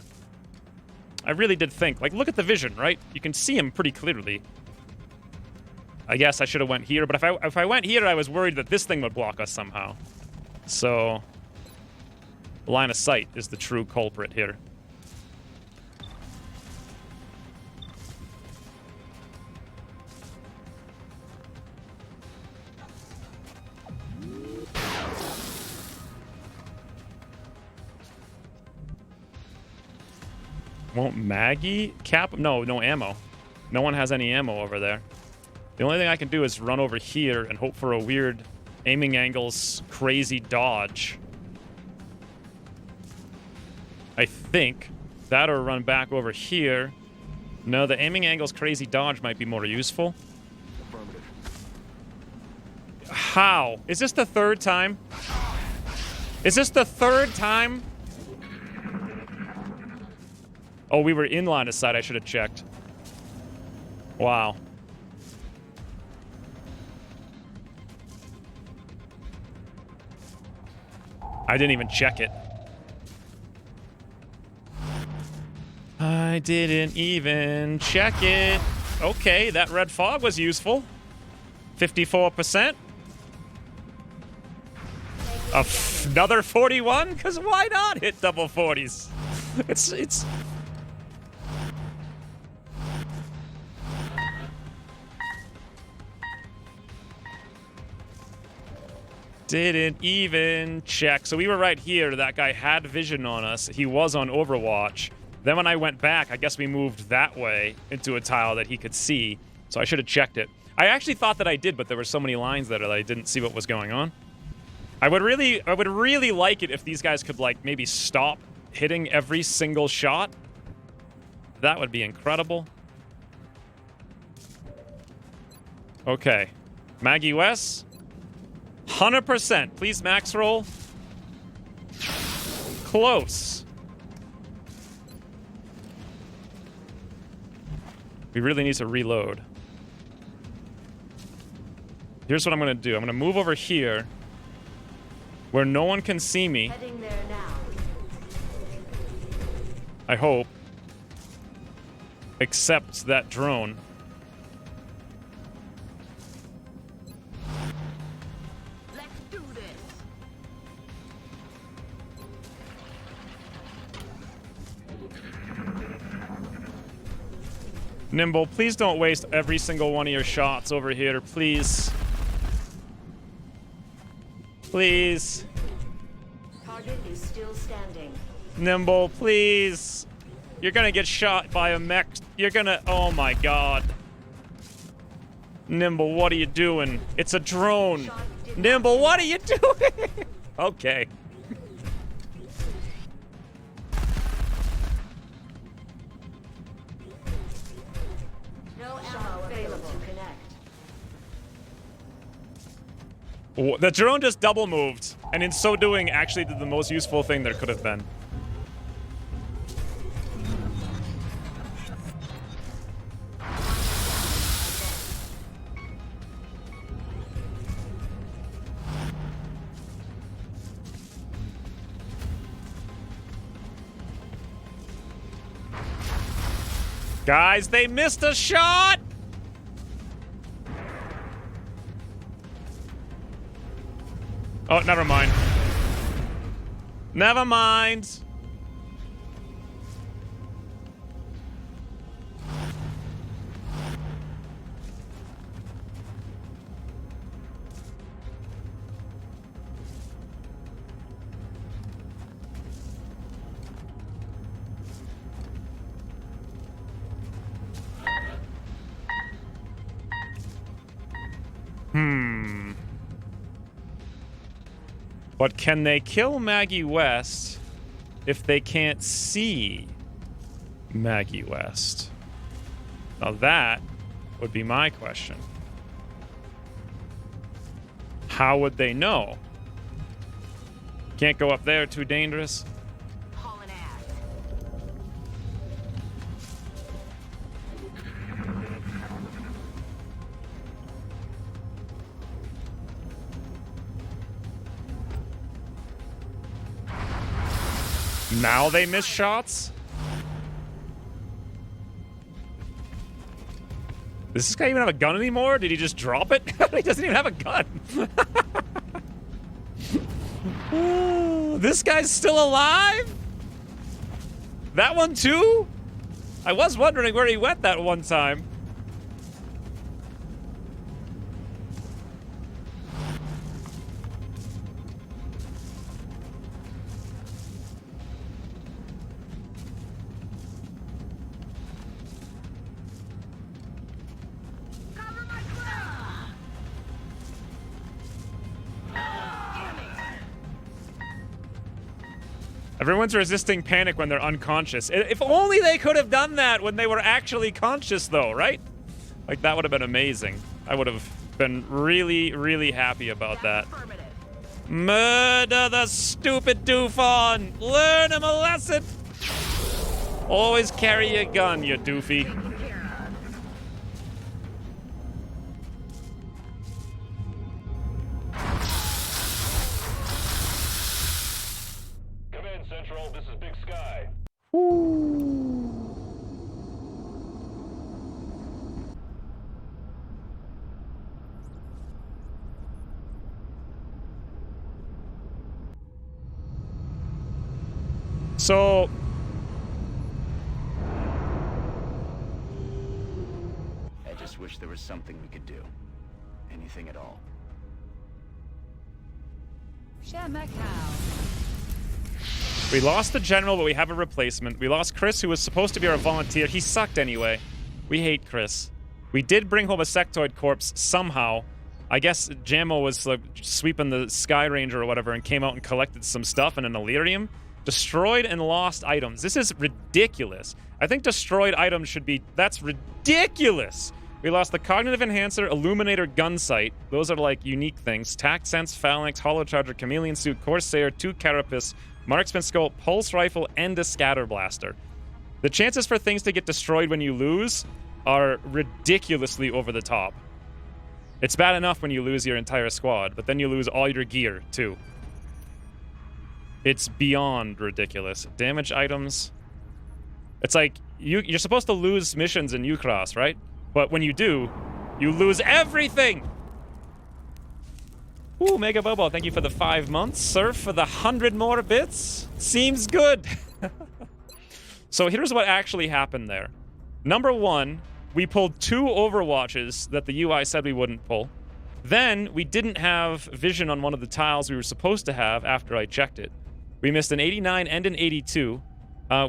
I really did think. Like, look at the vision, right? You can see him pretty clearly. I guess I should have went here, but if I went here, I was worried that this thing would block us somehow. So, line of sight is the true culprit here. Won't Maggie cap? No ammo. No one has any ammo over there. The only thing I can do is run over here and hope for a weird aiming angles crazy dodge. I think. That or run back over here. No, the aiming angles crazy dodge might be more useful. Affirmative. How? Is this the third time? Is this the third time? Oh, we were in line of sight. I should have checked. Wow. I didn't even check it. I didn't even check it. Okay, that red fog was useful. 54%. Another 41? Because why not hit double 40s? It's... Didn't even check. So we were right here. That guy had vision on us. He was on Overwatch. Then when I went back, I guess we moved that way into a tile that he could see. So I should have checked it. I actually thought that I did, but there were so many lines there that I didn't see what was going on. I would really like it if these guys could, like, maybe stop hitting every single shot. That would be incredible. Okay. Maggie West. 100%. Please max roll. Close. We really need to reload. Here's what I'm going to do. I'm going to move over here where no one can see me. Heading there now. I hope. Except that drone. Let's do this. Nimble, please don't waste every single one of your shots over here, please. Please. Target is still standing. Nimble, please. You're gonna get shot by a mech. You're gonna... Oh my god. Nimble, what are you doing? It's a drone. Nimble, what are you doing? Okay. No ammo available to connect. The drone just double moved, and in so doing, actually did the most useful thing there could have been. Guys, they missed a shot! Oh, never mind. Never mind. But can they kill Maggie West if they can't see Maggie West? Now that would be my question. How would they know? Can't go up there, too dangerous. Hauling ass. Now they miss shots? Does this guy even have a gun anymore? Did he just drop it? He doesn't even have a gun. This guy's still alive? That one too? I was wondering where he went that one time. Everyone's resisting panic when they're unconscious. If only they could have done that when they were actually conscious, though, right? Like, that would have been amazing. I would have been really, really happy about that. Murder the stupid doofon! Learn him a lesson! Always carry a gun, you doofy. Command Central, this is Big Sky. So... I just wish there was something we could do. Anything at all. we lost the general, but we have a replacement. We lost Chris, who was supposed to be our volunteer. He sucked anyway. We hate Chris. We did bring home a sectoid corpse somehow. I guess Jammo was like sweeping the Sky Ranger or whatever and came out and collected some stuff in an Illyrium. Destroyed and lost items. This is ridiculous. I think destroyed items should be... That's ridiculous! We lost the Cognitive Enhancer, Illuminator, Gunsight. Those are like unique things. Tact Sense, Phalanx, Holocharger, Chameleon Suit, Corsair, 2 Carapace, Marksman Scope, Pulse Rifle, and a Scatter Blaster. The chances for things to get destroyed when you lose are ridiculously over the top. It's bad enough when you lose your entire squad, but then you lose all your gear, too. It's beyond ridiculous. Damage items. It's like, you're supposed to lose missions in Ucross, right? But when you do, you lose everything! Ooh, Mega Bobo, thank you for the 5 months. Surf for the 100 more bits. Seems good. So here's what actually happened there. Number one, we pulled 2 Overwatches that the UI said we wouldn't pull. Then, we didn't have vision on one of the tiles we were supposed to have after I checked it. We missed an 89 and an 82.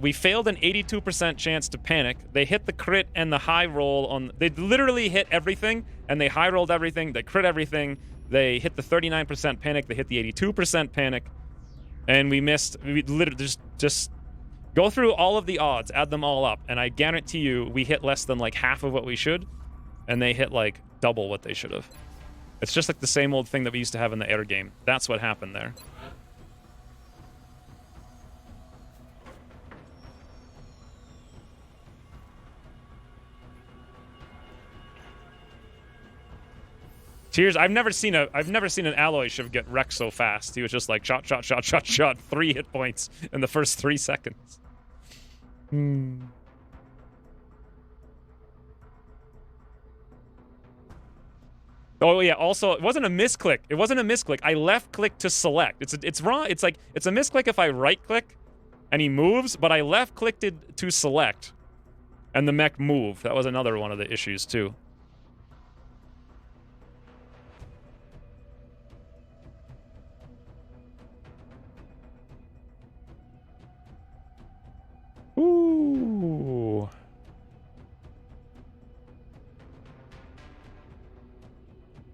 We failed an 82% chance to panic. They hit the crit and the high roll on... They literally hit everything, and they high rolled everything. They crit everything. They hit the 39% panic. They hit the 82% panic. And we missed... We literally just go through all of the odds, add them all up, and I guarantee you we hit less than like half of what we should, and they hit like double what they should have. It's just like the same old thing that we used to have in the air game. That's what happened there. Tears, I've never seen an alloy shiv get wrecked so fast. He was just like shot, 3 hit points in the first 3 seconds. Oh yeah, also it wasn't a misclick. It wasn't a misclick. I left click to select. It's wrong. It's like it's a misclick if I right click and he moves, but I left clicked it to select and the mech moved. That was another one of the issues too. Ooh.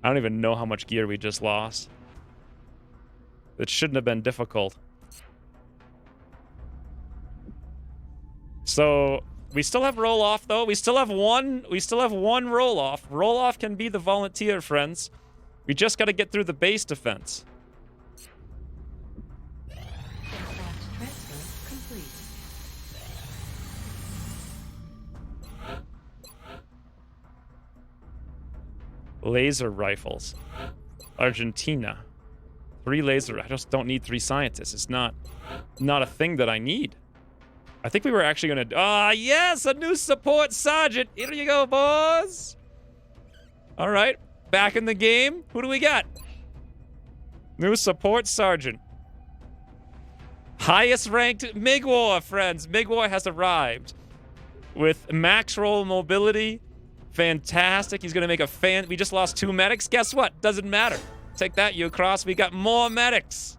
I don't even know how much gear we just lost. It shouldn't have been difficult. So we still have roll off though. We still have one roll off. Roll off can be the volunteer, friends. We just got to get through the base defense. Laser rifles. Argentina. 3 laser. I just don't need 3 scientists. It's not a thing that I need. I think we were actually gonna... Ah, yes! A new support sergeant! Here you go, boys! Alright. Back in the game. Who do we got? New support sergeant. Highest ranked Migwar, friends. Migwar has arrived. With max roll mobility... Fantastic. He's going to make a fan... We just lost 2 medics. Guess what? Doesn't matter. Take that, Ucross. We got more medics.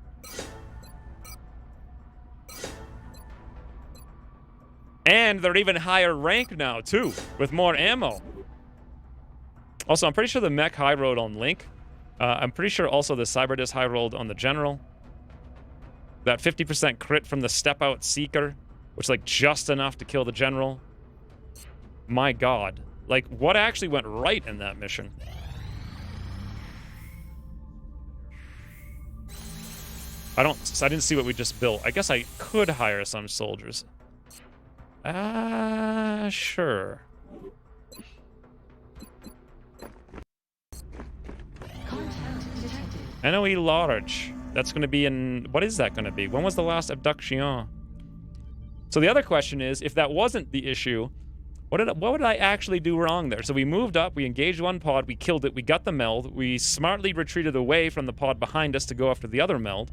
And they're even higher rank now, too, with more ammo. Also, I'm pretty sure the mech high rolled on Link. I'm pretty sure also the Cyberdisc high rolled on the General. That 50% crit from the step-out Seeker, which like just enough to kill the general. My god. Like, what actually went right in that mission? I didn't see what we just built. I guess I could hire some soldiers. Sure. Contact detected. NOE large. That's going to be in... What is that going to be? When was the last abduction? So the other question is, if that wasn't the issue, what would I actually do wrong there? So we moved up, we engaged one pod, we killed it, we got the meld, we smartly retreated away from the pod behind us to go after the other meld.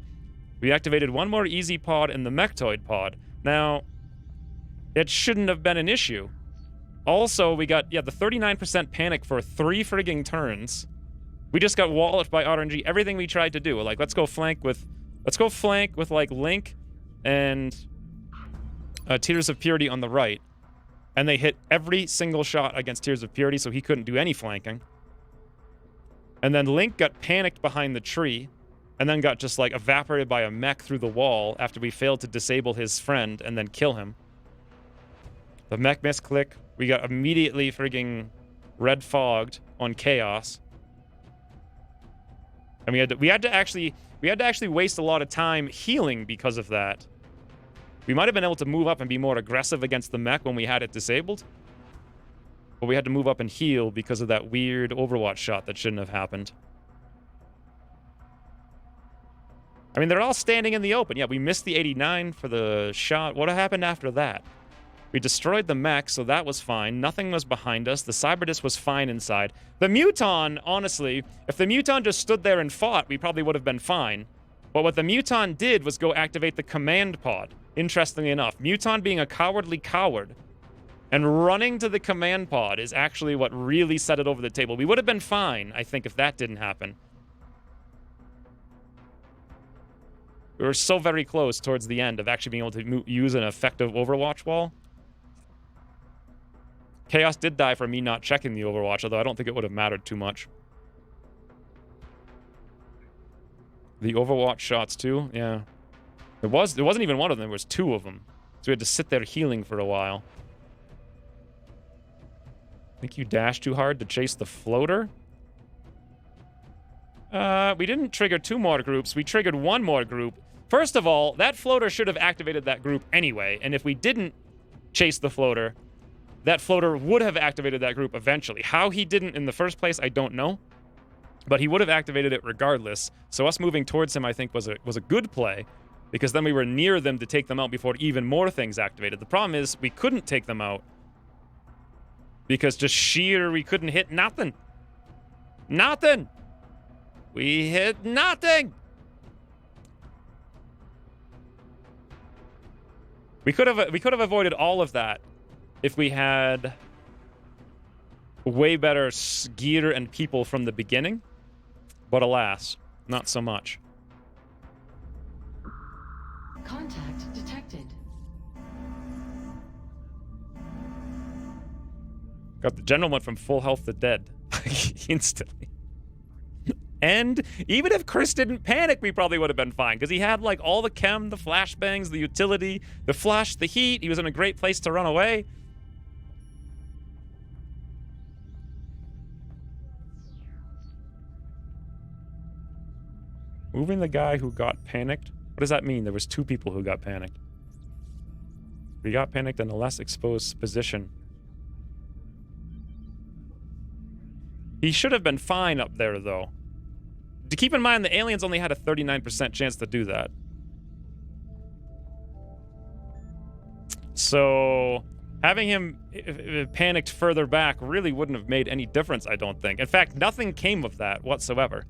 We activated one more easy pod in the mechtoid pod. Now, it shouldn't have been an issue. Also, we got, the 39% panic for 3 frigging turns. We just got walloped by RNG. Everything we tried to do, like, let's go flank with like Link and Tears of Purity on the right. And they hit every single shot against Tears of Purity, so he couldn't do any flanking. And then Link got panicked behind the tree, and then got just, like, evaporated by a mech through the wall after we failed to disable his friend and then kill him. The mech misclick. We got immediately frigging red fogged on Chaos. And we had to actually waste a lot of time healing because of that. We might have been able to move up and be more aggressive against the mech when we had it disabled. But we had to move up and heal because of that weird Overwatch shot that shouldn't have happened. I mean, they're all standing in the open. Yeah, we missed the 89 for the shot. What happened after that? We destroyed the mech, so that was fine. Nothing was behind us. The Cyberdisc was fine inside. The Muton, honestly, if the Muton just stood there and fought, we probably would have been fine. But what the Muton did was go activate the command pod, interestingly enough. Muton being a cowardly coward and running to the command pod is actually what really set it over the table. We would have been fine, I think, if that didn't happen. We were so very close towards the end of actually being able to use an effective Overwatch wall. Chaos did die for me not checking the Overwatch, although I don't think it would have mattered too much. The Overwatch shots too, yeah. There wasn't even one of them, there was 2 of them. So we had to sit there healing for a while. Think you dashed too hard to chase the floater? We didn't trigger 2 more groups, we triggered 1 more group. First of all, that floater should have activated that group anyway, and if we didn't chase the floater, that floater would have activated that group eventually. How he didn't in the first place, I don't know. But he would have activated it regardless. So us moving towards him, I think, was a good play, because then we were near them to take them out before even more things activated. The problem is we couldn't take them out because we couldn't hit nothing. Nothing! We hit nothing! We could have avoided all of that if we had way better gear and people from the beginning. But alas, not so much. Contact detected. God, the general went from full health to dead instantly. And even if Chris didn't panic, we probably would have been fine, because he had like all the chem, the flashbangs, the utility, the flash, the heat. He was in a great place to run away. Moving the guy who got panicked? What does that mean? There was 2 people who got panicked. We got panicked in a less exposed position. He should have been fine up there, though. To keep in mind, the aliens only had a 39% chance to do that. So having him panicked further back really wouldn't have made any difference, I don't think. In fact, nothing came of that whatsoever.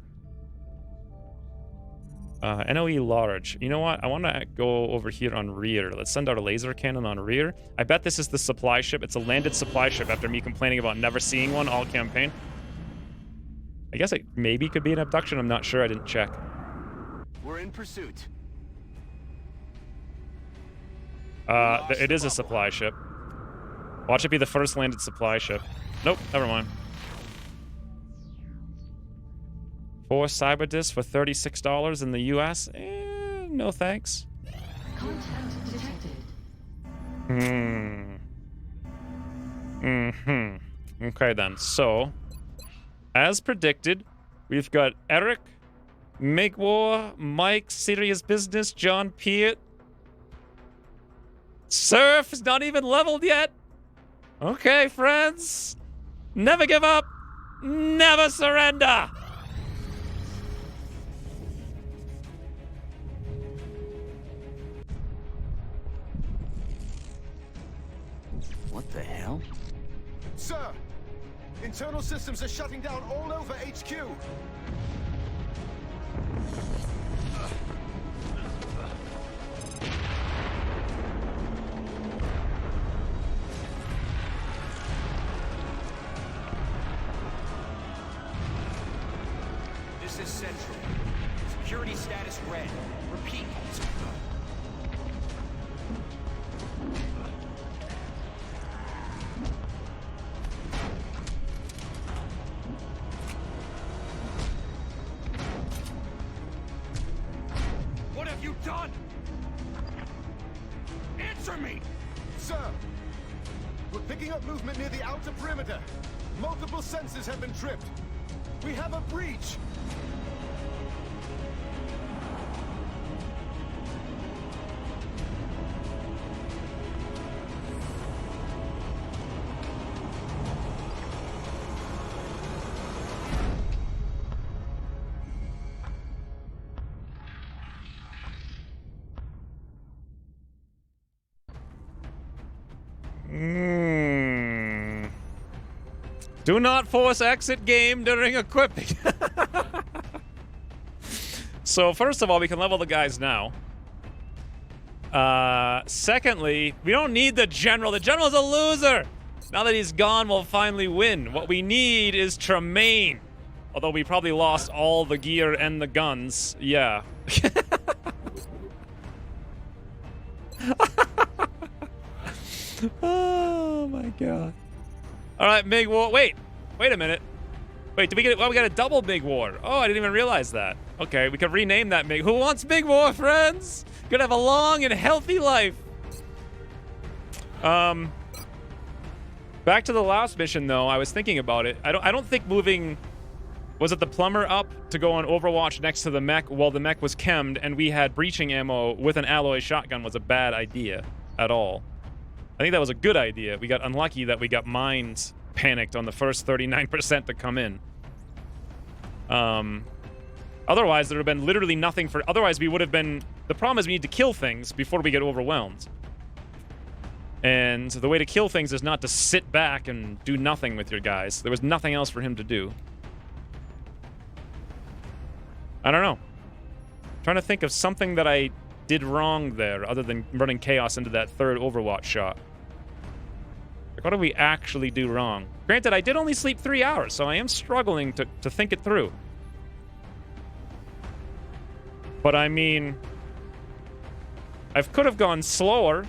NOE large. You know what? I want to go over here on rear. Let's send out a laser cannon on rear. I bet this is the supply ship. It's a landed supply ship after me complaining about never seeing one all campaign. I guess it maybe could be an abduction. I'm not sure. I didn't check. We're in pursuit. It is a supply ship. Watch it be the first landed supply ship. Nope, never mind. 4 Cyberdiscs for $36 in the US? No thanks. Contact detected. Okay then, so as predicted, we've got Eric, Migwar, Mike, Serious Business, John Peart. Surf is not even leveled yet. Okay, friends. Never give up. Never surrender. What the hell? Sir, internal systems are shutting down all over HQ. This is Central. Security status red. Repeat. What have you done? Answer me! Sir, we're picking up movement near the outer perimeter. Multiple sensors have been tripped. We have a breach. Do not force exit game during equipping. So first of all, we can level the guys now. Secondly, we don't need the general. The general's a loser. Now that he's gone, we'll finally win. What we need is Tremaine. Although we probably lost all the gear and the guns. Yeah. Oh my god. All right, big war. Wait a minute. Wait, did we get? Well, we got a double big war. Oh, I didn't even realize that. Okay, we could rename that big. Who wants big war, friends? Gonna have a long and healthy life. Back to the last mission though. I was thinking about it. I don't think moving. Was it the plumber up to go on Overwatch next to the mech while the mech was chemmed and we had breaching ammo with an alloy shotgun was a bad idea at all. I think that was a good idea. We got unlucky that we got mines panicked on the first 39% to come in. Otherwise, there would have been literally nothing for... Otherwise, we would have been... The problem is we need to kill things before we get overwhelmed. And the way to kill things is not to sit back and do nothing with your guys. There was nothing else for him to do. I don't know. I'm trying to think of something that I did wrong there other than running chaos into that third Overwatch shot. Like, what did we actually do wrong? Granted, I did only sleep 3 hours, so I am struggling to think it through. But I mean, I could have gone slower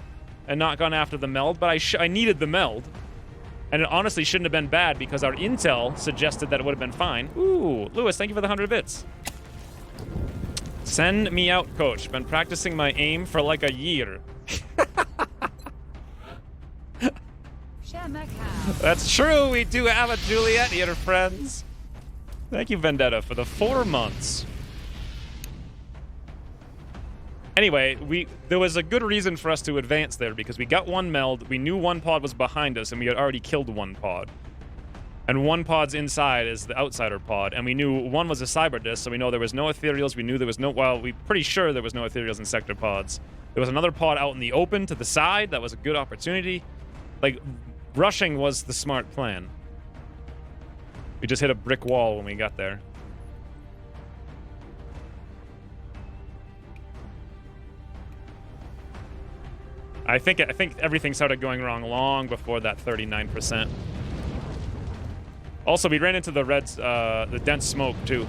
and not gone after the meld, but I needed the meld. And it honestly shouldn't have been bad because our intel suggested that it would have been fine. Ooh, Lewis, thank you for the 100 bits. Send me out, coach. Been practicing my aim for like a year. That's true. We do have a Juliet here, friends. Thank you, Vendetta, for the 4 months. Anyway, there was a good reason for us to advance there because we got one meld, we knew one pod was behind us, and we had already killed one pod. And one pod's inside is the outsider pod, and we knew one was a cyber disc, so we know there was no ethereals, we knew there was no... Well, we're pretty sure there was no ethereals in sector pods. There was another pod out in the open to the side, that was a good opportunity. Like, rushing was the smart plan. We just hit a brick wall when we got there. I think everything started going wrong long before that 39%. Also, we ran into the reds, the dense smoke too.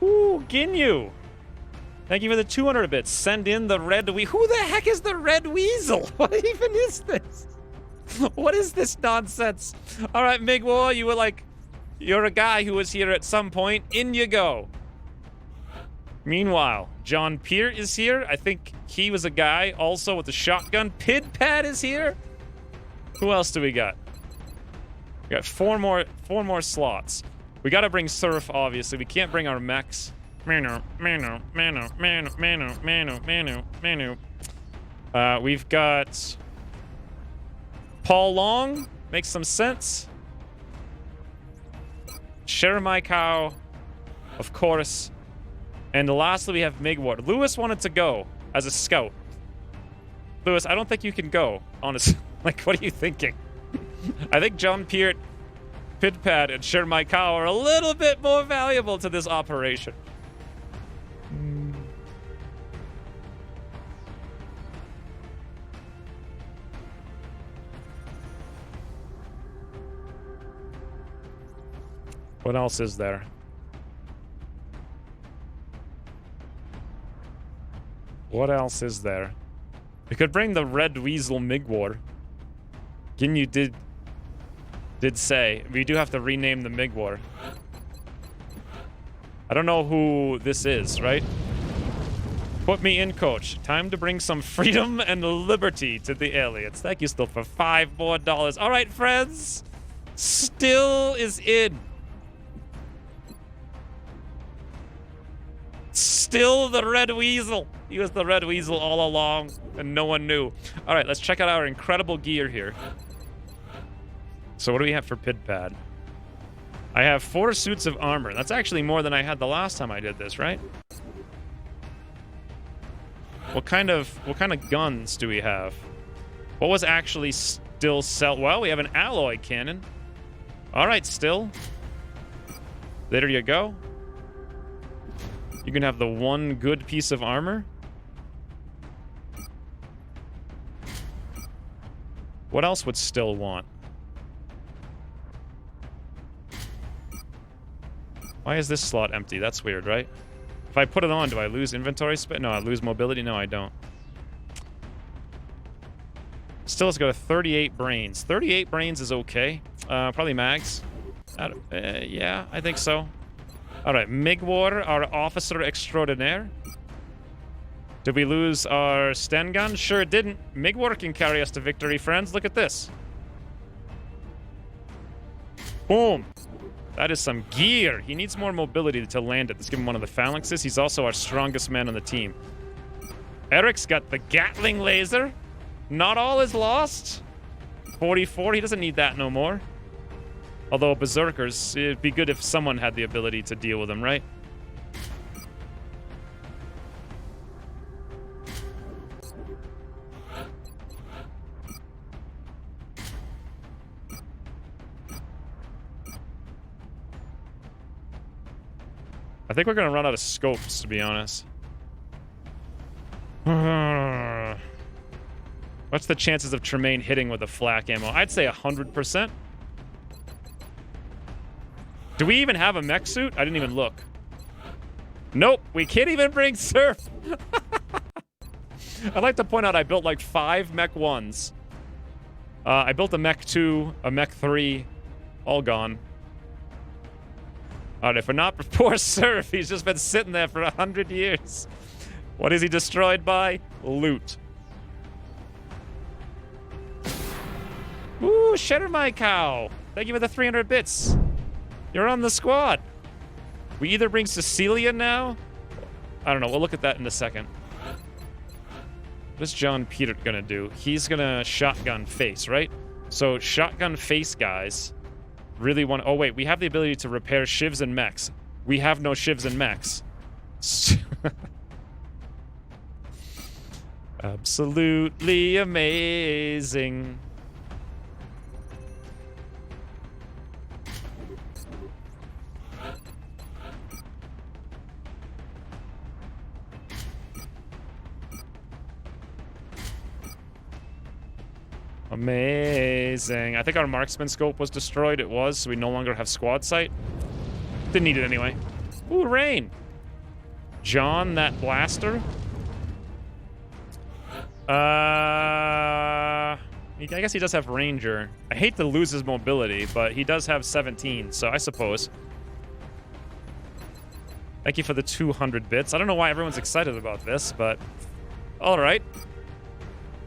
Ooh, Ginyu! Thank you for the 200 bits. Send in the red weasel. Who the heck is the red weasel? What even is this? What is this nonsense? All right, Migwar, you were like, you're a guy who was here at some point. In you go. Meanwhile, John Peart is here. I think he was a guy also with a shotgun. Pidpad is here. Who else do we got? We got four more slots. We got to bring Surf, obviously. We can't bring our mechs. Manu. We've got Paul Long. Makes some sense. Share My Cow, of course. And lastly, we have Migward. Lewis wanted to go as a scout. Lewis, I don't think you can go, honestly. Like, what are you thinking? I think John Peart, Pidpad, and Share My Cow are a little bit more valuable to this operation. What else is there? What else is there? We could bring the Red Weasel Migwar. Ginyu did say we do have to rename the Migwar. I don't know who this is, right? Put me in, coach. Time to bring some freedom and liberty to the aliens. Thank you still for $5 more. All right, friends. Still is in. Still the Red Weasel. He was the Red Weasel all along, and no one knew. All right, let's check out our incredible gear here. So what do we have for Pidpad? I have 4 suits of armor. That's actually more than I had the last time I did this, right? What kind of guns do we have? What was actually still sell? Well, we have an alloy cannon. All right, still. There you go. You can have the one good piece of armor. What else would still want? Why is this slot empty? That's weird, right? If I put it on, do I lose inventory space? No, I lose mobility? No, I don't. Still has got a 38 brains. 38 brains is okay. Probably mags. Yeah, I think so. All right, Migwar, our officer extraordinaire. Did we lose our Sten gun? Sure it didn't. Migwar can carry us to victory, friends. Look at this. Boom. That is some gear. He needs more mobility to land it. Let's give him one of the phalanxes. He's also our strongest man on the team. Eric's got the Gatling laser. Not all is lost. 44, he doesn't need that no more. Although Berserkers, it'd be good if someone had the ability to deal with them, right? I think we're going to run out of scopes, to be honest. What's the chances of Tremaine hitting with a flak ammo? I'd say 100%. Do we even have a mech suit? I didn't even look. Nope, we can't even bring Surf. I'd like to point out I built like 5 mech 1s. I built a mech 2, a mech 3, all gone. Alright, if we're not for poor Surf, he's just been sitting there for 100 years. What is he destroyed by? Loot. Ooh, Share My Cow. Thank you for the 300 bits. You're on the squad. We either bring Cecilia now. I don't know. We'll look at that in a second. What is John Peter gonna do? He's gonna shotgun face, right? So shotgun face guys really want... Oh, wait. We have the ability to repair shivs and mechs. We have no shivs and mechs. Absolutely amazing. Amazing. I think our marksman scope was destroyed. It was, so we no longer have squad sight. Didn't need it anyway. Ooh, rain. John, that blaster. I guess he does have Ranger. I hate to lose his mobility, but he does have 17, so I suppose. Thank you for the 200 bits. I don't know why everyone's excited about this, but all right.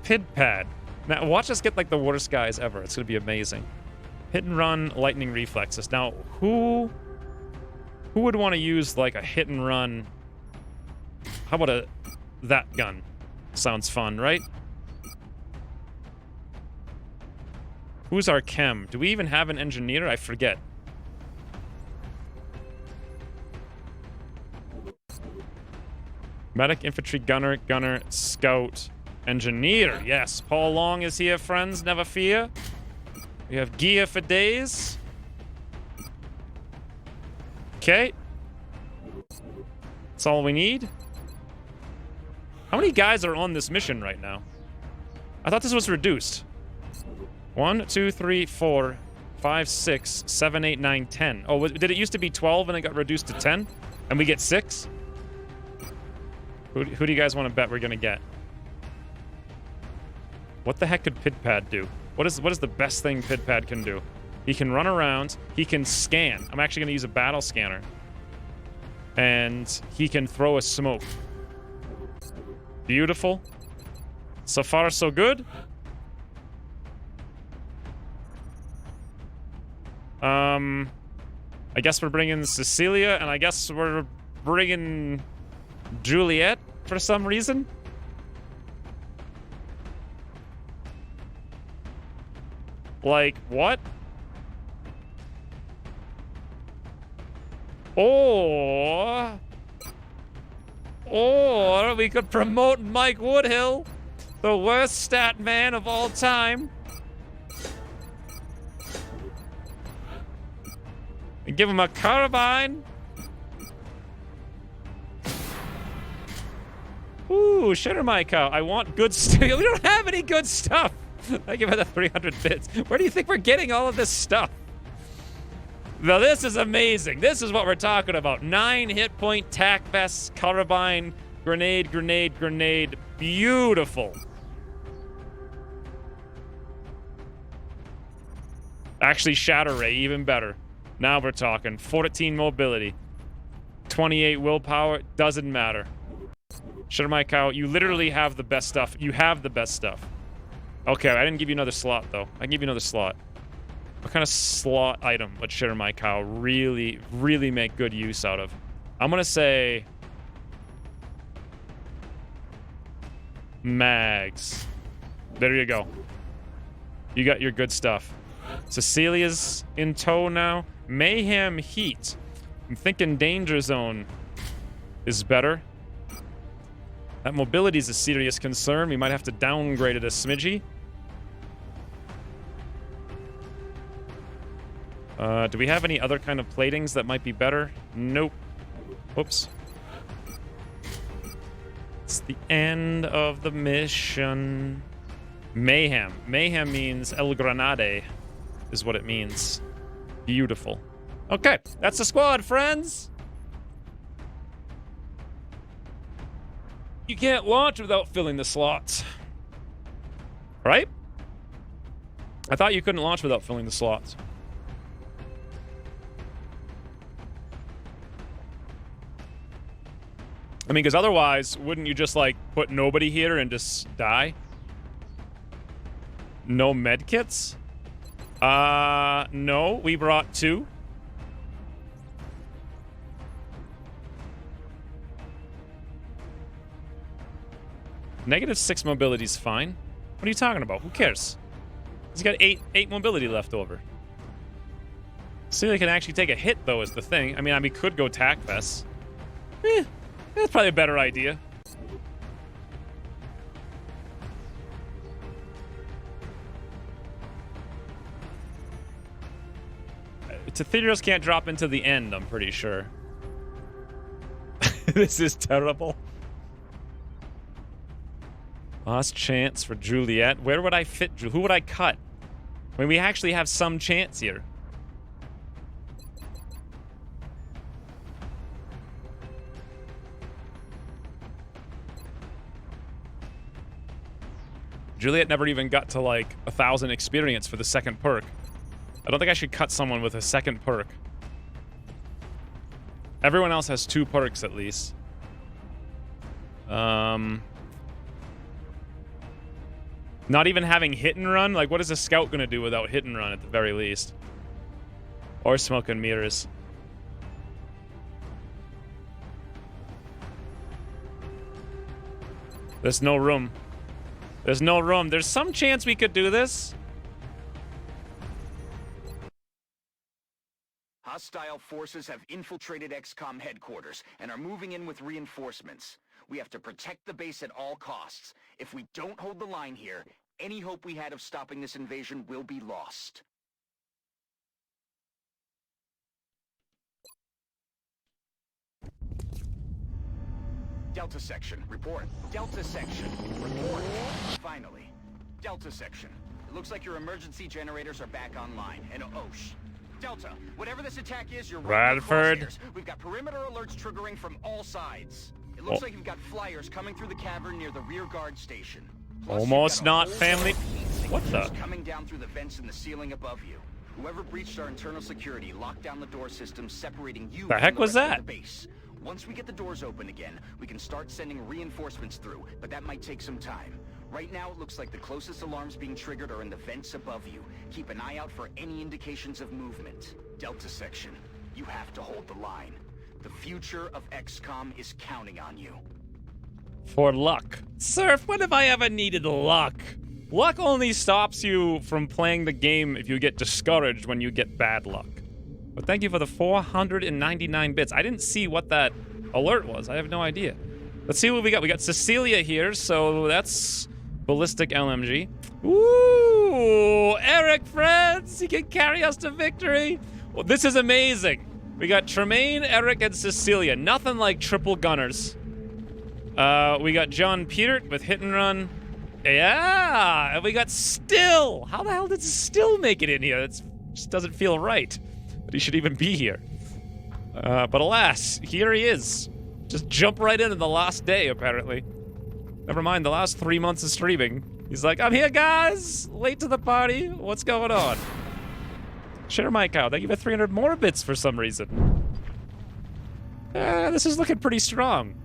Pid pad. Now watch us get like the worst guys ever. It's gonna be amazing. Hit and run, lightning reflexes. Now who would want to use like a hit and run? How about that gun? Sounds fun, right? Who's our chem? Do we even have an engineer? I forget. Medic, infantry, gunner, scout, engineer. Yes, Paul Long is here, friends. Never fear. We have gear for days. Okay. That's all we need. How many guys are on this mission right now? I thought this was reduced. 1, 2, 3, 4, 5, 6, 7, 8, 9, 10. Oh, did it used to be 12 and it got reduced to 10? And we get 6? Who do you guys want to bet we're going to get? What the heck could Pidpad do? What is the best thing Pidpad can do? He can run around. He can scan. I'm actually going to use a battle scanner. And he can throw a smoke. Beautiful. So far, so good. I guess we're bringing Cecilia, and I guess we're bringing Juliet for some reason. Like, what? Or we could promote Mike Woodhill, the worst stat man of all time. And give him a carbine. Ooh, shitter my cow. I want good stuff. We don't have any good stuff. I give it the 300 bits. Where do you think we're getting all of this stuff? Now, this is amazing. This is what we're talking about. 9 hit point, tac vest, carbine, grenade, grenade, grenade. Beautiful. Actually, shatter ray, even better. Now we're talking. 14 mobility. 28 willpower. Doesn't matter. Shitter my cow. You literally have the best stuff. You have the best stuff. Okay, I didn't give you another slot, though. I can give you another slot. What kind of slot item would Shitter my cow really, really make good use out of? I'm gonna say... mags. There you go. You got your good stuff. Cecilia's in tow now. Mayhem heat. I'm thinking danger zone is better. That mobility is a serious concern. We might have to downgrade it a smidgy. Do we have any other kind of platings that might be better? Nope. Whoops. It's the end of the mission. Mayhem. Mayhem means El Granade, is what it means. Beautiful. Okay, that's the squad, friends. You can't launch without filling the slots. Right? I thought you couldn't launch without filling the slots. I mean, because otherwise, wouldn't you just, like, put nobody here and just die? No medkits? No, we brought 2. -6 mobility is fine. What are you talking about? Who cares? He's got 8 mobility left over. Celia can actually take a hit, though, is the thing. I mean, we could go tac vest. That's probably a better idea. Tetherios can't drop into the end, I'm pretty sure. This is terrible. Last chance for Juliet. Where would I fit? Who would I cut? I mean, we actually have some chance here. Juliet never even got to, like, 1,000 experience for the second perk. I don't think I should cut someone with a second perk. Everyone else has 2 perks at least. Not even having hit and run? Like, what is a scout gonna do without hit and run at the very least? Or smoke and mirrors. There's no room. There's no room. There's some chance we could do this. Hostile forces have infiltrated XCOM headquarters and are moving in with reinforcements. We have to protect the base at all costs. If we don't hold the line here, any hope we had of stopping this invasion will be lost. Delta Section, report. Delta Section, report. Finally. Delta Section. It looks like your emergency generators are back online. And Delta, whatever this attack is, you're right in the Radford. crosshairs. We've got perimeter alerts triggering from all sides. It looks like you've got flyers coming through the cavern near the rear guard station. Plus, Almost you've got a not whole family. set of heat What the? signatures coming down through the vents in the ceiling above you. Whoever breached our internal security locked down the door system, separating you The from heck the was rest that? of the base. Once we get the doors open again, we can start sending reinforcements through, but that might take some time. Right now, it looks like the closest alarms being triggered are in the vents above you. Keep an eye out for any indications of movement. Delta Section, you have to hold the line. The future of XCOM is counting on you. For luck. Surf, when have I ever needed luck? Luck only stops you from playing the game if you get discouraged when you get bad luck. But thank you for the 499 bits. I didn't see what that alert was. I have no idea. Let's see what we got. We got Cecilia here, so that's ballistic LMG. Ooh, Eric, friends! He can carry us to victory! Well, this is amazing. We got Tremaine, Eric, and Cecilia. Nothing like triple gunners. We got John Petert with hit and run. Yeah! And we got Still! How the hell did Still make it in here? It just doesn't feel right that he should even be here. But alas, here he is. Just jump right in the last day, apparently. Never mind the last 3 months of streaming. He's like, I'm here, guys! Late to the party. What's going on? Share my cow. Thank you for 300 more bits for some reason. This is looking pretty strong.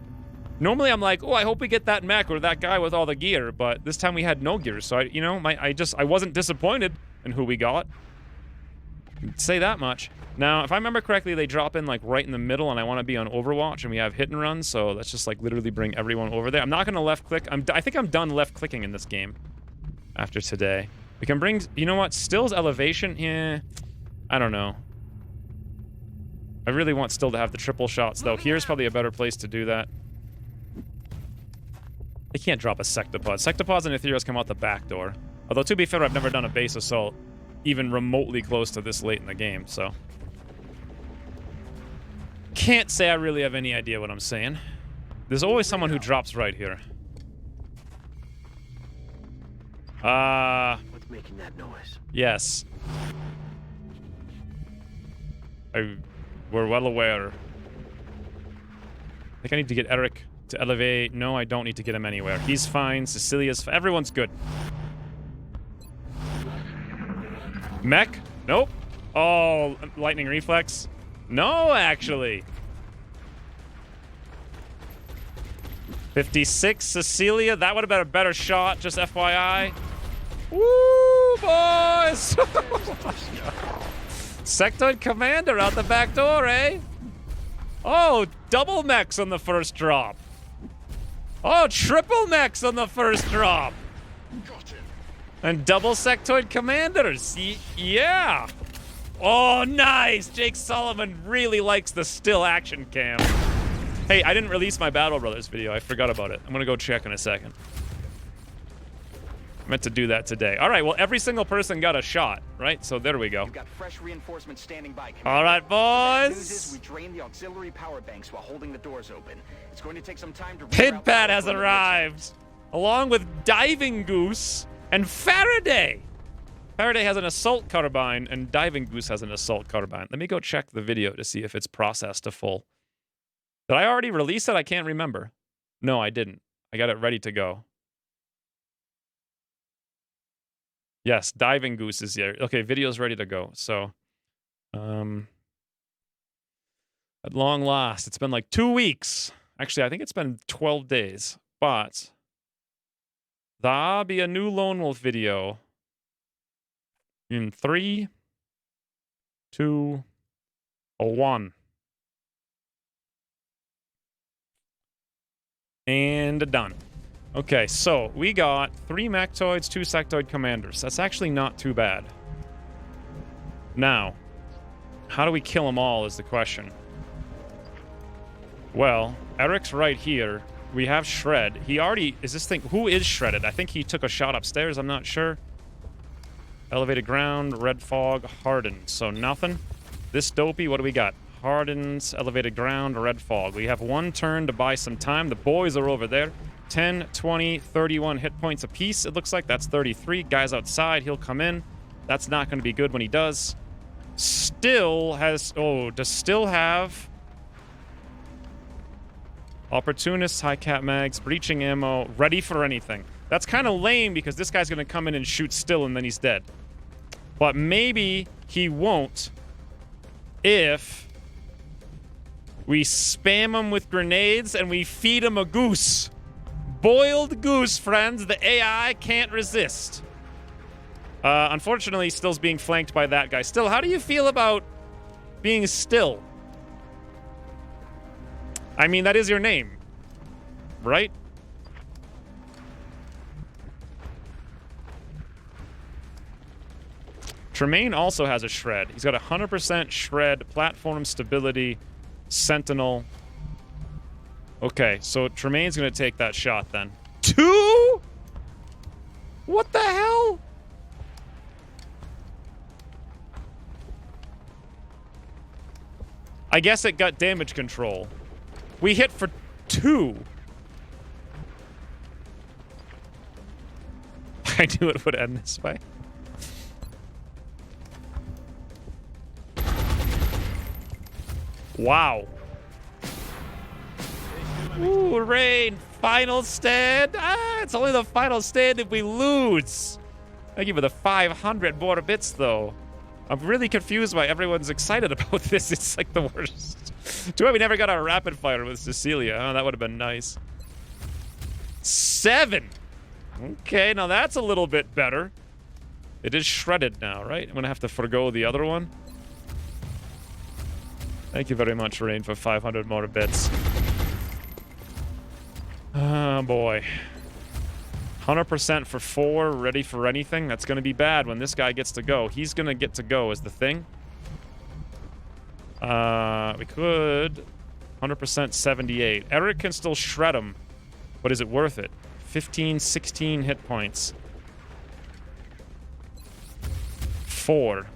Normally I'm like, oh, I hope we get that mech or that guy with all the gear, but this time we had no gear, so I wasn't disappointed in who we got. Say that much. Now, if I remember correctly, they drop in like right in the middle, and I want to be on Overwatch, and we have hit and run, so let's just like literally bring everyone over there. I'm not gonna left click. I think I'm done left clicking in this game after today. We can bring, you know what? Still's elevation. Yeah, I don't know. I really want Still to have the triple shots, though. Here's probably a better place to do that. They can't drop a Sectopod. Sectopods and Ethereals come out the back door. Although, to be fair, I've never done a base assault even remotely close to this late in the game, so... Can't say I really have any idea what I'm saying. There's always someone who drops right here. What's making that noise? Yes. We're well aware. I think I need to get Eric to elevate. No, I don't need to get him anywhere. He's fine. Cecilia's fine. Everyone's good. Mech? Nope. Oh, lightning reflex? No, actually. 56, Cecilia. That would have been a better shot, just FYI. Woo, boys! Sectoid Commander out the back door, eh? Oh, double mechs on the first drop. Oh, triple mechs on the first drop. And double Sectoid Commanders. Yeah. Oh, nice. Jake Solomon really likes the still action cam. Hey, I didn't release my Battle Brothers video. I forgot about it. I'm going to go check in a second. I meant to do that today. All right, well, every single person got a shot, right? So there we go. You've got fresh reinforcements standing by, Commander. All right, The bad news boys. is we drained the auxiliary power banks while holding the doors open. It's going to take some time to... Pinpat has arrived, along with Diving Goose and Faraday. Faraday has an assault carbine, and Diving Goose has an assault carbine. Let me go check the video to see if it's processed to full. Did I already release it? I can't remember. No, I didn't. I got it ready to go. Yes, Diving Goose is here. Okay, video's ready to go. So, At long last, it's been like 2 weeks. Actually, I think it's been 12 days. But there'll be a new Lone Wolf video in 3, 2, 1. And done. Okay, so we got 3 Mechtoids, 2 Sectoid Commanders. That's actually not too bad. Now, how do we kill them all is the question. Well, Eric's right here. We have Shred. He already... Is this thing... Who is Shredded? I think he took a shot upstairs. I'm not sure. Elevated ground, red fog, hardened. So nothing. This dopey, what do we got? Hardens, elevated ground, red fog. We have 1 turn to buy some time. The boys are over there. 10, 20, 31 hit points apiece. It looks like that's 33. Guy's outside. He'll come in. That's not going to be good when he does. Still has... Oh, does still have... Opportunists, high cap mags, breaching ammo, ready for anything. That's kind of lame because this guy's going to come in and shoot still and then he's dead. But maybe he won't if we spam him with grenades and we feed him a goose. Boiled goose, friends. The AI can't resist. Unfortunately, Still's being flanked by that guy. Still, how do you feel about being Still? I mean, that is your name, right? Tremaine also has a Shred. He's got 100% Shred, platform stability, Sentinel. Okay, so Tremaine's going to take that shot then. 2? What the hell? I guess it got damage control. We hit for 2. I knew it would end this way. Wow. Ooh, Rain. Final stand. It's only the final stand if we lose. Thank you for the 500 more bits, though. I'm really confused why everyone's excited about this. It's like the worst. Too bad we never got our rapid fire with Cecilia. Oh, that would have been nice. 7. Okay, now that's a little bit better. It is shredded now, right? I'm going to have to forgo the other one. Thank you very much, Rain, for 500 more bits. Oh, boy. 100% for 4, ready for anything. That's going to be bad when this guy gets to go. He's going to get to go is the thing. We could... 100% 78. Eric can still shred him, but is it worth it? 15, 16 hit points. 4.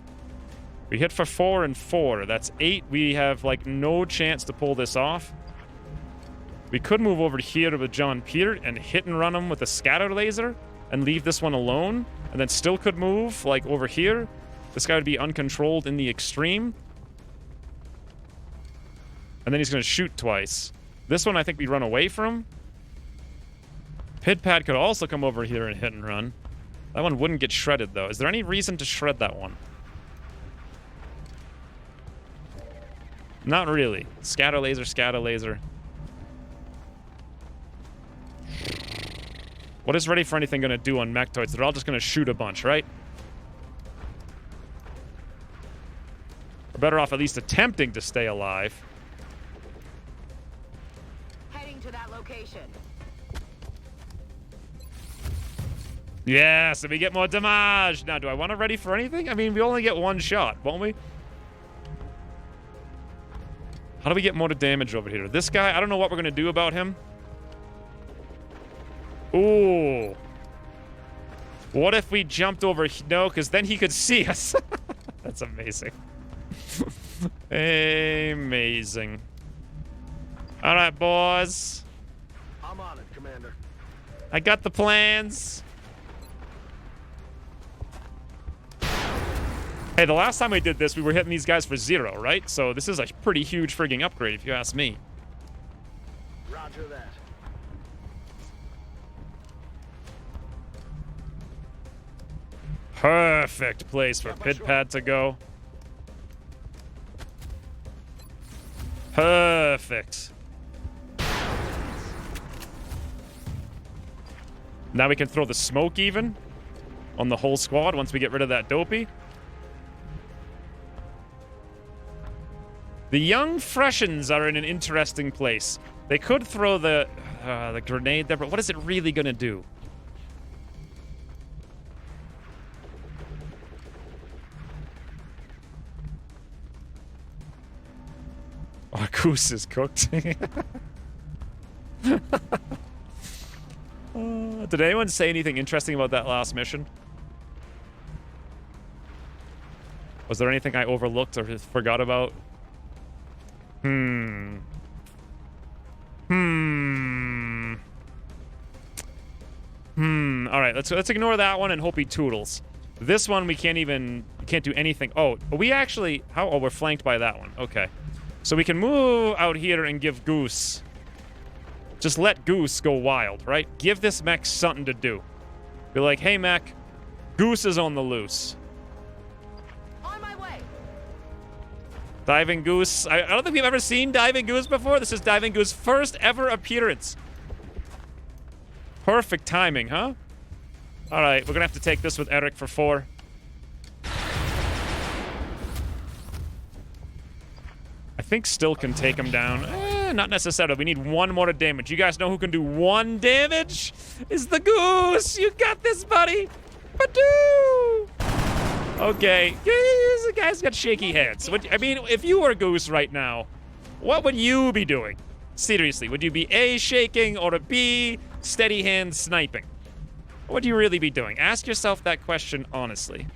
We hit for 4 and 4. That's 8. We have, like, no chance to pull this off. We could move over here with John Peter and hit and run him with a scatter laser and leave this one alone, and then still could move, like, over here. This guy would be uncontrolled in the extreme. And then he's going to shoot twice. This one, I think we run away from. Pidpad could also come over here and hit and run. That one wouldn't get shredded, though. Is there any reason to shred that one? Not really. Scatter laser, scatter laser. What is ready for anything going to do on Mechtoids? They're all just going to shoot a bunch, right? We're better off at least attempting to stay alive. Heading to that location. Yes, and we get more damage. Now, do I want to ready for anything? I mean, we only get 1 shot, won't we? How do we get more damage over here? This guy, I don't know what we're going to do about him. Ooh. What if we jumped over? No, because then he could see us. That's amazing. Amazing. All right, boys. I'm on it, Commander. I got the plans. Hey, the last time we did this, we were hitting these guys for 0, right? So this is a pretty huge frigging upgrade, if you ask me. Roger that. Perfect place for Pidpad to go. Perfect. Now we can throw the smoke even on the whole squad once we get rid of that dopey. The young freshens are in an interesting place. They could throw the grenade there, but what is it really going to do? Oh, goose is cooked. Did anyone say anything interesting about that last mission? Was there anything I overlooked or forgot about? All right, let's ignore that one and hope he toodles. This one we can't do anything. Oh, we actually we're flanked by that one. Okay. So we can move out here and give Goose. Just let Goose go wild, right? Give this mech something to do. Be like, hey mech, Goose is on the loose. On my way. Diving Goose. I don't think we've ever seen Diving Goose before. This is Diving Goose's first ever appearance. Perfect timing, huh? All right, we're gonna have to take this with Eric for 4. I think still can take him down. Not necessarily. We need 1 more damage. You guys know who can do 1 damage? Is the Goose. You got this, buddy. Badoo! Okay. This guy's got shaky hands. I mean, if you were Goose right now, what would you be doing? Seriously, would you be A, shaking, or a B, steady hand sniping? What would you really be doing? Ask yourself that question honestly.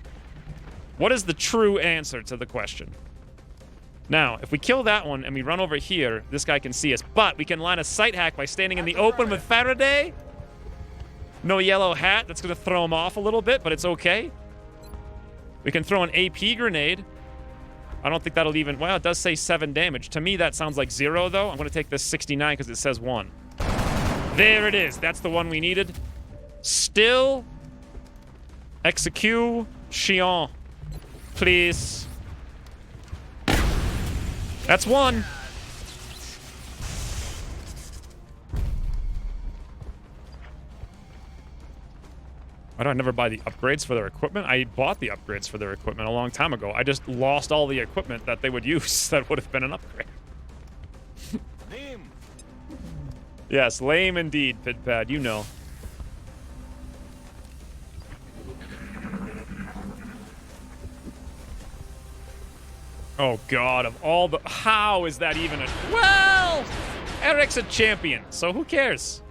What is the true answer to the question? Now, if we kill that one and we run over here, this guy can see us. But we can line a sight hack by standing in the open with Faraday. No yellow hat. That's going to throw him off a little bit, but it's okay. We can throw an AP grenade. I don't think that'll even... Well, it does say 7 damage. To me, that sounds like 0, though. I'm going to take this 69 because it says 1. There it is. That's the one we needed. Still. Execution. Please. That's 1. Why do I never buy the upgrades for their equipment? I bought the upgrades for their equipment a long time ago. I just lost all the equipment that they would use that would have been an upgrade. Lame. Yes, lame indeed, Pitpad. You know. Oh, God, of all the... How is that even a... Well, Eric's a champion, so who cares?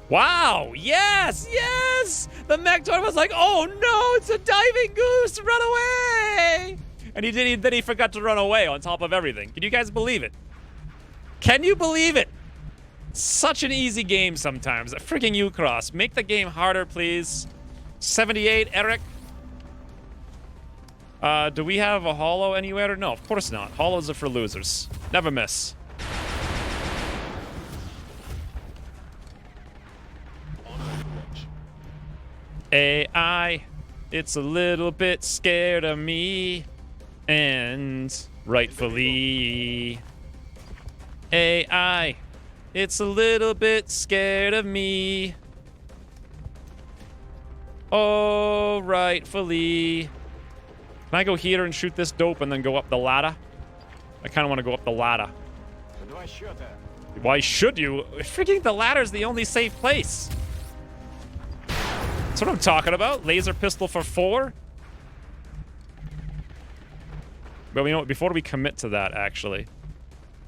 Wow, yes, yes! The Mechtor was like, oh, no, it's a diving goose, run away! And then he forgot to run away on top of everything. Can you guys believe it? Can you believe it? Such an easy game sometimes. Freaking Ucross. Make the game harder, please. 78, Eric. Do we have a holo anywhere? No, of course not. Holos are for losers. Never miss. AI, it's a little bit scared of me. And rightfully. AI, it's a little bit scared of me. Oh, rightfully. Can I go here and shoot this dope and then go up the ladder? I kind of want to go up the ladder. Why should you? Freaking the ladder's the only safe place. That's what I'm talking about. Laser pistol for 4. But you know what? Before we commit to that, actually,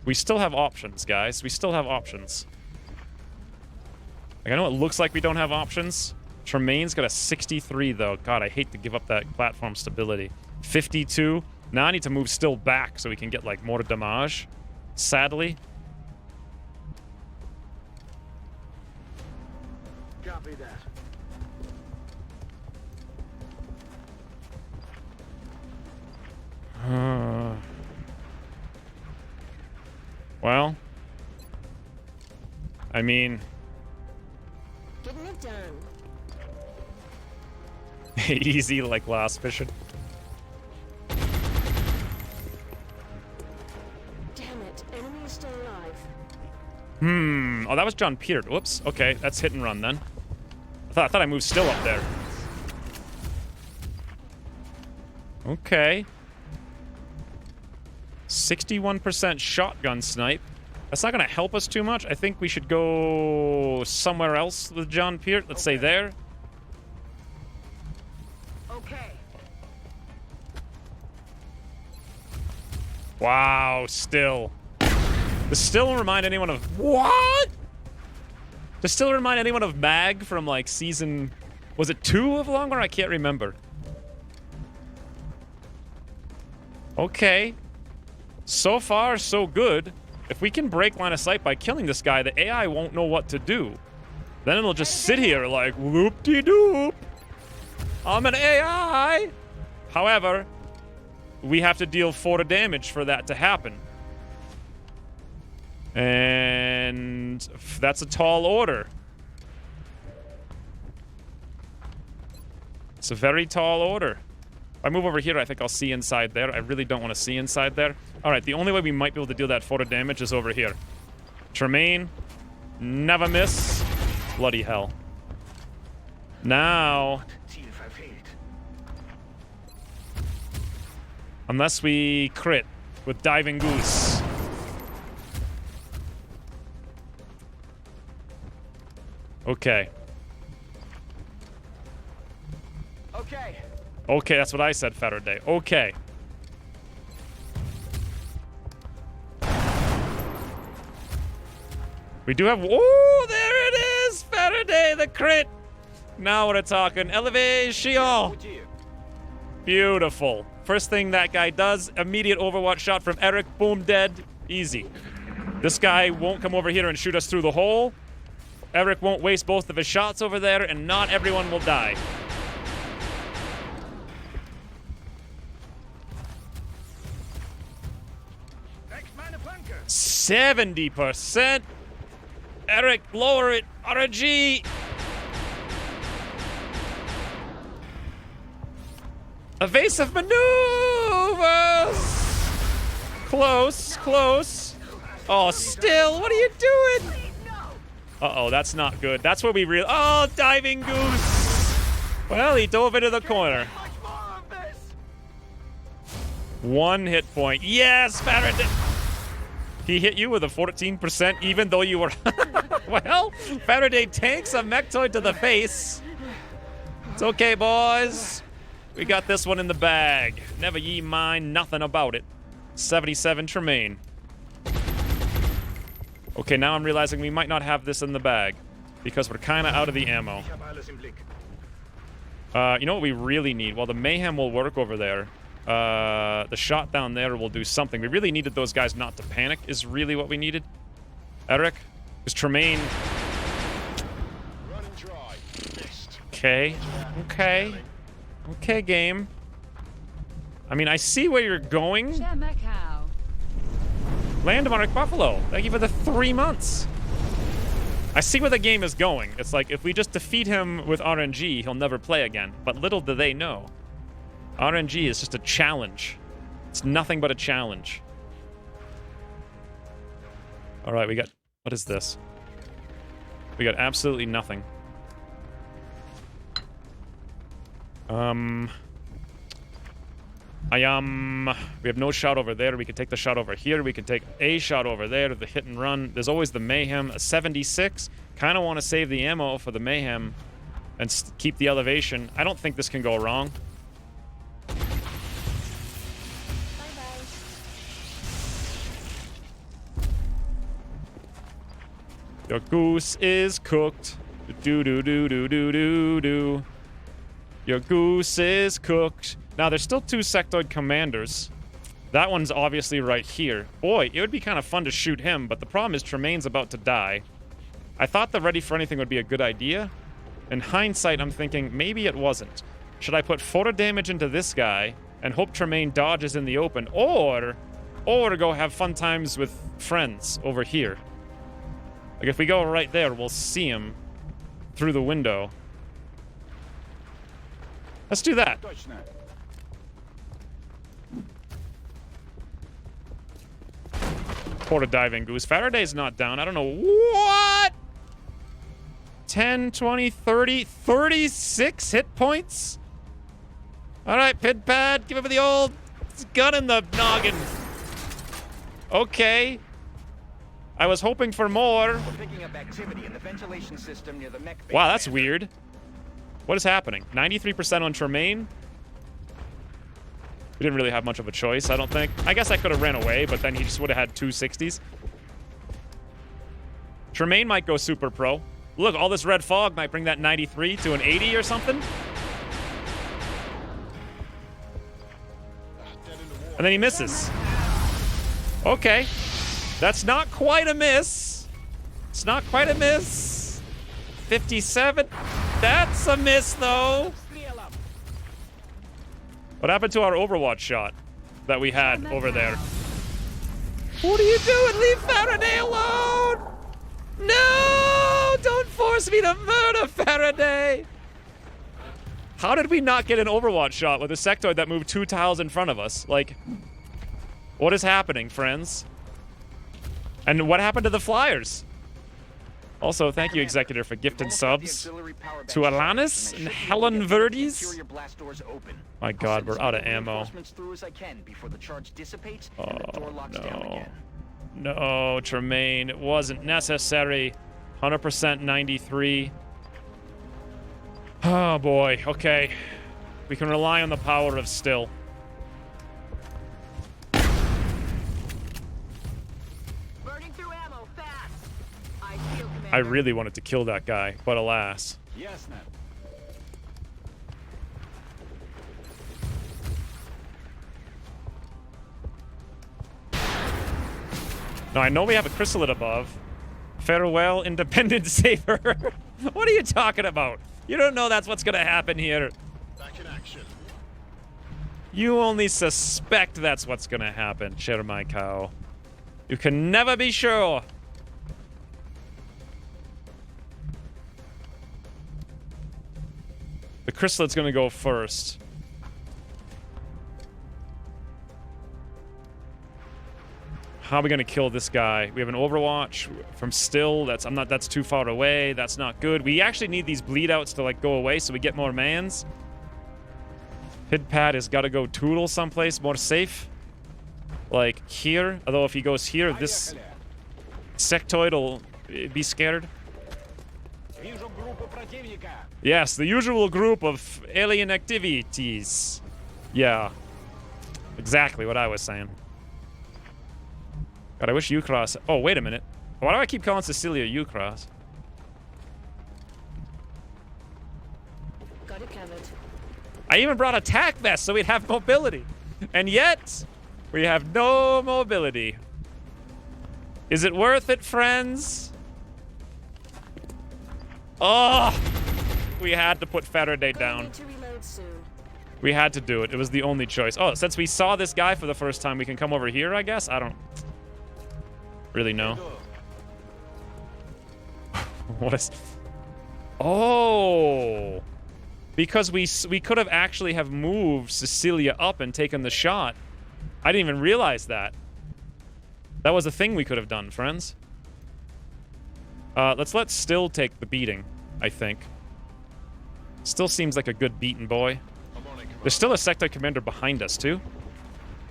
we still have options, guys. We still have options. Like, I know it looks like we don't have options. Tremaine's got a 63, though. God, I hate to give up that platform stability. 52. Now I need to move still back so we can get, like, more damage. Sadly. Copy that. Well, I mean, Getting it done. easy like last mission. Oh, that was John Peter. Whoops. Okay, that's hit and run then. I thought I moved still up there. Okay. 61% shotgun snipe. That's not going to help us too much. I think we should go somewhere else with John Peart. Let's say there. Okay. Wow, still. Does still remind anyone of... What? Does still remind anyone of Mag from, like, season... Was it 2 of Long War? I can't remember. Okay. So far, so good. If we can break line of sight by killing this guy, the AI won't know what to do. Then it'll just sit here like, whoop-de-doop. I'm an AI. However, we have to deal 4 damage for that to happen. And that's a tall order. It's a very tall order. If I move over here, I think I'll see inside there. I really don't want to see inside there. All right, the only way we might be able to deal that 4 damage is over here. Tremaine, never miss. Bloody hell. Now, unless we crit with Diving Goose. Okay. Okay. Okay, that's what I said, Faraday. Okay. We do have... Oh, there it is! Faraday, the crit! Now we're talking. Elevation! Beautiful. First thing that guy does, immediate Overwatch shot from Eric. Boom, dead. Easy. This guy won't come over here and shoot us through the hole. Eric won't waste both of his shots over there, and not everyone will die. Ex-Maniflanker. 70%. Eric, lower it. RNG. Evasive maneuvers. Close, close. Oh, still, what are you doing? Uh-oh, that's not good. That's where we really... Oh, Diving Goose. Well, he dove into the corner. 1 hit point. Yes, Faraday. He hit you with a 14% even though you were... Well, Faraday tanks a Mechtoid to the face. It's okay, boys. We got this one in the bag. Never ye mind nothing about it. 77 Tremaine. Okay, now I'm realizing we might not have this in the bag because we're kind of out of the ammo. You know what we really need? Well, the Mayhem will work over there. The shot down there will do something. We really needed those guys not to panic is really what we needed. Eric? Because Tremaine... Okay. Okay. Okay, game. I mean, I see where you're going. Landmark Buffalo. Thank you for the 3 months. I see where the game is going. It's like, if we just defeat him with RNG, he'll never play again. But little do they know. RNG is just a challenge. It's nothing but a challenge. All right, we got... What is this? We got absolutely nothing. We have no shot over there. We could take the shot over here. We could take a shot over there, the hit and run. There's always the Mayhem, a 76. Kind of want to save the ammo for the Mayhem and keep the elevation. I don't think this can go wrong. Your goose is cooked. Do-do-do-do-do-do-do. Your goose is cooked. Now, there's still 2 sectoid commanders. That one's obviously right here. Boy, it would be kind of fun to shoot him, but the problem is Tremaine's about to die. I thought the ready for anything would be a good idea. In hindsight, I'm thinking maybe it wasn't. Should I put 4 damage into this guy and hope Tremaine dodges in the open, or go have fun times with friends over here? Like, if we go right there, we'll see him through the window. Let's do that. Poor diving goose. Faraday's not down. I don't know what. 10, 20, 30, 36 hit points. All right, pit pad, give him the old gun in the noggin. Okay. I was hoping for more. We're picking up activity in the ventilation system near the mech base. Wow, that's weird. What is happening? 93% on Tremaine. We didn't really have much of a choice, I don't think. I guess I could have ran away, but then he just would have had 2 60s. Tremaine might go super pro. Look, all this red fog might bring that 93 to an 80 or something. And then he misses. Okay. That's not quite a miss. It's not quite a miss. 57. That's a miss, though. What happened to our Overwatch shot that we had over there? What are you doing? Leave Faraday alone! No! Don't force me to murder Faraday! How did we not get an Overwatch shot with a sectoid that moved 2 tiles in front of us? Like, what is happening, friends? And what happened to the Flyers? Also, thank you, Executor, for gifted subs to Alanis and Helen Verdes. My God, we're out of ammo. Oh, no. No, Tremaine, it wasn't necessary. 100% 93. Oh, boy. Okay. We can rely on the power of still. I really wanted to kill that guy, but alas. Yes, ma'am. Now, I know we have a chrysalid above. Farewell, Independent Saber. What are you talking about? You don't know that's what's going to happen here. Back in action. You only suspect that's what's going to happen, Share My Cow. You can never be sure. The chrysalid's going to go first. How are we going to kill this guy? We have an Overwatch from still. That's too far away. That's not good. We actually need these bleed outs to like go away so we get more mans. Pit pad has got to go Toodle someplace more safe. Like here. Although if he goes here, this sectoid will be scared. Yes, the usual group of alien activities. Yeah. Exactly what I was saying. God, I wish Ucross... Oh, wait a minute. Why do I keep calling Cecilia Ucross? Got it covered. I even brought attack vest so we'd have mobility. And yet, we have no mobility. Is it worth it, friends? Oh! We had to put Faraday down. Need to reload soon. We had to do it. It was the only choice. Oh, since we saw this guy for the first time, we can come over here, I guess? I don't really know. What is... Oh! Because we could have actually have moved Cecilia up and taken the shot. I didn't even realize that. That was a thing we could have done, friends. Let's let Still take the beating, I think. Still seems like a good beaten boy. There's still a sector commander behind us, too.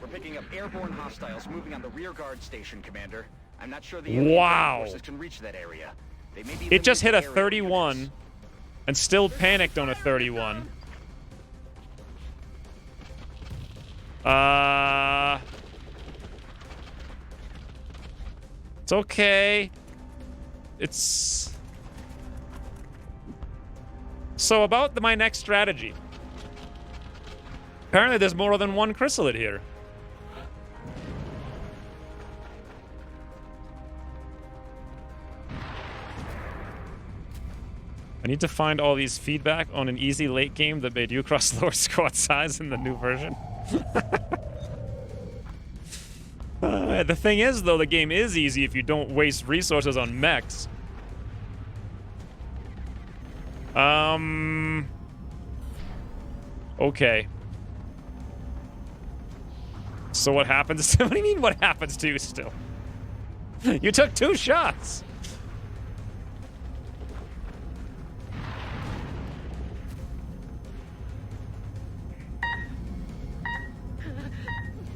We're picking up airborne hostiles moving on the rear guard station, Commander. I'm not sure the Wow. forces can reach that area. They may be It just hit a limited to aerial 31 units. and still panicked on a 31. It's okay. It's... So about my next strategy. Apparently there's more than one chrysalid here. I need to find all these feedback on an easy late game that made Ucross lower squad size in the new version. The thing is, though, the game is easy if you don't waste resources on mechs. Okay. So what happens? What do you mean what happens to you still? You took 2 shots.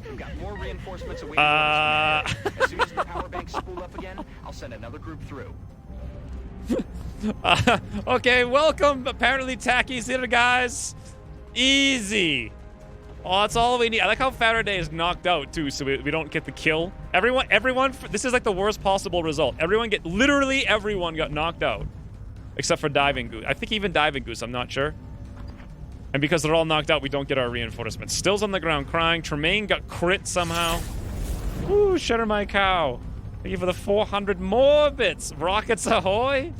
We've got more reinforcements awaiting orders. As soon as the power banks spool up again, I'll send another group through. Okay, welcome. Apparently Tacky's here, guys. Easy. Oh, that's all we need. I like how Faraday is knocked out, too, so we don't get the kill. Everyone, this is like the worst possible result. Literally everyone got knocked out. Except for Diving Goose. I think even Diving Goose, I'm not sure. And because they're all knocked out, we don't get our reinforcements. Still's on the ground crying. Tremaine got crit somehow. Ooh, Shudder my cow. Thank you for the 400 more bits. Rockets ahoy.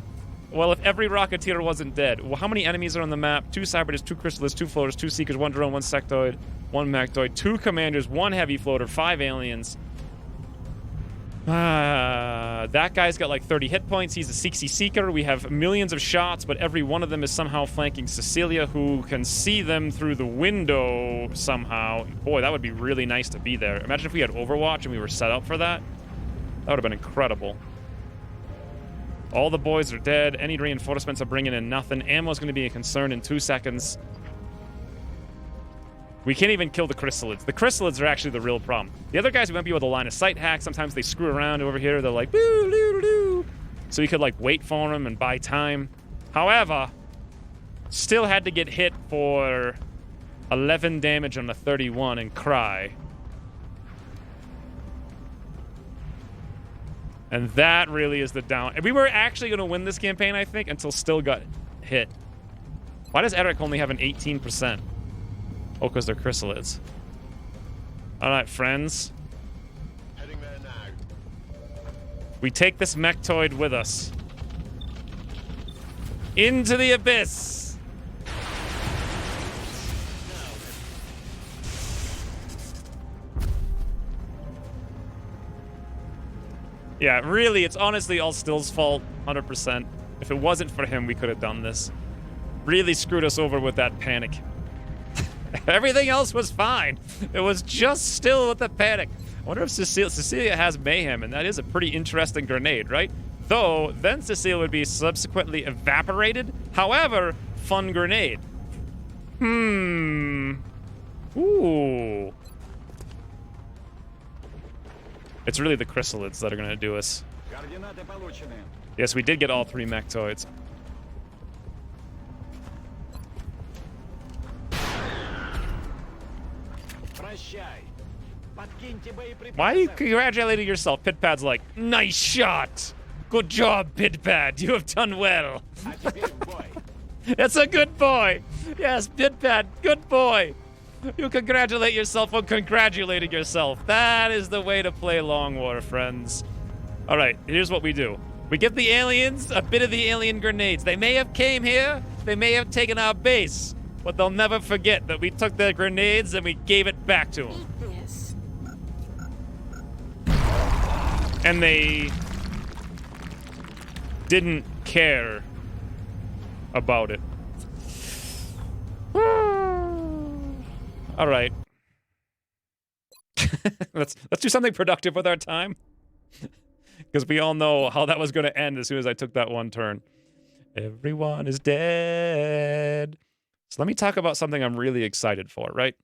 Well, if every Rocketeer wasn't dead. Well, how many enemies are on the map? 2 Cyberdiscs, 2 Chrysalids, 2 Floaters, 2 Seekers, 1 Drone, 1 Sectoid, 1 Mechtoid, 2 Commanders, 1 Heavy Floater, 5 Aliens. That guy's got like 30 hit points. He's a Seeker. We have millions of shots, but every one of them is somehow flanking Cecilia, who can see them through the window somehow. Boy, that would be really nice to be there. Imagine if we had Overwatch and we were set up for that. That would have been incredible. All the boys are dead. Any reinforcements are bringing in nothing. Ammo's going to be a concern in 2 seconds. We can't even kill the Chrysalids. The Chrysalids are actually the real problem. The other guys, we might be able to line of sight hack. Sometimes they screw around over here. They're like, boo, doo, doo. So we could, like, wait for them and buy time. However, still had to get hit for 11 damage on the 31 and cry. And that really is the down. And we were actually going to win this campaign, I think, until Still got hit. Why does Eric only have an 18%? Oh, because they're Chrysalids. All right, friends. Heading there now. We take this Mechtoid with us. Into the abyss. Yeah, really, it's honestly all Still's fault, 100%. If it wasn't for him, we could have done this. Really screwed us over with that panic. Everything else was fine. It was just Still with the panic. I wonder if Cecilia has Mayhem, and that is a pretty interesting grenade, right? Though, then Cecilia would be subsequently evaporated. However, fun grenade. Ooh. It's really the Chrysalids that are going to do us. Yes, we did get all 3 Mechtoids. Why are you congratulating yourself? Pitpad's like, nice shot. Good job, Pitpad. You have done well. That's a good boy. Yes, Pitpad, good boy. You congratulate yourself on congratulating yourself. That is the way to play Long War, friends. All right, here's what we do. We give the aliens a bit of the alien grenades. They may have came here. They may have taken our base. But they'll never forget that we took their grenades and we gave it back to them. Yes. And they didn't care about it. All right. let's do something productive with our time. Because we all know how that was going to end as soon as I took that one turn. Everyone is dead. So let me talk about something I'm really excited for, right?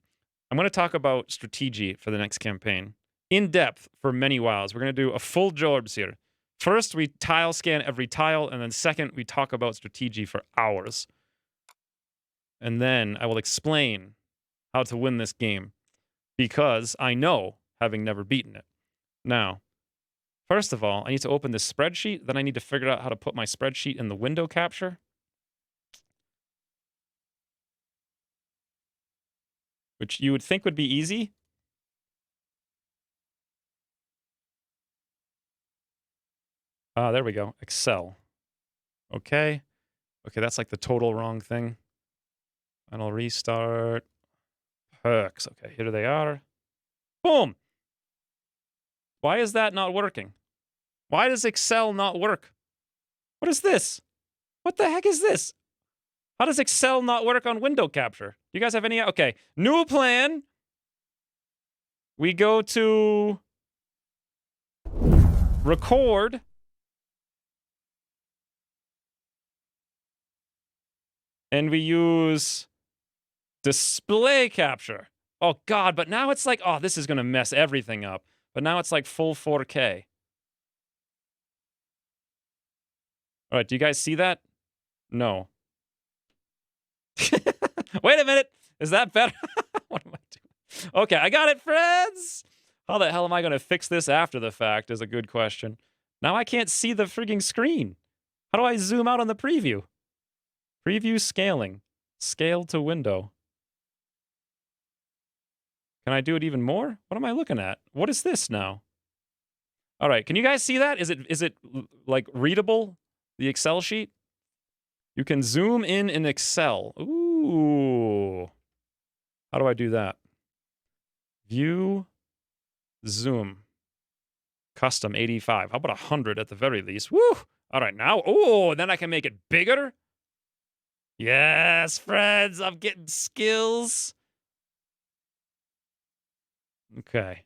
I'm going to talk about strategy for the next campaign. In depth for many whiles. We're going to do a full Jorbs here. First, we tile scan every tile, and then second, we talk about strategy for hours. And then I will explain how to win this game, because I know, having never beaten it. Now, first of all, I need to open this spreadsheet, then I need to figure out how to put my spreadsheet in the window capture. Which you would think would be easy. Ah, there we go. Excel. Okay. Okay, that's like the total wrong thing. Final restart. Perks. Okay, here they are. Boom! Why is that not working? Why does Excel not work? What is this? What the heck is this? How does Excel not work on window capture? You guys have any? Okay, new plan. We go to record. And we use display capture. Oh, God, but now it's like, oh, this is going to mess everything up. But now it's like full 4K. All right, do you guys see that? No. Wait a minute. Is that better? What am I doing? Okay, I got it, friends. How the hell am I going to fix this after the fact is a good question. Now I can't see the frigging screen. How do I zoom out on the preview? Preview scaling. Scale to window. Can I do it even more? What am I looking at? What is this now? All right, can you guys see that? Is it like readable? The Excel sheet? You can zoom in Excel. Ooh. How do I do that? View, zoom. Custom 85. How about 100 at the very least? Woo! All right, now, oh, then I can make it bigger. Yes, friends, I'm getting skills. Okay.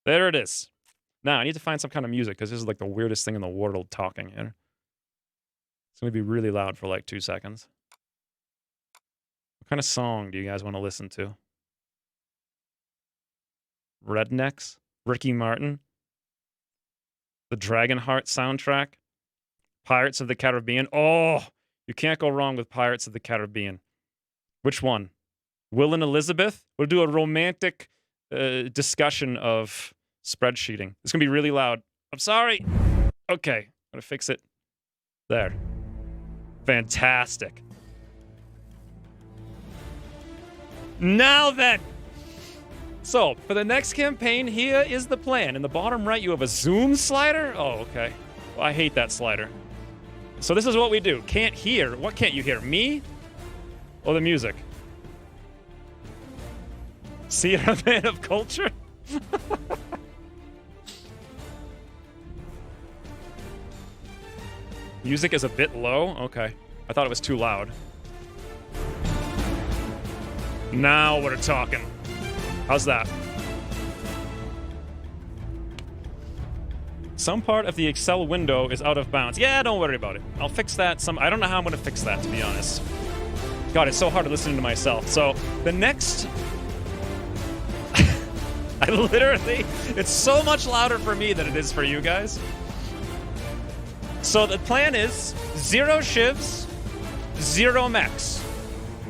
There it is. Now, I need to find some kind of music, because this is like the weirdest thing in the world talking here. It's going to be really loud for like 2 seconds. What kind of song do you guys want to listen to? Rednecks? Ricky Martin? The Dragonheart soundtrack? Pirates of the Caribbean? Oh, you can't go wrong with Pirates of the Caribbean. Which one? Will and Elizabeth? We'll do a romantic discussion of spreadsheeting. It's going to be really loud. I'm sorry. Okay, I'm going to fix it. There. Fantastic. Now then. So, for the next campaign, here is the plan. In the bottom right, you have a zoom slider. Oh, okay. Well, I hate that slider. So this is what we do. Can't hear. What can't you hear? Me? Or the music? See, I'm a man of culture? Music is a bit low? Okay. I thought it was too loud. Now we're talking. How's that? Some part of the Excel window is out of bounds. Yeah, don't worry about it. I'll fix that. I don't know how I'm going to fix that, to be honest. God, it's so hard to listen to myself. So, the next... I literally... It's so much louder for me than it is for you guys. So, the plan is 0 shivs, 0 mechs.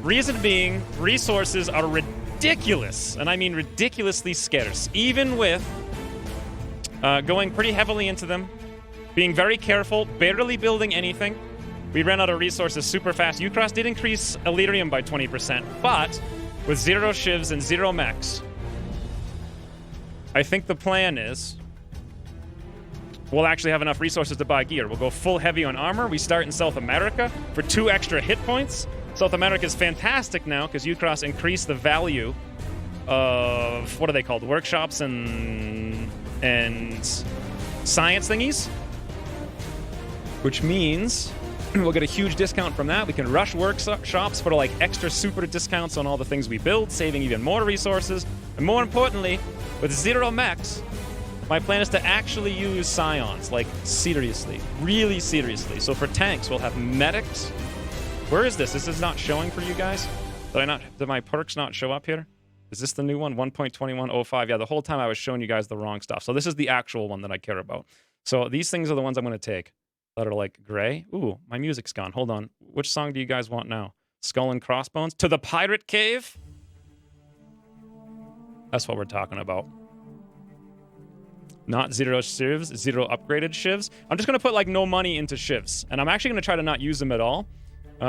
Reason being, resources are ridiculous. And I mean ridiculously scarce. Even with... going pretty heavily into them, being very careful, barely building anything. We ran out of resources super fast. Ucross did increase Elerium by 20%, but with 0 shivs and 0 mechs, I think the plan is we'll actually have enough resources to buy gear. We'll go full heavy on armor. We start in South America for 2 extra hit points. South America is fantastic now because Ucross increased the value of, what are they called, workshops and science thingies, which means we'll get a huge discount from that. We can rush workshops for like extra super discounts on all the things we build, saving even more resources. And more importantly, with 0 mechs, my plan is to actually use scions, like seriously, really seriously. So for tanks, we'll have medics. Where is this? This is not showing for you guys? Did my perks not show up here? Is this the new one? 1.2105. Yeah, the whole time I was showing you guys the wrong stuff. So this is the actual one that I care about. So these things are the ones I'm going to take that are like gray. Ooh, my music's gone. Hold on. Which song do you guys want now? Skull and Crossbones? To the Pirate Cave? That's what we're talking about. Not 0 shivs, 0 upgraded shivs. I'm just going to put like no money into shivs. And I'm actually going to try to not use them at all.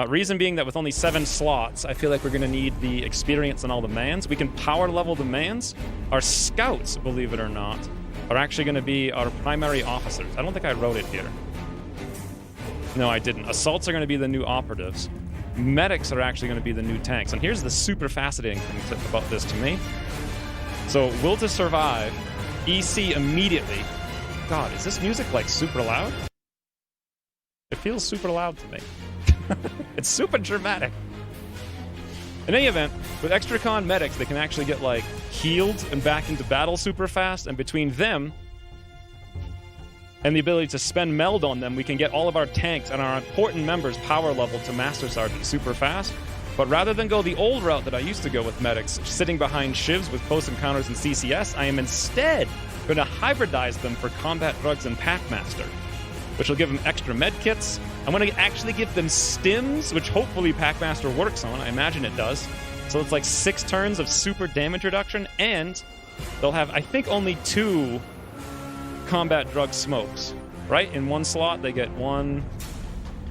Reason being that with only 7 slots, I feel like we're going to need the experience and all the mans. We can power level the mans. Our scouts, believe it or not, are actually going to be our primary officers. I don't think I wrote it here. No, I didn't. Assaults are going to be the new operatives. Medics are actually going to be the new tanks. And here's the super fascinating thing about this to me. So, will to survive, EC immediately. God, is this music like super loud? It feels super loud to me. It's super dramatic. In any event, with extra con medics, they can actually get, like, healed and back into battle super fast, and between them and the ability to spend meld on them, we can get all of our tanks and our important members power level to Master Sergeant super fast. But rather than go the old route that I used to go with medics, sitting behind shivs with close encounters and CCS, I am instead going to hybridize them for combat drugs and Packmaster, which will give them extra med kits. I'm going to actually give them stims, which hopefully Packmaster works on. I imagine it does. So it's like 6 turns of super damage reduction, and they'll have, I think, only 2 combat drug smokes, right? In one slot, they get 1.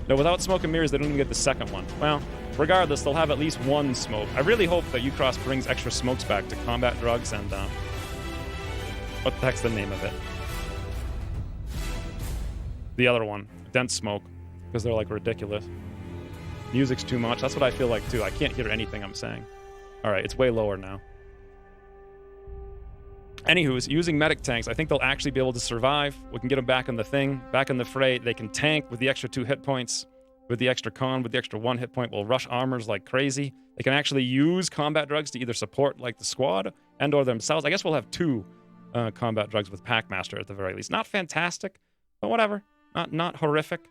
No, without smoke and mirrors, they don't even get the second one. Well, regardless, they'll have at least 1 smoke. I really hope that Ucross brings extra smokes back to combat drugs and, what the heck's the name of it? The other one, dense smoke, because they're, like, ridiculous. Music's too much. That's what I feel like, too. I can't hear anything I'm saying. All right, it's way lower now. Anywho's, using medic tanks, I think they'll actually be able to survive. We can get them back in the thing, back in the fray. They can tank with the extra 2 hit points, with the extra con, with the extra 1 hit point. We'll rush armors like crazy. They can actually use combat drugs to either support, like, the squad and or themselves. I guess we'll have 2 combat drugs with Packmaster at the very least. Not fantastic, but whatever. Not horrific.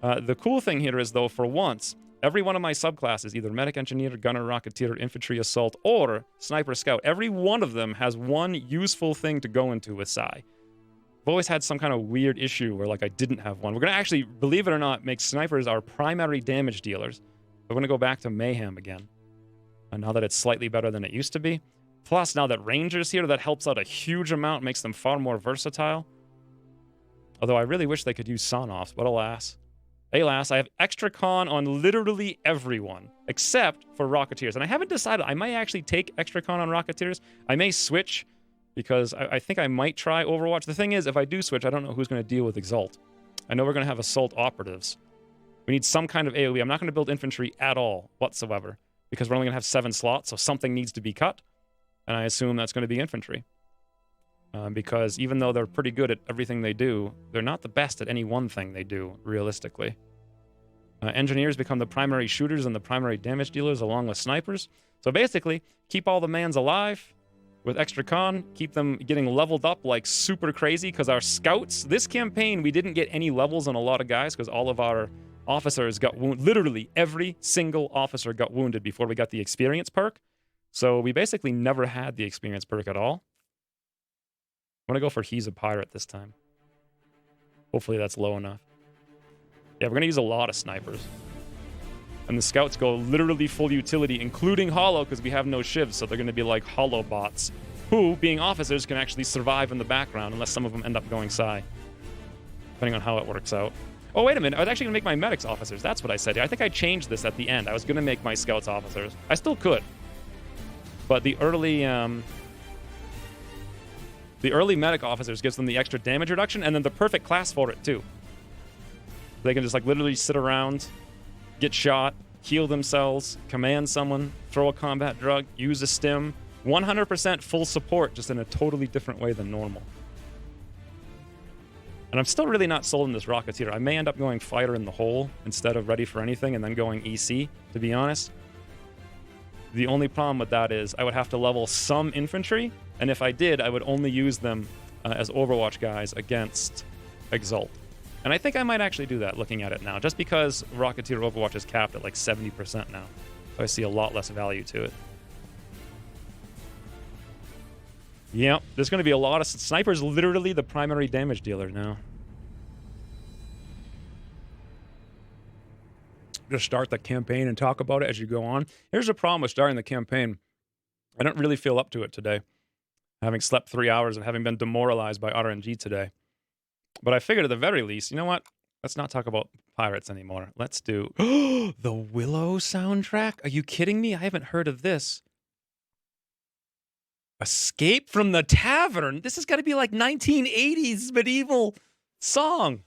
The cool thing here is, though, for once, every one of my subclasses, either Medic, Engineer, Gunner, Rocketeer, Infantry, Assault, or Sniper, Scout, every one of them has one useful thing to go into with Psi. I've always had some kind of weird issue where, like, I didn't have one. We're going to actually, believe it or not, make Snipers our primary damage dealers. We're going to go back to Mayhem again. And now that it's slightly better than it used to be. Plus, now that Ranger's here, that helps out a huge amount, makes them far more versatile. Although I really wish they could use Son-Offs, but alas. Alas, I have extra con on literally everyone, except for Rocketeers. And I haven't decided. I might actually take extra con on Rocketeers. I may switch, because I think I might try Overwatch. The thing is, if I do switch, I don't know who's going to deal with Exalt. I know we're going to have Assault Operatives. We need some kind of AoE. I'm not going to build infantry at all, whatsoever, because we're only going to have 7 slots, so something needs to be cut. And I assume that's going to be infantry. Because even though they're pretty good at everything they do, they're not the best at any one thing they do, realistically. Engineers become the primary shooters and the primary damage dealers along with snipers. So basically, keep all the mans alive with extra con, keep them getting leveled up like super crazy, because our scouts, this campaign, we didn't get any levels on a lot of guys because all of our officers got wounded. Literally, every single officer got wounded before we got the experience perk. So we basically never had the experience perk at all. I'm going to go for He's a Pirate this time. Hopefully that's low enough. Yeah, we're going to use a lot of snipers. And the scouts go literally full utility, including hollow, because we have no shivs, so they're going to be like hollow bots, who, being officers, can actually survive in the background, unless some of them end up going Psi. Depending on how it works out. Oh, wait a minute. I was actually going to make my medics officers. That's what I said. I think I changed this at the end. I was going to make my scouts officers. I still could. But the early medic officers gives them the extra damage reduction, and then the perfect class for it, too. They can just, like, literally sit around, get shot, heal themselves, command someone, throw a combat drug, use a stim. 100% full support, just in a totally different way than normal. And I'm still really not sold on this Rocketeer. I may end up going Fighter in the hole instead of Ready for Anything and then going EC, to be honest. The only problem with that is I would have to level some infantry, and if I did, I would only use them as Overwatch guys against Exalt. And I think I might actually do that, looking at it now, just because Rocketeer Overwatch is capped at like 70% now. So I see a lot less value to it. Yep, there's going to be a lot of... Sniper's literally the primary damage dealer now. Just start the campaign and talk about it as you go on. Here's the problem with starting the campaign. I don't really feel up to it today, having slept 3 hours and having been demoralized by RNG today. But I figured at the very least, you know what? Let's not talk about pirates anymore. Let's do... the Willow soundtrack? Are you kidding me? I haven't heard of this. Escape from the Tavern? This has got to be like 1980s medieval song.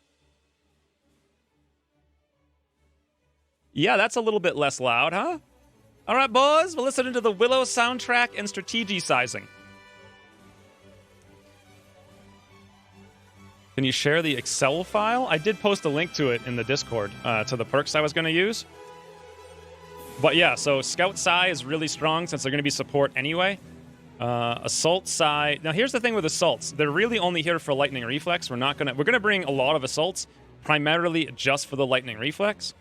Yeah, that's a little bit less loud, huh? All right, boys, we're listening to the Willow soundtrack and strategy sizing. Can you share the Excel file? I did post a link to it in the Discord, to the perks I was going to use. But yeah, so Scout Psi is really strong since they're going to be support anyway. Assault Psi. Now here's the thing with assaults. They're really only here for lightning reflex. We're gonna bring a lot of assaults, primarily just for the lightning reflex.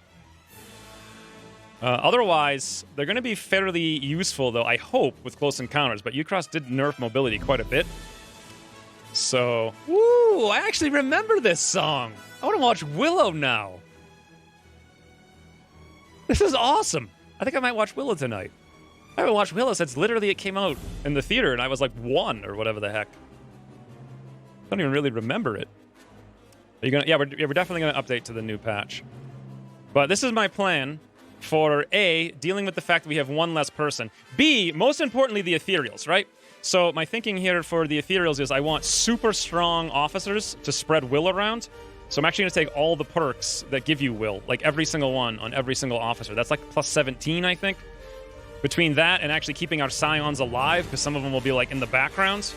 Otherwise, they're going to be fairly useful, though, I hope, with close encounters. But Ucross did nerf mobility quite a bit. So, woo! I actually remember this song. I want to watch Willow now. This is awesome. I think I might watch Willow tonight. I haven't watched Willow since literally it came out in the theater, and I was like 1 or whatever the heck. I don't even really remember it. Are you gonna? Yeah, we're definitely gonna update to the new patch. But this is my plan for A, dealing with the fact that we have one less person. B, most importantly, the ethereals, right? So my thinking here for the ethereals is I want super strong officers to spread will around. So I'm actually going to take all the perks that give you will, like every single one on every single officer. That's like plus 17, I think. Between that and actually keeping our scions alive, because some of them will be like in the backgrounds.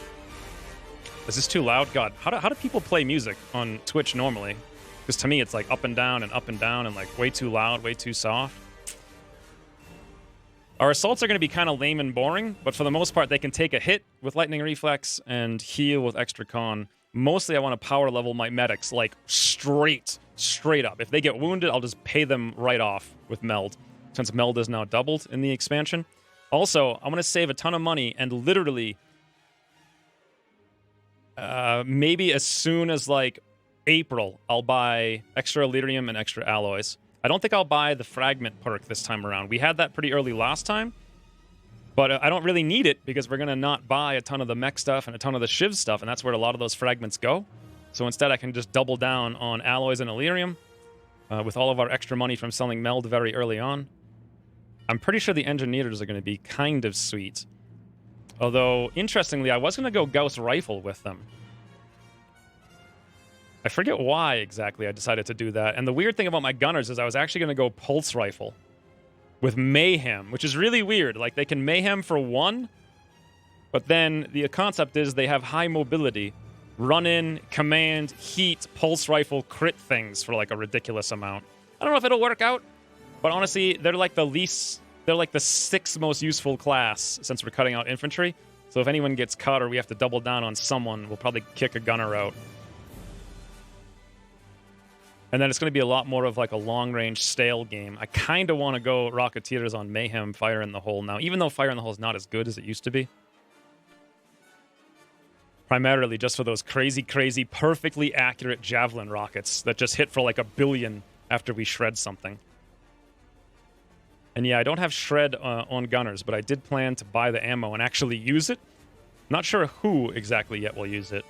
Is this too loud? God, how do people play music on Twitch normally? Because to me, it's like up and down and like way too loud, way too soft. Our assaults are going to be kind of lame and boring, but for the most part, they can take a hit with lightning reflex and heal with extra con. Mostly, I want to power level my medics like straight up. If they get wounded, I'll just pay them right off with meld, since meld is now doubled in the expansion. Also, I'm going to save a ton of money and literally maybe as soon as like April, I'll buy extra Elerium and extra alloys. I don't think I'll buy the fragment perk this time around. We had that pretty early last time, but I don't really need it because we're going to not buy a ton of the mech stuff and a ton of the Shiv stuff, and that's where a lot of those fragments go. So instead, I can just double down on alloys and Elerium with all of our extra money from selling meld very early on. I'm pretty sure the engineers are going to be kind of sweet. Although, interestingly, I was going to go Gauss Rifle with them. I forget why exactly I decided to do that. And the weird thing about my gunners is I was actually going to go Pulse Rifle with Mayhem, which is really weird. Like, they can Mayhem for 1, but then the concept is they have high mobility. Run in, command, heat, Pulse Rifle, crit things for like a ridiculous amount. I don't know if it'll work out, but honestly, they're like the 6th most useful class since we're cutting out infantry. So if anyone gets cut or we have to double down on someone, we'll probably kick a gunner out. And then it's going to be a lot more of like a long-range stale game. I kind of want to go Rocketeers on Mayhem, Fire in the Hole now, even though Fire in the Hole is not as good as it used to be. Primarily just for those crazy, perfectly accurate Javelin rockets that just hit for like 1 billion after we shred something. And yeah, I don't have shred on gunners, but I did plan to buy the ammo and actually use it. Not sure who exactly yet will use it.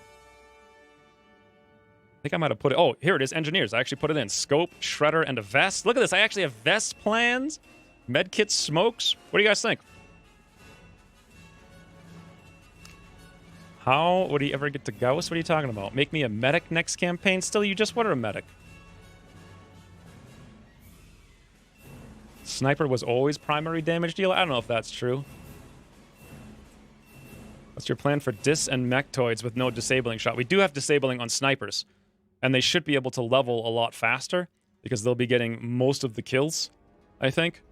I think I might have put it... Oh, here it is, engineers. I actually put it in. Scope, shredder, and a vest. Look at this. I actually have vest plans. Medkit smokes. What do you guys think? How would he ever get to Gauss? What are you talking about? Make me a medic next campaign? Still, you just were a medic. Sniper was always primary damage dealer? I don't know if that's true. What's your plan for dis and mechtoids with no disabling shot? We do have disabling on snipers. And they should be able to level a lot faster because they'll be getting most of the kills, I think.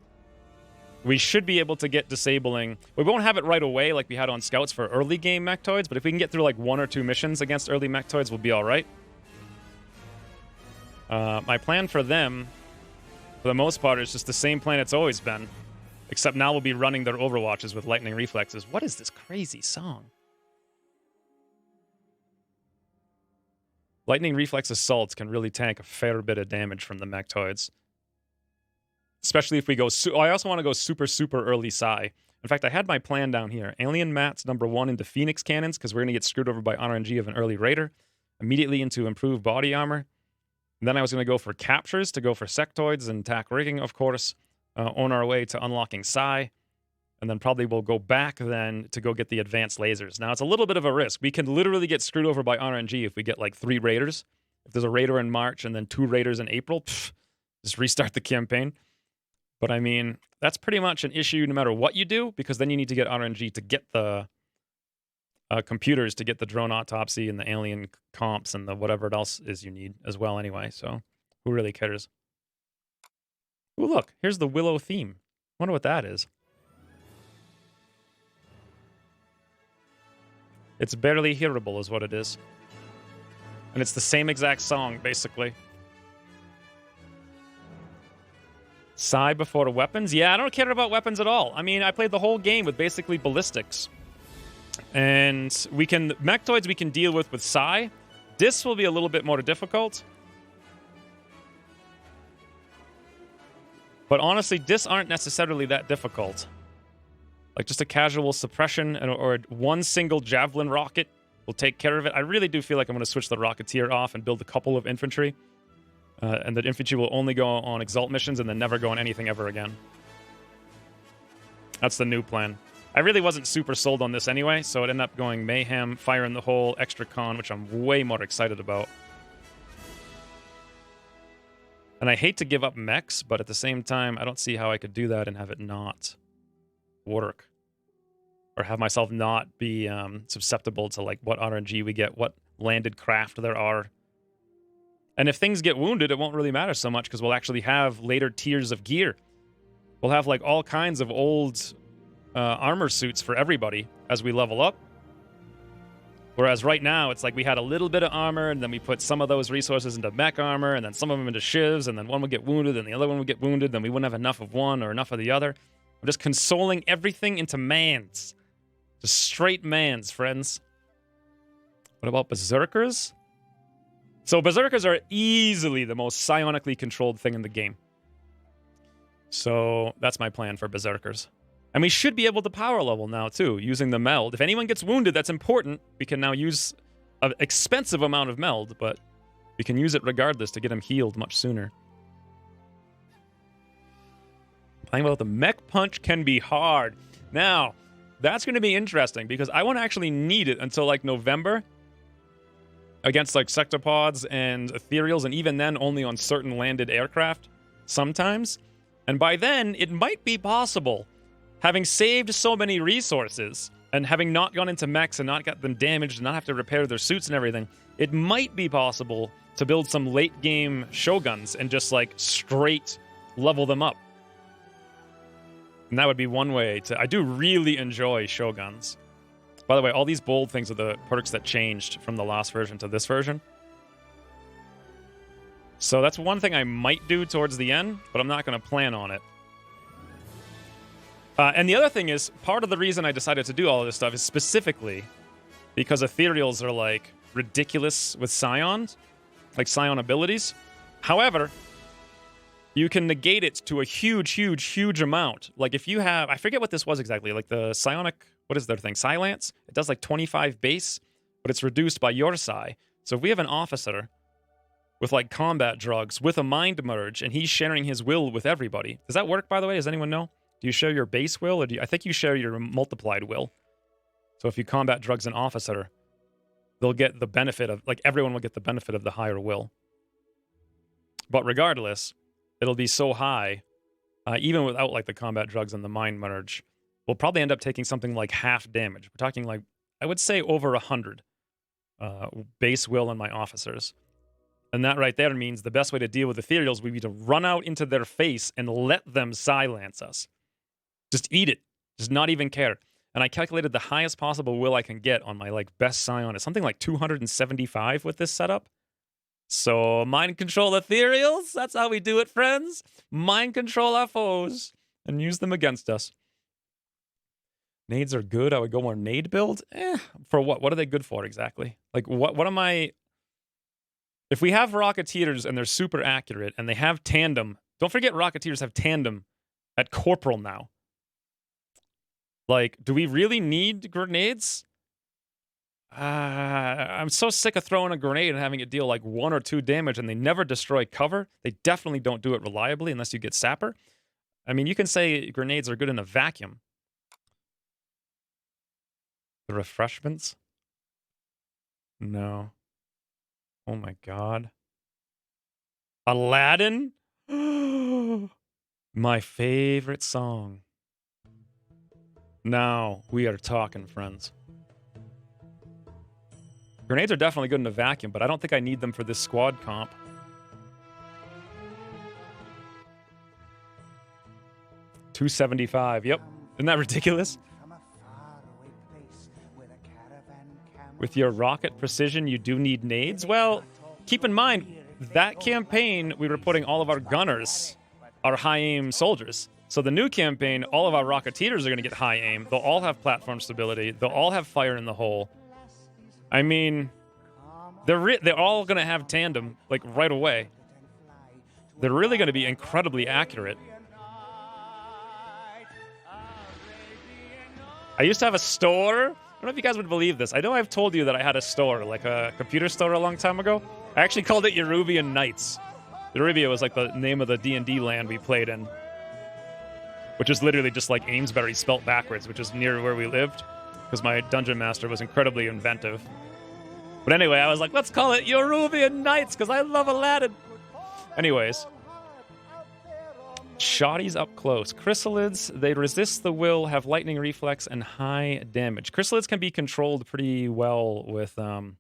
We should be able to get disabling. We won't have it right away like we had on Scouts for early game mechtoids, but if we can get through like 1 or 2 missions against early mechtoids, we'll be all right. My plan for them, for the most part, is just the same plan it's always been. Except now we'll be running their overwatches with lightning reflexes. What is this crazy song? Lightning reflex assaults can really tank a fair bit of damage from the mechtoids. Especially if we go... I also want to go super early Psi. In fact, I had my plan down here. Alien Mats #1 into Phoenix cannons, because we're going to get screwed over by RNG of an early Raider. Immediately into improved body armor. And then I was going to go for captures, to go for sectoids and tack rigging, of course. On our way to unlocking Psi. And then probably we'll go back then to go get the advanced lasers. Now, it's a little bit of a risk. We can literally get screwed over by RNG if we get like 3 Raiders. If there's a Raider in March and then 2 Raiders in April, just restart the campaign. But I mean, that's pretty much an issue no matter what you do, because then you need to get RNG to get the computers to get the drone autopsy and the alien comps and the whatever else is you need as well anyway. So who really cares? Ooh, look, here's the Willow theme. Wonder what that is. It's barely hearable is what it is. And it's the same exact song, basically. Psi before weapons? Yeah, I don't care about weapons at all. I mean, I played the whole game with basically ballistics. And mechtoids we can deal with Psi. This will be a little bit more difficult. But honestly, Dis aren't necessarily that difficult. Like just a casual suppression or one single javelin rocket will take care of it. I really do feel like I'm going to switch the Rocketeer off and build a couple of infantry. And the infantry will only go on Exalt missions and then never go on anything ever again. That's the new plan. I really wasn't super sold on this anyway, so it ended up going Mayhem, Fire in the Hole, Extra Con, which I'm way more excited about. And I hate to give up mechs, but at the same time, I don't see how I could do that and have it not work. Or have myself not be susceptible to like what RNG we get, what landed craft there are. And if things get wounded, it won't really matter so much because we'll actually have later tiers of gear. We'll have like all kinds of old armor suits for everybody as we level up. Whereas right now, it's like we had a little bit of armor, and then we put some of those resources into mech armor, and then some of them into shivs, and then one would get wounded, and the other one would get wounded, then we wouldn't have enough of one or enough of the other. I'm just consoling everything into mans. Just straight mans, friends. What about Berserkers? So Berserkers are easily the most psionically controlled thing in the game. So that's my plan for Berserkers. And we should be able to power level now, too, using the meld. If anyone gets wounded, that's important. We can now use an expensive amount of meld, but we can use it regardless to get him healed much sooner. Playing about the mech punch can be hard. Now, that's going to be interesting, because I won't actually need it until, like, November against, like, sectopods and ethereals, and even then only on certain landed aircraft sometimes. And by then, it might be possible, having saved so many resources and having not gone into mechs and not got them damaged and not have to repair their suits and everything, it might be possible to build some late-game Shoguns and just, like, straight level them up. And that would be one way to... I do really enjoy Shoguns. By the way, all these bold things are the perks that changed from the last version to this version. So that's one thing I might do towards the end, but I'm not going to plan on it. And the other thing is, part of the reason I decided to do all of this stuff is specifically because ethereals are, like, ridiculous with Scions, like Scion abilities. However, you can negate it to a huge, huge, huge amount. Like, if you have... I forget what this was exactly. Like, the Psionic... What is their thing? Silence? It does, like, 25 base, but it's reduced by your Psi. So if we have an officer with, like, combat drugs with a mind merge, and he's sharing his will with everybody... Does that work, by the way? Does anyone know? Do you share your base will, or I think you share your multiplied will. So if you combat drugs an officer, they'll get the benefit of... Like, everyone will get the benefit of the higher will. But regardless, it'll be so high, even without, like, the combat drugs and the mind merge, we'll probably end up taking something like half damage. We're talking, like, I would say over 100 base will in my officers. And that right there means the best way to deal with ethereals would be to run out into their face and let them silence us. Just eat it. Just not even care. And I calculated the highest possible will I can get on my, like, best Scion is something like 275 with this setup. So, mind control ethereals. That's how we do it, friends. Mind control our foes and use them against us. Nades are good. I would go more nade build. For what? What are they good for exactly? Like, what am I... If we have Rocketeers and they're super accurate and they have tandem... Don't forget Rocketeers have tandem at Corporal now. Like, do we really need grenades? I'm so sick of throwing a grenade and having it deal like 1 or 2 damage and they never destroy cover. They definitely don't do it reliably unless you get Sapper. I mean, you can say grenades are good in a vacuum. The refreshments? No. Oh my god. Aladdin? My favorite song. Now we are talking, friends. Grenades are definitely good in a vacuum, but I don't think I need them for this squad comp. 275. Yep. Isn't that ridiculous? With your rocket precision, you do need nades? Well, keep in mind, that campaign, we were putting all of our gunners, our high-aim soldiers. So the new campaign, all of our Rocketeers are going to get high aim. They'll all have platform stability. They'll all have fire in the hole. I mean, they're all going to have tandem, like, right away. They're really going to be incredibly accurate. I used to have a store. I don't know if you guys would believe this. I know I've told you that I had a store, like a computer store a long time ago. I actually called it Yeruvian Nights. Yeruvia was like the name of the D&D land we played in, which is literally just like Amesbury spelt backwards, which is near where we lived, because my dungeon master was incredibly inventive. But anyway, I was like, let's call it Yeruvian Nights, because I love Aladdin. Anyways. Shoddies up close. Chrysalids, they resist the will, have lightning reflex, and high damage. Chrysalids can be controlled pretty well with, what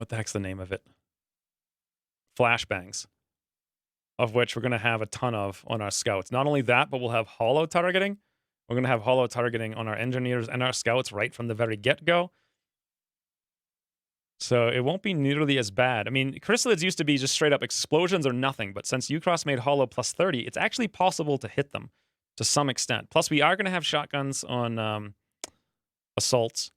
the heck's the name of it? Flashbangs. Of which we're going to have a ton of on our scouts. Not only that, but we'll have holo targeting. We're going to have holo targeting on our engineers and our scouts right from the very get-go. So it won't be nearly as bad. I mean, Chrysalids used to be just straight up explosions or nothing, but since Ucross made holo plus 30, it's actually possible to hit them to some extent. Plus, we are going to have shotguns on assaults.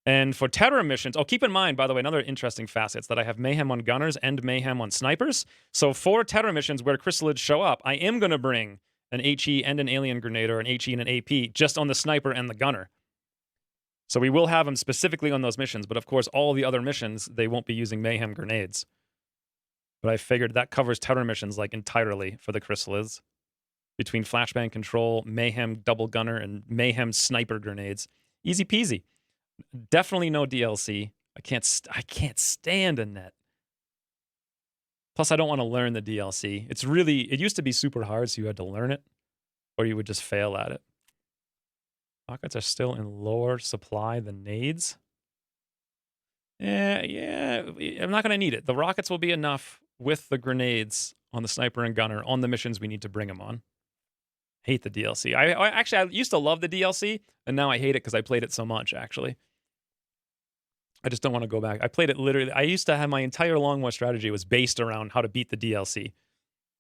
And for terror missions, oh, keep in mind, by the way, another interesting facet is that I have Mayhem on gunners and Mayhem on snipers. So for terror missions where Chrysalids show up, I am going to bring an HE and an alien grenade, or an HE and an AP, just on the sniper and the gunner. So we will have them specifically on those missions, but of course, all the other missions, they won't be using Mayhem grenades. But I figured that covers terror missions like entirely for the Chrysalids. Between flashbang control, Mayhem double gunner, and Mayhem sniper grenades. Easy peasy. Definitely no DLC. I can't stand a net. Plus, I don't want to learn the DLC. It used to be super hard, so you had to learn it, or you would just fail at it. Rockets are still in lower supply than nades. Yeah, I'm not going to need it. The rockets will be enough with the grenades on the sniper and gunner on the missions we need to bring them on. Hate the DLC. I used to love the DLC, and now I hate it because I played it so much, actually. I just don't want to go back. I played it literally. I used to have my entire Long War strategy was based around how to beat the DLC,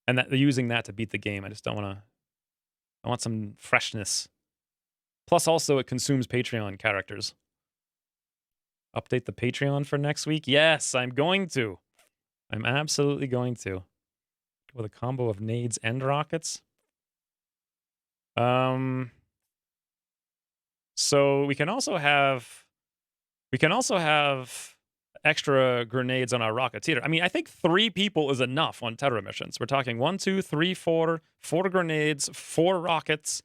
and using that to beat the game. I just don't want to. I want some freshness. Plus, also, it consumes Patreon characters. Update the Patreon for next week? Yes, I'm going to. I'm absolutely going to. With a combo of nades and rockets. So we can also have extra grenades on our Rocketeer. I mean, I think 3 people is enough on terror missions. We're talking 1, 2, 3, 4 grenades, 4 rockets.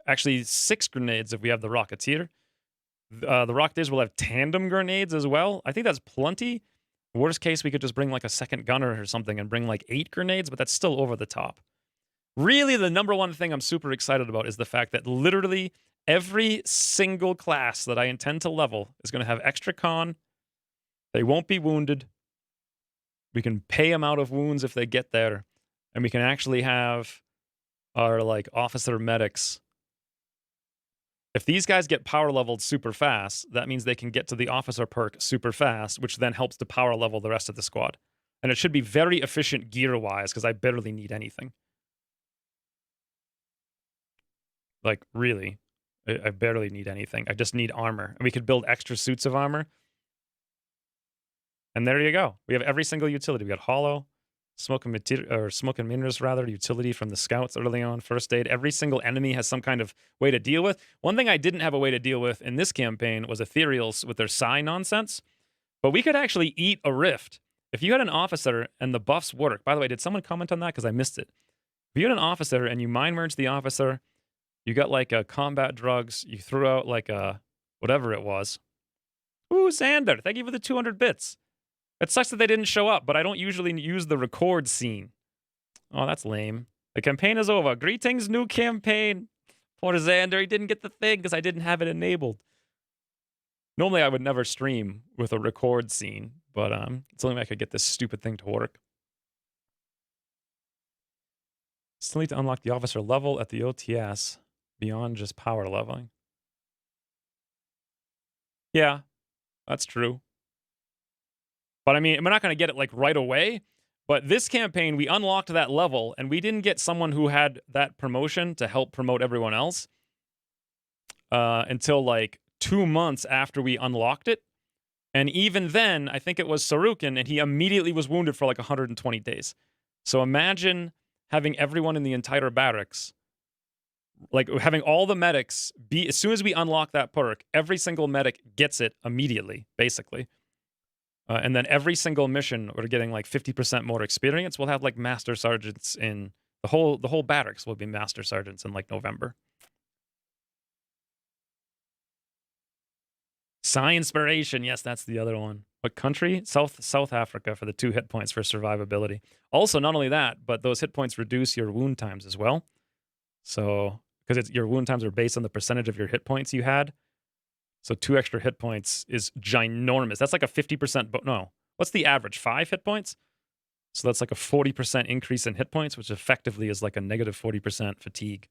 Actually, 6 grenades if we have the Rocketeer. The Rocketeers will have tandem grenades as well. I think that's plenty. Worst case, we could just bring like a second gunner or something and bring like 8 grenades, but that's still over the top. Really, the number one thing I'm super excited about is the fact that literally every single class that I intend to level is going to have extra con. They won't be wounded. We can pay them out of wounds if they get there. And we can actually have our like officer medics. If these guys get power leveled super fast, that means they can get to the officer perk super fast, which then helps to power level the rest of the squad. And it should be very efficient gear-wise, because I barely need anything. Like, really. I barely need anything. I just need armor. And we could build extra suits of armor. And there you go. We have every single utility. We got Hollow, Smoke and Minerals, utility from the scouts early on, first aid. Every single enemy has some kind of way to deal with. One thing I didn't have a way to deal with in this campaign was Ethereals with their psi nonsense. But we could actually eat a rift. If you had an officer and the buffs work, by the way, did someone comment on that? Because I missed it. If you had an officer and you mind merge the officer, you got like a combat drugs, you threw out like a whatever it was. Ooh, Xander, thank you for the 200 bits. It sucks that they didn't show up, but I don't usually use the record scene. Oh, that's lame. The campaign is over. Greetings, new campaign. Poor Xander, he didn't get the thing because I didn't have it enabled. Normally, I would never stream with a record scene, but it's only way I could get this stupid thing to work. Still need to unlock the officer level at the OTS beyond just power leveling. Yeah, that's true. But I mean, we're not going to get it like right away. But this campaign, we unlocked that level, and we didn't get someone who had that promotion to help promote everyone else until like 2 months after we unlocked it. And even then, I think it was Sarukin, and he immediately was wounded for like 120 days. So imagine having everyone in the entire barracks, like having all the medics be, as soon as we unlock that perk, every single medic gets it immediately, basically. And then every single mission, we're getting like 50% more experience. We'll have like master sergeants in the whole barracks will be master sergeants in like November. Psi Inspiration, yes, that's the other one. What country? South Africa for the 2 hit points for survivability. Also, not only that, but those hit points reduce your wound times as well. So, because your wound times are based on the percentage of your hit points you had. So 2 extra hit points is ginormous. That's like a 50%. No, what's the average? 5 hit points? So that's like a 40% increase in hit points, which effectively is like a negative 40% fatigue.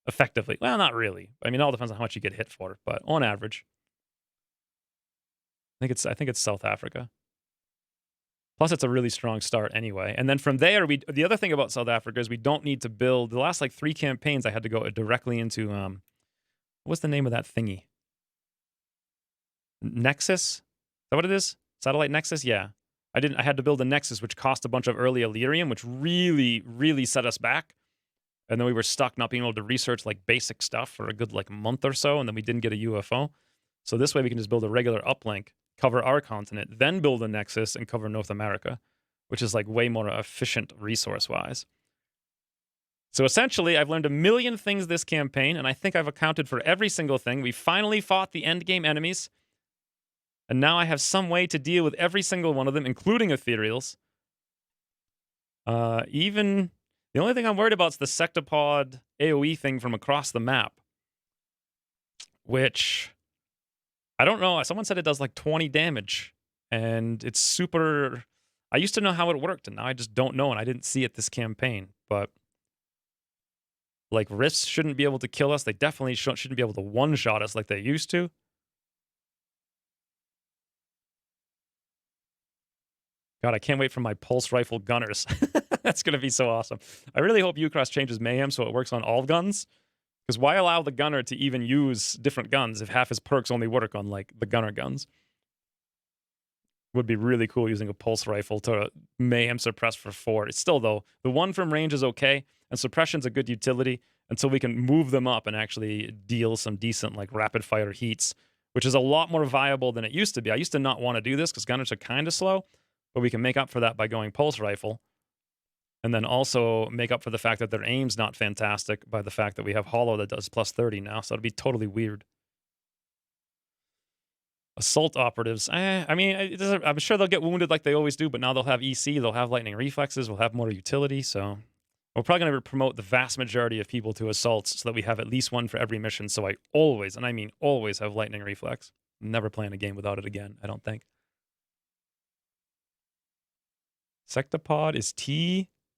Effectively. Well, not really. I mean, it all depends on how much you get hit for, but on average. I think it's South Africa. Plus, it's a really strong start anyway. And then from there, the other thing about South Africa is we don't need to build. The last like 3 campaigns, I had to go directly into what's the name of that thingy? Nexus? Is that what it is? Satellite Nexus? Yeah. I had to build a Nexus, which cost a bunch of early Illyrium, which really, really set us back. And then we were stuck not being able to research like basic stuff for a good like month or so, and then we didn't get a UFO. So this way we can just build a regular uplink, cover our continent, then build a Nexus and cover North America, which is like way more efficient resource-wise. So essentially, I've learned a million things this campaign, and I think I've accounted for every single thing. We finally fought the endgame enemies, and now I have some way to deal with every single one of them, including ethereals. Even the only thing I'm worried about is the sectopod AoE thing from across the map, which I don't know. Someone said it does like 20 damage, and it's super. I used to know how it worked, and now I just don't know, and I didn't see it this campaign. But like rifts shouldn't be able to kill us. They definitely shouldn't be able to one-shot us like they used to. God, I can't wait for my pulse rifle gunners. That's going to be so awesome. I really hope Ucross changes Mayhem so it works on all guns. Because why allow the gunner to even use different guns if half his perks only work on, like, the gunner guns? Would be really cool using a pulse rifle to Mayhem suppress for 4. It's still, though, the one from range is okay, and suppression's a good utility until we can move them up and actually deal some decent, like, rapid-fire heats, which is a lot more viable than it used to be. I used to not want to do this because gunners are kind of slow, but we can make up for that by going pulse rifle. And then also make up for the fact that their aim's not fantastic by the fact that we have Hollow that does plus 30 now, so it'd be totally weird. Assault operatives. I mean, I'm sure they'll get wounded like they always do, but now they'll have EC, they'll have lightning reflexes, we'll have more utility, so we're probably going to promote the vast majority of people to assaults so that we have at least one for every mission, so I always, and I mean always, have lightning reflex. Never playing a game without it again, I don't think. Sectopod is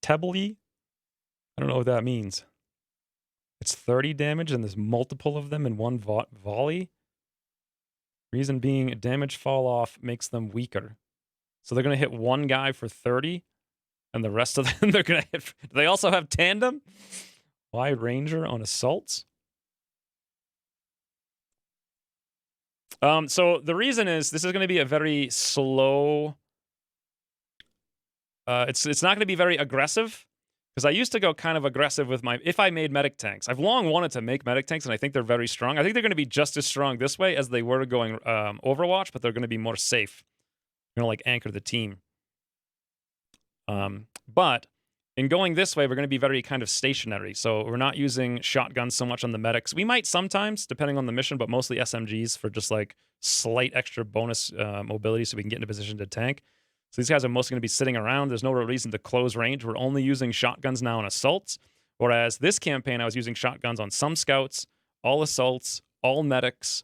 Tebly? I don't know what that means. It's 30 damage and there's multiple of them in one volley. Reason being, damage fall off makes them weaker. So they're going to hit one guy for 30 and the rest of them they're going to hit. Do they also have tandem? Wide Ranger on assaults? So the reason is this is going to be a very slow. It's not going to be very aggressive because I used to go kind of aggressive with if I made medic tanks. I've long wanted to make medic tanks, and I think they're very strong. I think they're going to be just as strong this way as they were going Overwatch, but they're going to be more safe. They're going to like anchor the team. But in going this way, we're going to be very kind of stationary. So we're not using shotguns so much on the medics. We might sometimes, depending on the mission, but mostly SMGs for just like slight extra bonus mobility so we can get in a position to tank. So these guys are mostly going to be sitting around. There's no real reason to close range. We're only using shotguns now on assaults. Whereas this campaign, I was using shotguns on some scouts, all assaults, all medics,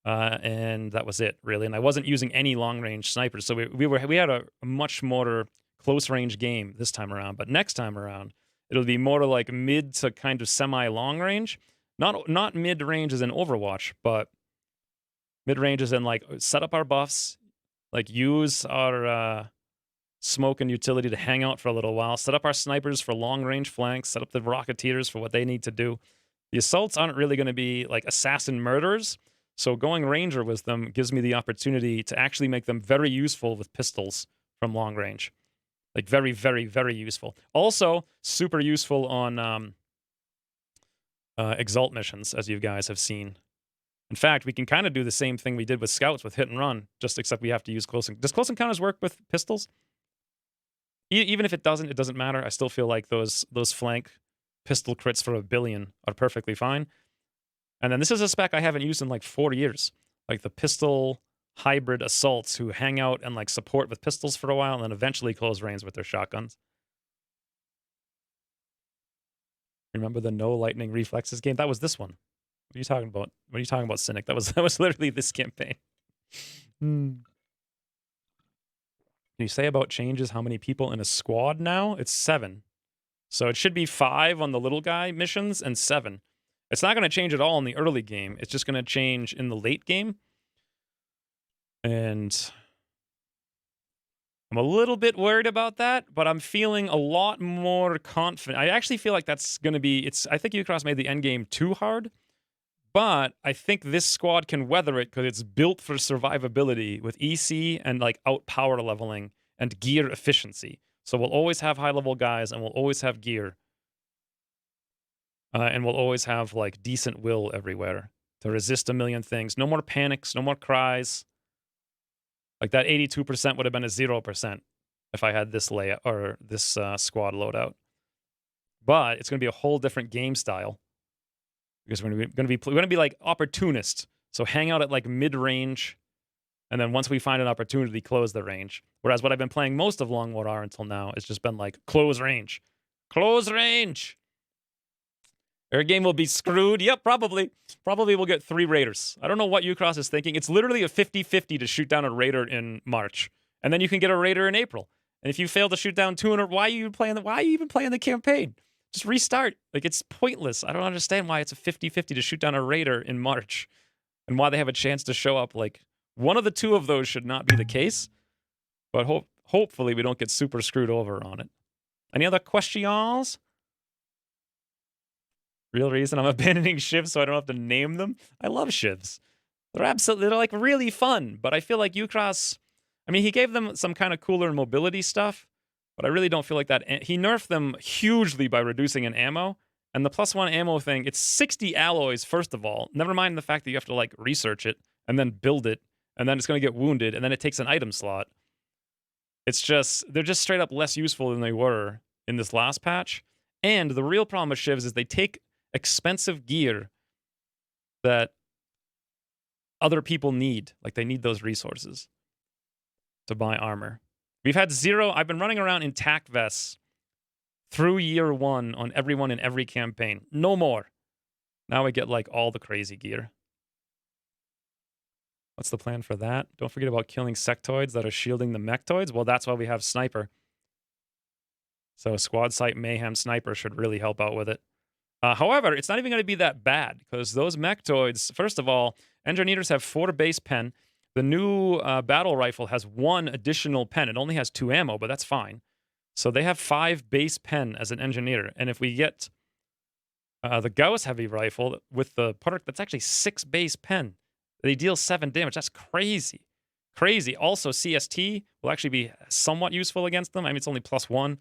and that was it, really. And I wasn't using any long-range snipers. So we had a much more close-range game this time around. But next time around, It'll be more like mid to kind of semi-long range. Not mid-range as in Overwatch, but mid-range as in like set up our buffs, like use our smoke and utility to hang out for a little while, set up our snipers for long-range flanks, set up the Rocketeers for what they need to do. The assaults aren't really going to be like assassin murderers, so going Ranger with them gives me the opportunity to actually make them very useful with pistols from long range. Like very, very, very useful. Also, super useful on Exalt missions, as you guys have seen. In fact, we can kind of do the same thing we did with Scouts with hit and run, just except we have to use close. Does close encounters work with pistols? Even if it doesn't matter. I still feel like those flank pistol crits for 1 billion are perfectly fine. And then this is a spec I haven't used in like 4 years. Like the pistol hybrid assaults who hang out and like support with pistols for a while and then eventually close range with their shotguns. Remember the no lightning reflexes game? That was this one. What are you talking about? What are you talking about, Cynic? That was literally this campaign. Can you say about changes how many people in a squad now? It's 7. So it should be 5 on the little guy missions and 7. It's not going to change at all in the early game. It's just going to change in the late game. And I'm a little bit worried about that, but I'm feeling a lot more confident. I actually feel like that's going to be... I think Ucross made the end game too hard, but I think this squad can weather it because it's built for survivability with EC and like out power leveling and gear efficiency. So we'll always have high-level guys and we'll always have gear. And we'll always have, like, decent will everywhere to resist a million things. No more panics, no more cries. Like, that 82% would have been a 0% if I had this layout or this squad loadout. But it's going to be a whole different game style because we're going to be like opportunist. So hang out at like mid-range, and then once we find an opportunity, close the range. Whereas what I've been playing most of Long War R until now has just been like close range. Close range! Our game will be screwed. Yep, probably. Probably we'll get 3 Raiders. I don't know what Ucross is thinking. It's literally a 50-50 to shoot down a Raider in March. And then you can get a Raider in April. And if you fail to shoot down 200, why are you even playing the campaign? Just restart. Like, it's pointless. I don't understand why it's a 50-50 to shoot down a Raider in March. And why they have a chance to show up. Like, one of the 2 of those should not be the case. But hopefully we don't get super screwed over on it. Any other questions? Real reason I'm abandoning shivs so I don't have to name them? I love shivs. They're like really fun, but I feel like Ucross, I mean, he gave them some kind of cooler mobility stuff, but I really don't feel like that. He nerfed them hugely by reducing an ammo, and the +1 ammo thing, it's 60 alloys, first of all. Never mind the fact that you have to like research it, and then build it, and then it's going to get wounded, and then it takes an item slot. It's just, they're just straight up less useful than they were in this last patch. And the real problem with shivs is they take expensive gear that other people need. Like, they need those resources to buy armor. We've had 0... I've been running around in tac vests through year 1 on everyone in every campaign. No more. Now we get, like, all the crazy gear. What's the plan for that? Don't forget about killing sectoids that are shielding the mechtoids. Well, that's why we have Sniper. So Squad Sight Mayhem Sniper should really help out with it. However, it's not even going to be that bad, because those mechtoids, first of all, Engineers have 4 base pen. The new battle rifle has 1 additional pen. It only has 2 ammo, but that's fine. So they have 5 base pen as an Engineer. And if we get the Gauss heavy rifle with the perk, that's actually 6 base pen. They deal 7 damage. That's crazy. Crazy. Also, CST will actually be somewhat useful against them. I mean, it's only +1.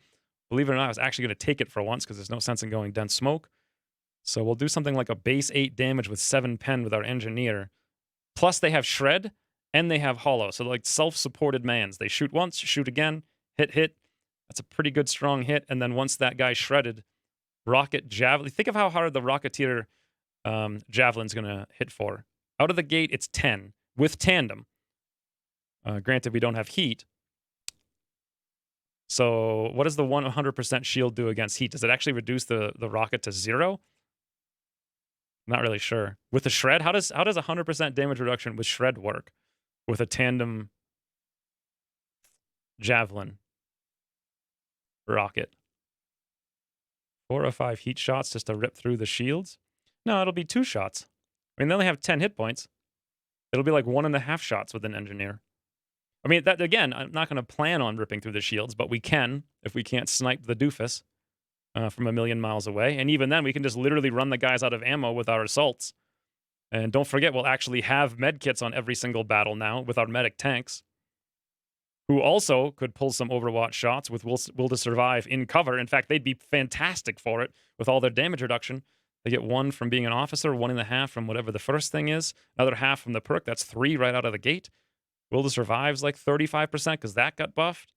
Believe it or not, I was actually going to take it for once because there's no sense in going dense smoke. So we'll do something like a base 8 damage with 7 pen with our Engineer. Plus they have Shred and they have Hollow. So like self-supported mans. They shoot once, shoot again, hit. That's a pretty good strong hit. And then once that guy's shredded, rocket javelin. Think of how hard the Rocketeer javelin's going to hit for. Out of the gate, it's 10 with tandem. Granted, we don't have heat. So what does the 100% shield do against heat? Does it actually reduce the rocket to 0? Not really sure. With the shred, how does 100% damage reduction with shred work? With a tandem javelin rocket. 4 or 5 heat shots just to rip through the shields. No, it'll be 2 shots. I mean, they only have 10 hit points. It'll be like 1.5 shots with an engineer. I mean, that again, I'm not going to plan on ripping through the shields, but we can if we can't snipe the doofus from a million miles away. And even then, we can just literally run the guys out of ammo with our assaults. And don't forget, we'll actually have medkits on every single battle now with our medic tanks, who also could pull some Overwatch shots with Will to Survive in cover. In fact, they'd be fantastic for it with all their damage reduction. They get 1 from being an officer, 1.5 from whatever the first thing is, another half from the perk. That's 3 right out of the gate. Will to Survive's like 35% because that got buffed.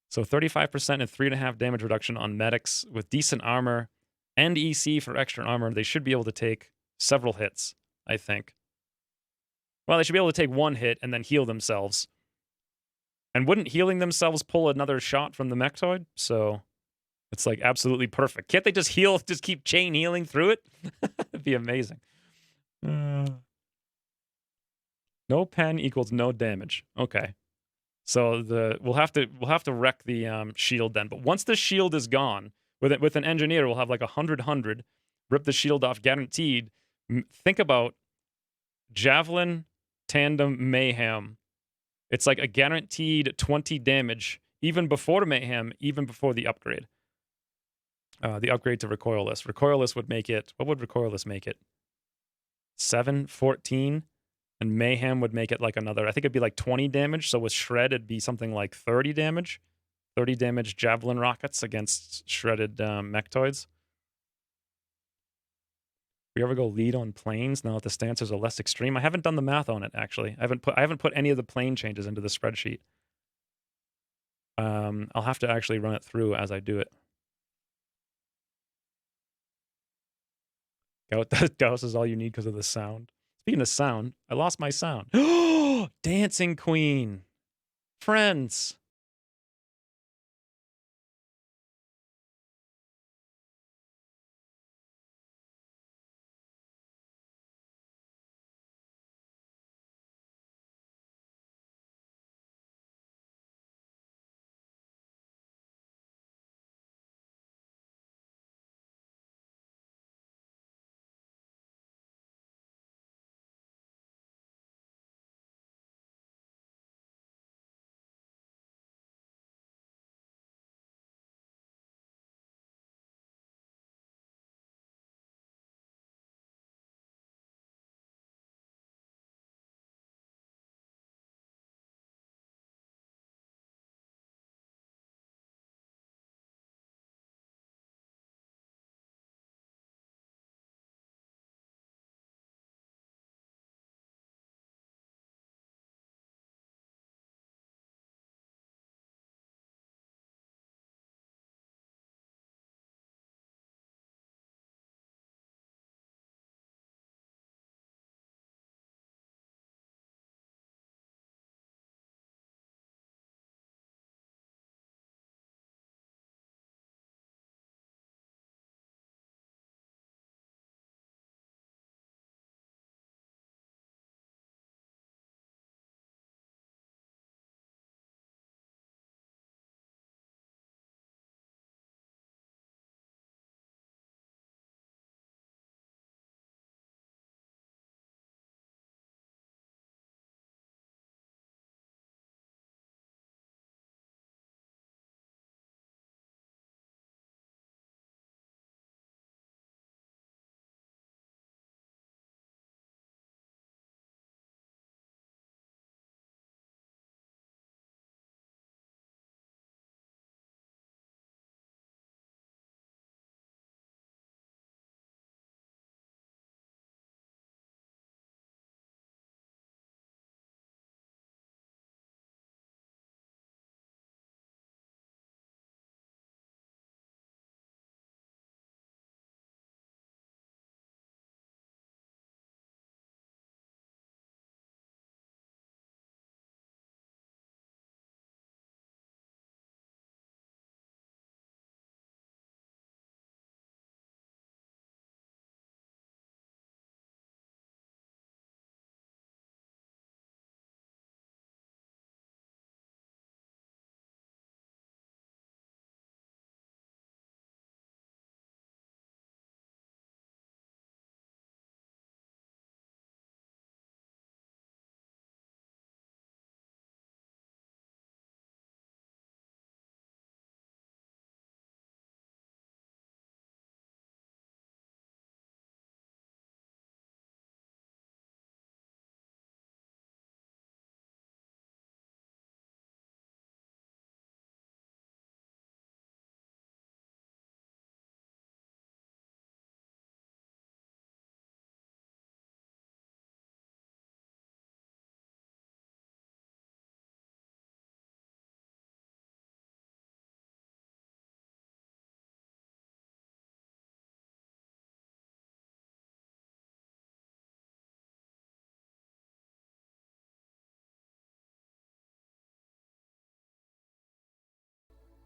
So 35% and 3.5 damage reduction on medics with decent armor and EC for extra armor. They should be able to take several hits, I think. Well, they should be able to take 1 hit and then heal themselves. And wouldn't healing themselves pull another shot from the mechtoid? So it's like absolutely perfect. Can't they just heal, just keep chain healing through it? It'd be amazing. No pen equals no damage. Okay. So we'll have to wreck the shield then. But once the shield is gone, with an engineer, we'll have like 100, rip the shield off guaranteed. Think about Javelin, Tandem, Mayhem. It's like a guaranteed 20 damage, even before Mayhem, even before the upgrade. The upgrade to Recoilless. Recoilless would make it, what would Recoilless make it? 7, 14, and Mayhem would make it like another, I think it'd be like 20 damage, so with Shred, it'd be something like 30 damage. 30 damage Javelin rockets against shredded mechtoids. We ever go lead on planes now that the stances are less extreme? I haven't done the math on it, actually. I haven't put any of the plane changes into the spreadsheet. I'll have to actually run it through as I do it. Gauss is all you need because of the sound. Speaking of sound, I lost my sound. Dancing Queen. Friends.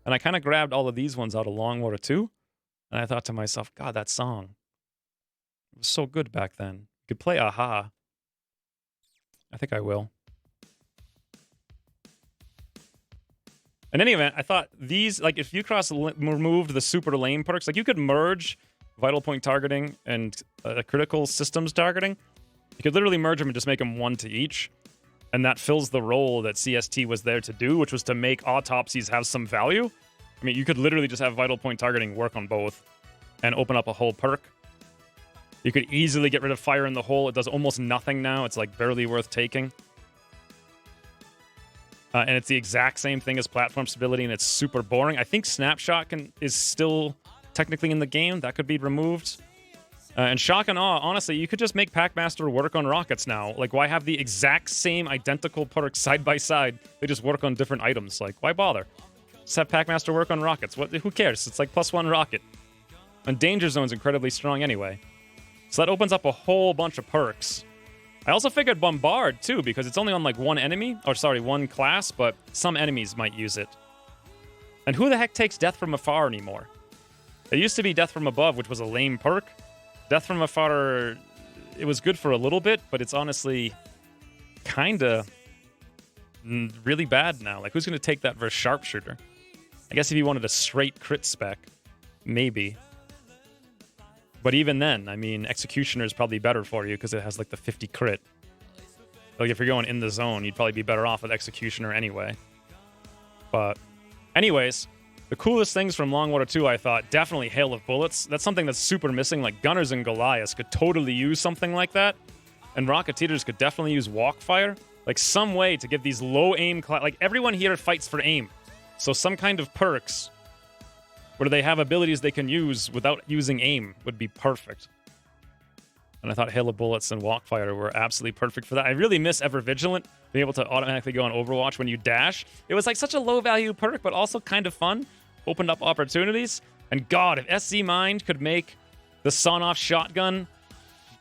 And I kind of grabbed all of these ones out of Long War 2. And I thought to myself, God, that song. It was so good back then. You could play Aha. I think I will. In any event, I thought these, like, if Ucross removed the super lame perks, like, you could merge vital point targeting and critical systems targeting. You could literally merge them and just make them one to each. And that fills the role that CST was there to do, which was to make autopsies have some value. I mean, you could literally just have vital point targeting work on both and open up a whole perk. You could easily get rid of fire in the hole. It does almost nothing now. It's like barely worth taking. And it's the exact same thing as platform stability, and it's super boring. I think Snapshot is still technically in the game. That could be removed. And Shock and Awe, honestly, you could just make Packmaster work on rockets now. Like, why have the exact same identical perks side by side? They just work on different items. Like, why bother? Just have Packmaster work on rockets. Who cares? It's like +1 rocket. And Danger Zone's incredibly strong anyway. So that opens up a whole bunch of perks. I also figured Bombard, too, because it's only on, like, one enemy. Or, sorry, one class, but some enemies might use it. And who the heck takes Death from Afar anymore? It used to be Death from Above, which was a lame perk. Death from Afar, it was good for a little bit, but it's honestly kind of really bad now. Like, who's going to take that versus Sharpshooter? I guess if you wanted a straight crit spec, maybe. But even then, I mean, Executioner is probably better for you because it has, like, the 50 crit. Like, if you're going in the zone, you'd probably be better off with Executioner anyway. But anyways, the coolest things from Long War 2, I thought, definitely Hail of Bullets. That's something that's super missing. Like, Gunners and Goliaths could totally use something like that. And Rocketeers could definitely use Walk Fire. Like, some way to give these low aim... Like, everyone here fights for aim. So some kind of perks where they have abilities they can use without using aim would be perfect. And I thought Hail of Bullets and Walk Fire were absolutely perfect for that. I really miss Ever Vigilant, being able to automatically go on Overwatch when you dash. It was like such a low-value perk, but also kind of fun. Opened up opportunities. And God, if SC Mind could make the sawn-off shotgun,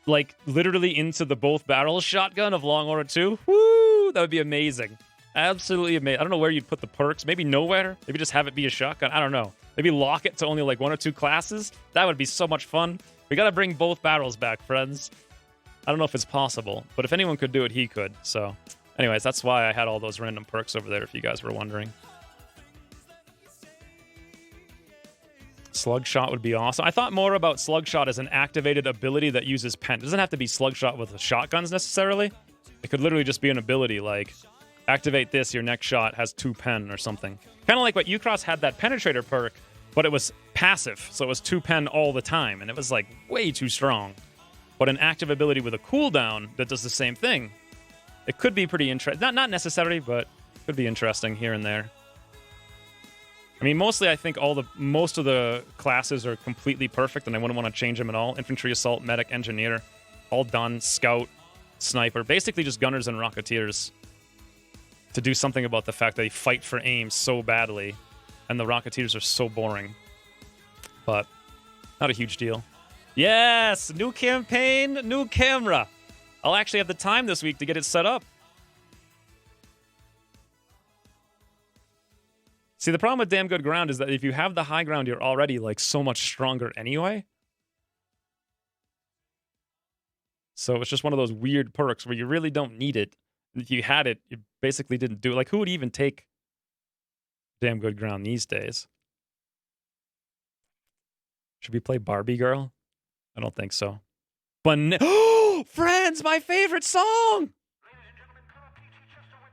like, literally into the both barrels shotgun of Long War 2, woo, that would be amazing. Absolutely amazing. I don't know where you'd put the perks. Maybe nowhere. Maybe just have it be a shotgun. I don't know. Maybe lock it to only, like, 1 or 2 classes. That would be so much fun. We gotta bring both barrels back, friends. I don't know if it's possible, but if anyone could do it, he could. So, anyways, that's why I had all those random perks over there, if you guys were wondering. Slugshot would be awesome. I thought more about Slugshot as an activated ability that uses pen. It doesn't have to be Slugshot with the shotguns necessarily. It could literally just be an ability like, activate this, your next shot has 2 pen or something. Kind of like what Ucross had that Penetrator perk, but it was passive, so it was 2 pen all the time, and it was like way too strong. But an active ability with a cooldown that does the same thing, it could be pretty interesting. Not necessary, but could be interesting here and there. I mean, mostly I think most of the classes are completely perfect, and I wouldn't want to change them at all. Infantry, Assault, Medic, Engineer, all done. Scout, Sniper, basically just Gunners and Rocketeers. To do something about the fact that they fight for aim so badly, and the Rocketeers are so boring. But not a huge deal. Yes! New campaign, new camera! I'll actually have the time this week to get it set up. See, the problem with Damn Good Ground is that if you have the high ground, you're already, like, so much stronger anyway. So it's just one of those weird perks where you really don't need it. If you had it, you basically didn't do it. Like, who would even take Damn Good Ground these days? Should we play Barbie Girl? I don't think so. But oh, Friends, my favorite song!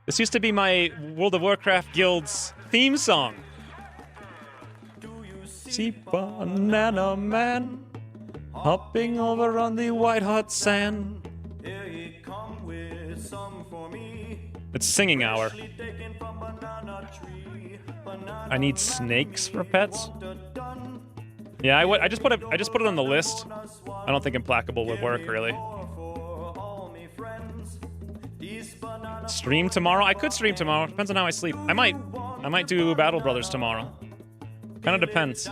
This used to be my World of Warcraft Guild's theme song. See Banana Man hopping over on the white hot sand. It's singing hour. I need snakes for pets. Yeah, I just put it on the list. I don't think Implacable would work really. Stream tomorrow? I could stream tomorrow. Depends on how I sleep. I might do Battle Brothers tomorrow. Kind of depends.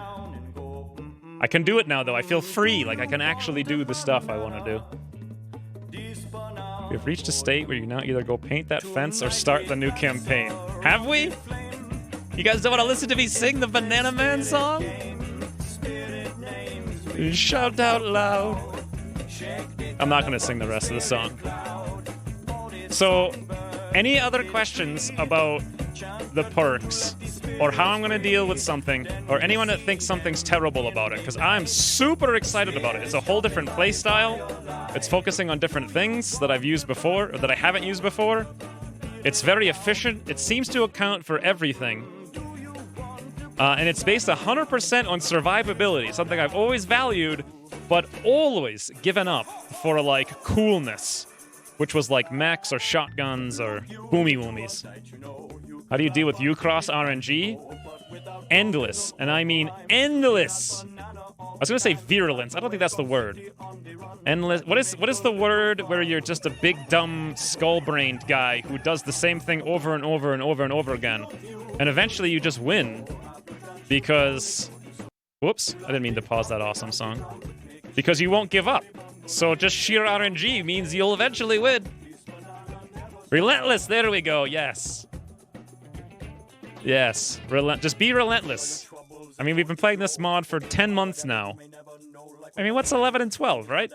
I can do it now though. I feel free. Like I can actually do the stuff I want to do. We've reached a state where you now either go paint that fence or start the new campaign. Have we? You guys don't want to listen to me sing the Banana Man song? Shout out loud. I'm not going to sing the rest of the song. So, any other questions about the perks, or how I'm going to deal with something, or anyone that thinks something's terrible about it? Because I'm super excited about it. It's a whole different play style. It's focusing on different things that I've used before, or that I haven't used before. It's very efficient. It seems to account for everything. And it's based 100% on survivability, something I've always valued, but always given up for, like, coolness, which was like mechs or shotguns or boomy woomies. How do you deal with Ucross RNG? Endless, and I mean endless. I was gonna say virulence. I don't think that's the word. Endless. What is the word where you're just a big dumb skull-brained guy who does the same thing over and over and over and over again, and eventually you just win because. Whoops! I didn't mean to pause that awesome song. Because you won't give up. So just sheer RNG means you'll eventually win. Relentless. There we go. Yes. Yes, just be relentless. I mean, we've been playing this mod for 10 months now. I mean, what's 11 and 12, right?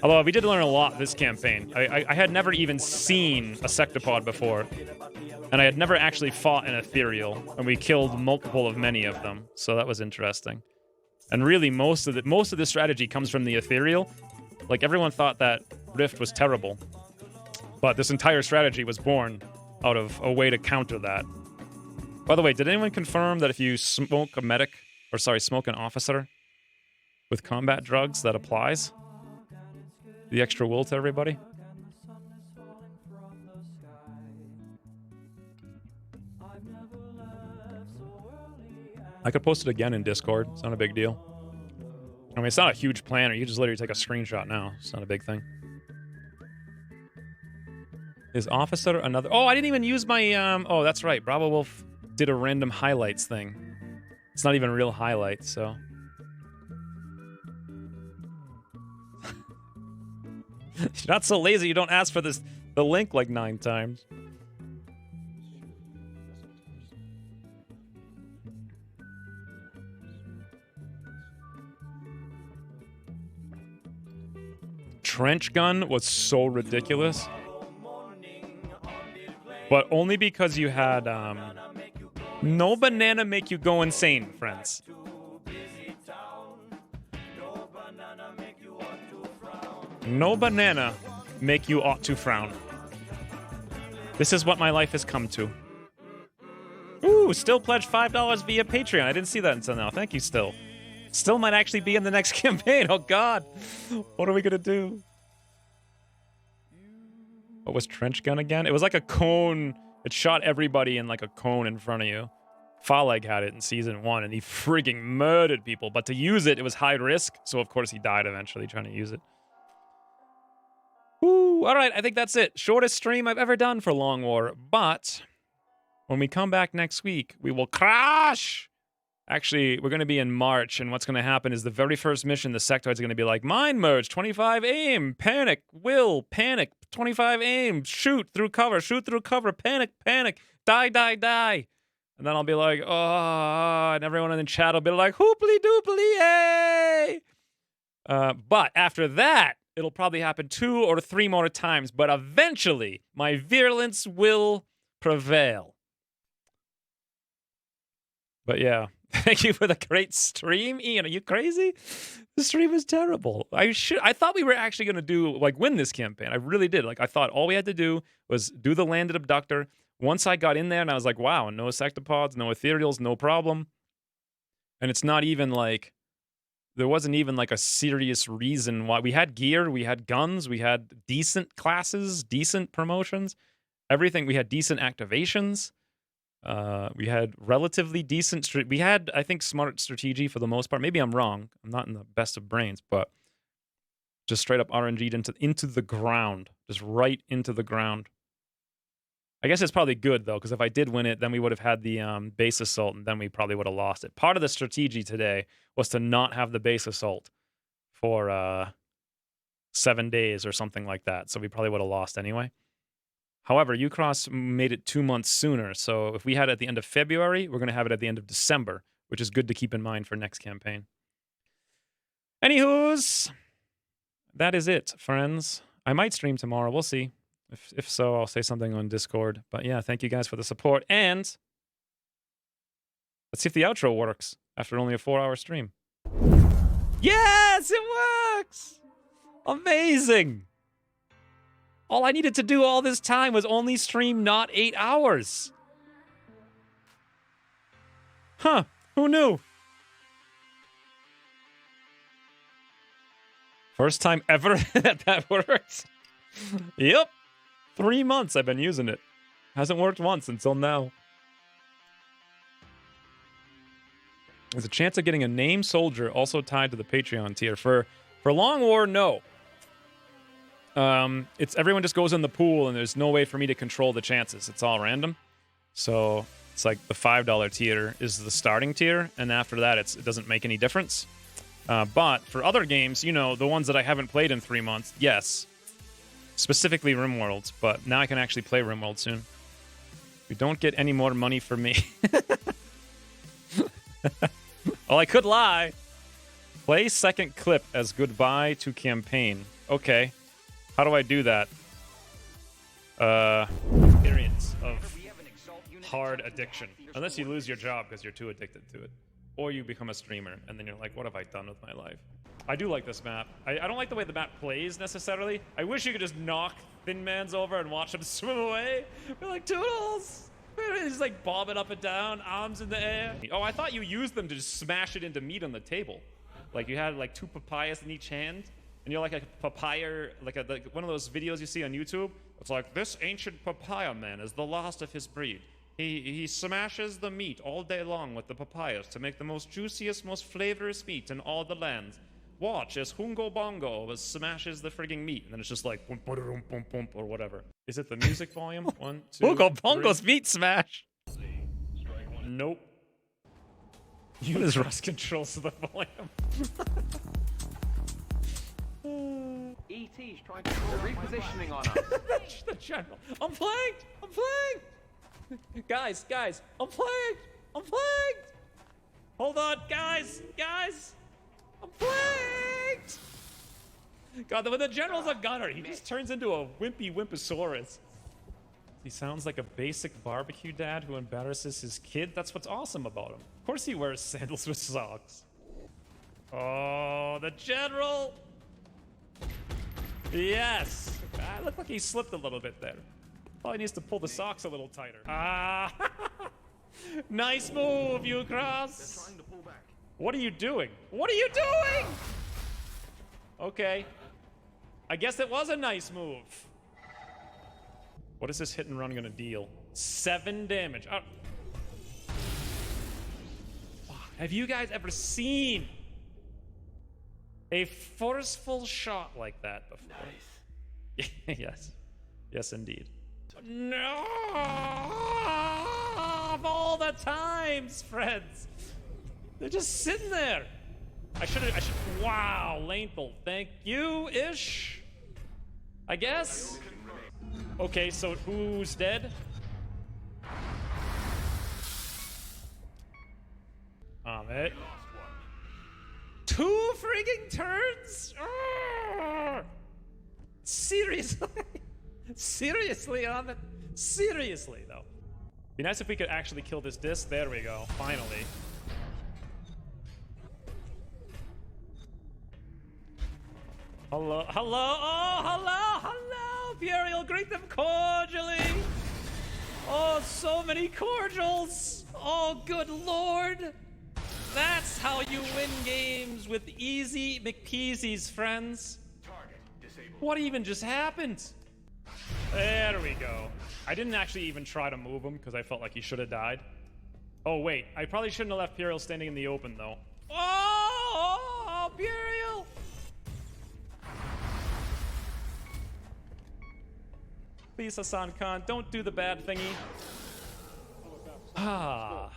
Although we did learn a lot this campaign. I had never even seen a sectopod before, and I had never actually fought an ethereal, and we killed multiple of many of them, so that was interesting. And really, most of the strategy comes from the ethereal. Like, everyone thought that Rift was terrible, but this entire strategy was born out of a way to counter that. By the way, did anyone confirm that if you smoke smoke an officer with combat drugs, that applies? The extra wool to everybody? I could post it again in Discord. It's not a big deal. I mean, it's not a huge planner. You just literally take a screenshot now. It's not a big thing. Is Officer another... Oh, I didn't even use my... Oh, that's right. Bravo Wolf did a random highlights thing. It's not even real highlights, so... You're not so lazy you don't ask for the link like 9 times. Trench gun was so ridiculous. But only because you had, no banana make you go insane, friends. No banana make you ought to frown. This is what my life has come to. Ooh, Still pledged $5 via Patreon. I didn't see that until now. Thank you, Still. Still might actually be in the next campaign. Oh, God. What are we going to do? What was trench gun again? It was like a cone. It shot everybody in like a cone in front of you. Faleg had it in Season 1, and he frigging murdered people. But to use it, it was high risk. So, of course, he died eventually trying to use it. Ooh, all right, I think that's it. Shortest stream I've ever done for Long War. But when we come back next week, we will crash. Actually, we're going to be in March, and what's going to happen is the very first mission, the sectoids are going to be like, Mind Merge, 25 aim, panic, will, panic, 25 aim, shoot through cover, panic, panic, die, die, die. And then I'll be like, oh, and everyone in the chat will be like, hooply dooply, yay! But after that, it'll probably happen 2 or 3 more times, but eventually, my virulence will prevail. But yeah. Thank you for the great stream, Ian. Are you crazy? The stream is terrible. I thought we were actually going to do, like, win this campaign. I really did. Like, I thought all we had to do was do the landed abductor. Once I got in there and I was like, wow, no sectopods, no ethereals, no problem. And it's not even like, there wasn't even like a serious reason why. We had gear, we had guns, we had decent classes, decent promotions, everything. We had decent activations. We had relatively decent... We had, I think, smart strategy for the most part. Maybe I'm wrong. I'm not in the best of brains, but just straight up RNG'd into the ground. Just right into the ground. I guess it's probably good, though, because if I did win it, then we would have had the base assault, and then we probably would have lost it. Part of the strategy today was to not have the base assault for 7 days or something like that, so we probably would have lost anyway. However, Ucross made it 2 months sooner, so if we had it at the end of February, we're going to have it at the end of December, which is good to keep in mind for next campaign. Anywho's, that is it, friends. I might stream tomorrow. We'll see. If so, I'll say something on Discord. But yeah, thank you guys for the support. And let's see if the outro works after only a 4-hour stream. Yes, it works! Amazing! All I needed to do all this time was only stream not 8 hours. Huh, who knew? First time ever that works. Yep. 3 months I've been using it. Hasn't worked once until now. There's a chance of getting a named soldier also tied to the Patreon tier. For Long War, no. It's everyone just goes in the pool and there's no way for me to control the chances. It's all random. So it's like the $5 tier is the starting tier, and after that it doesn't make any difference. But for other games, you know, the ones that I haven't played in 3 months, yes. Specifically RimWorld, but now I can actually play RimWorld soon. We don't get any more money for me. Well, I could lie. Play second clip as goodbye to campaign. Okay. How do I do that? Experience of hard addiction. Unless you lose your job because you're too addicted to it. Or you become a streamer, and then you're like, what have I done with my life? I do like this map. I don't like the way the map plays, necessarily. I wish you could just knock Thin Man's over and watch him swim away. We're like, Toodles! He's like bobbing up and down, arms in the air. Oh, I thought you used them to just smash it into meat on the table. Like you had like 2 papayas in each hand, and you're like a papaya, like one of those videos you see on YouTube. It's like, this ancient papaya man is the last of his breed. He smashes the meat all day long with the papayas to make the most juiciest, most flavorous meat in all the lands. Watch as Hungo Bongo smashes the frigging meat, and then it's just like boom, boom, boom, boom, or whatever. Is it the music volume? 1, 2, Hungo Bongo's 3. meat smash. Nope. Use Russ controls the volume. ET's trying to call repositioning on us. The general. I'm flanked! I'm flanked! Guys, I'm flanked! I'm flanked! Hold on, guys! I'm flanked! God, when the general's a gunner, he just turns into a wimpy Wimposaurus. He sounds like a basic barbecue dad who embarrasses his kid. That's what's awesome about him. Of course he wears sandals with socks. Oh, the general! Yes! I look like he slipped a little bit there. Probably needs to pull the socks a little tighter. Ah! Nice move, Ucross! What are you doing? What are you doing? Okay. I guess it was a nice move. What is this hit and run gonna deal? 7 damage. Oh. Have you guys ever seen a forceful shot like that before? Nice. Yes. Yes, indeed. No! Of all the times, friends! They're just sitting there. I should. Wow, Lanethal, thank you, ish. I guess. Okay, so who's dead? Ahmed. 2 frigging turns? Arrgh! Seriously? Seriously, Ahmed? Seriously, though. Be nice if we could actually kill this disc. There we go, finally. Hello, oh, hello, Burial, greet them cordially. Oh, so many cordials. Oh, good lord. That's how you win games with easy McPeasies, friends. What even just happened? There we go. I didn't actually even try to move him because I felt like he should have died. Oh, wait. I probably shouldn't have left Burial standing in the open, though. Oh, Burial! Please, Hassan Khan, don't do the bad thingy. Ah.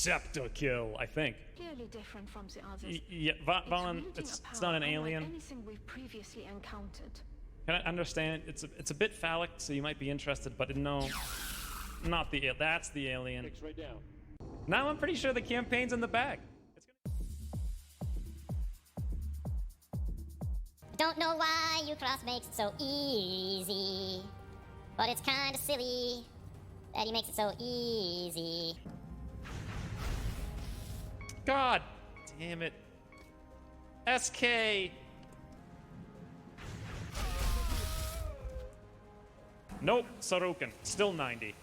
Scepter kill, I think. Clearly different from the others. Yeah, Valen, it's not an alien. Anything we've previously encountered. Can I understand? It's a bit phallic, so you might be interested, but no, not the. That's the alien. Right down. Now I'm pretty sure the campaign's in the bag. Don't know why you cross makes it so easy, but it's kind of silly that he makes it so easy. God damn it. SK. Nope, Sarukan. Still 90.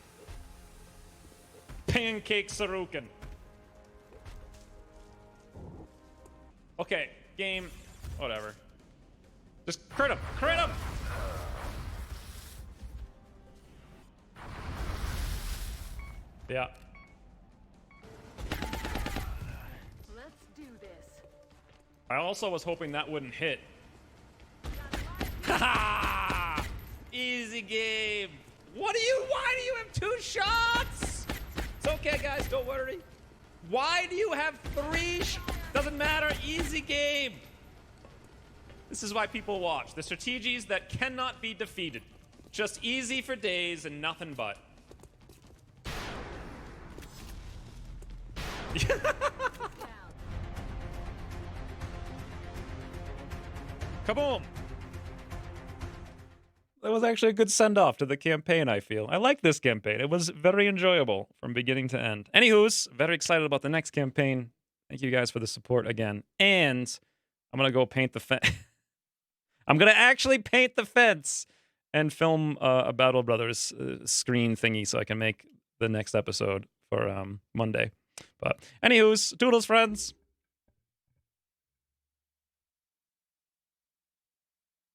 Pancake Sarukan. Okay, game. Whatever. Just crit him! Crit him! Yeah. Let's do this. I also was hoping that wouldn't hit. Haha! Easy game. Why do you have 2 shots? It's okay, guys, don't worry. Why do you have 3 Doesn't matter, easy game. This is why people watch. The strategies that cannot be defeated. Just easy for days and nothing but. Kaboom! That was actually a good send-off to the campaign, I feel. I like this campaign. It was very enjoyable from beginning to end. Anywho's, very excited about the next campaign. Thank you guys for the support again. And I'm going to go paint the fence. I'm going to actually paint the fence and film a Battle Brothers screen thingy so I can make the next episode for Monday. But anywho's, doodles, friends.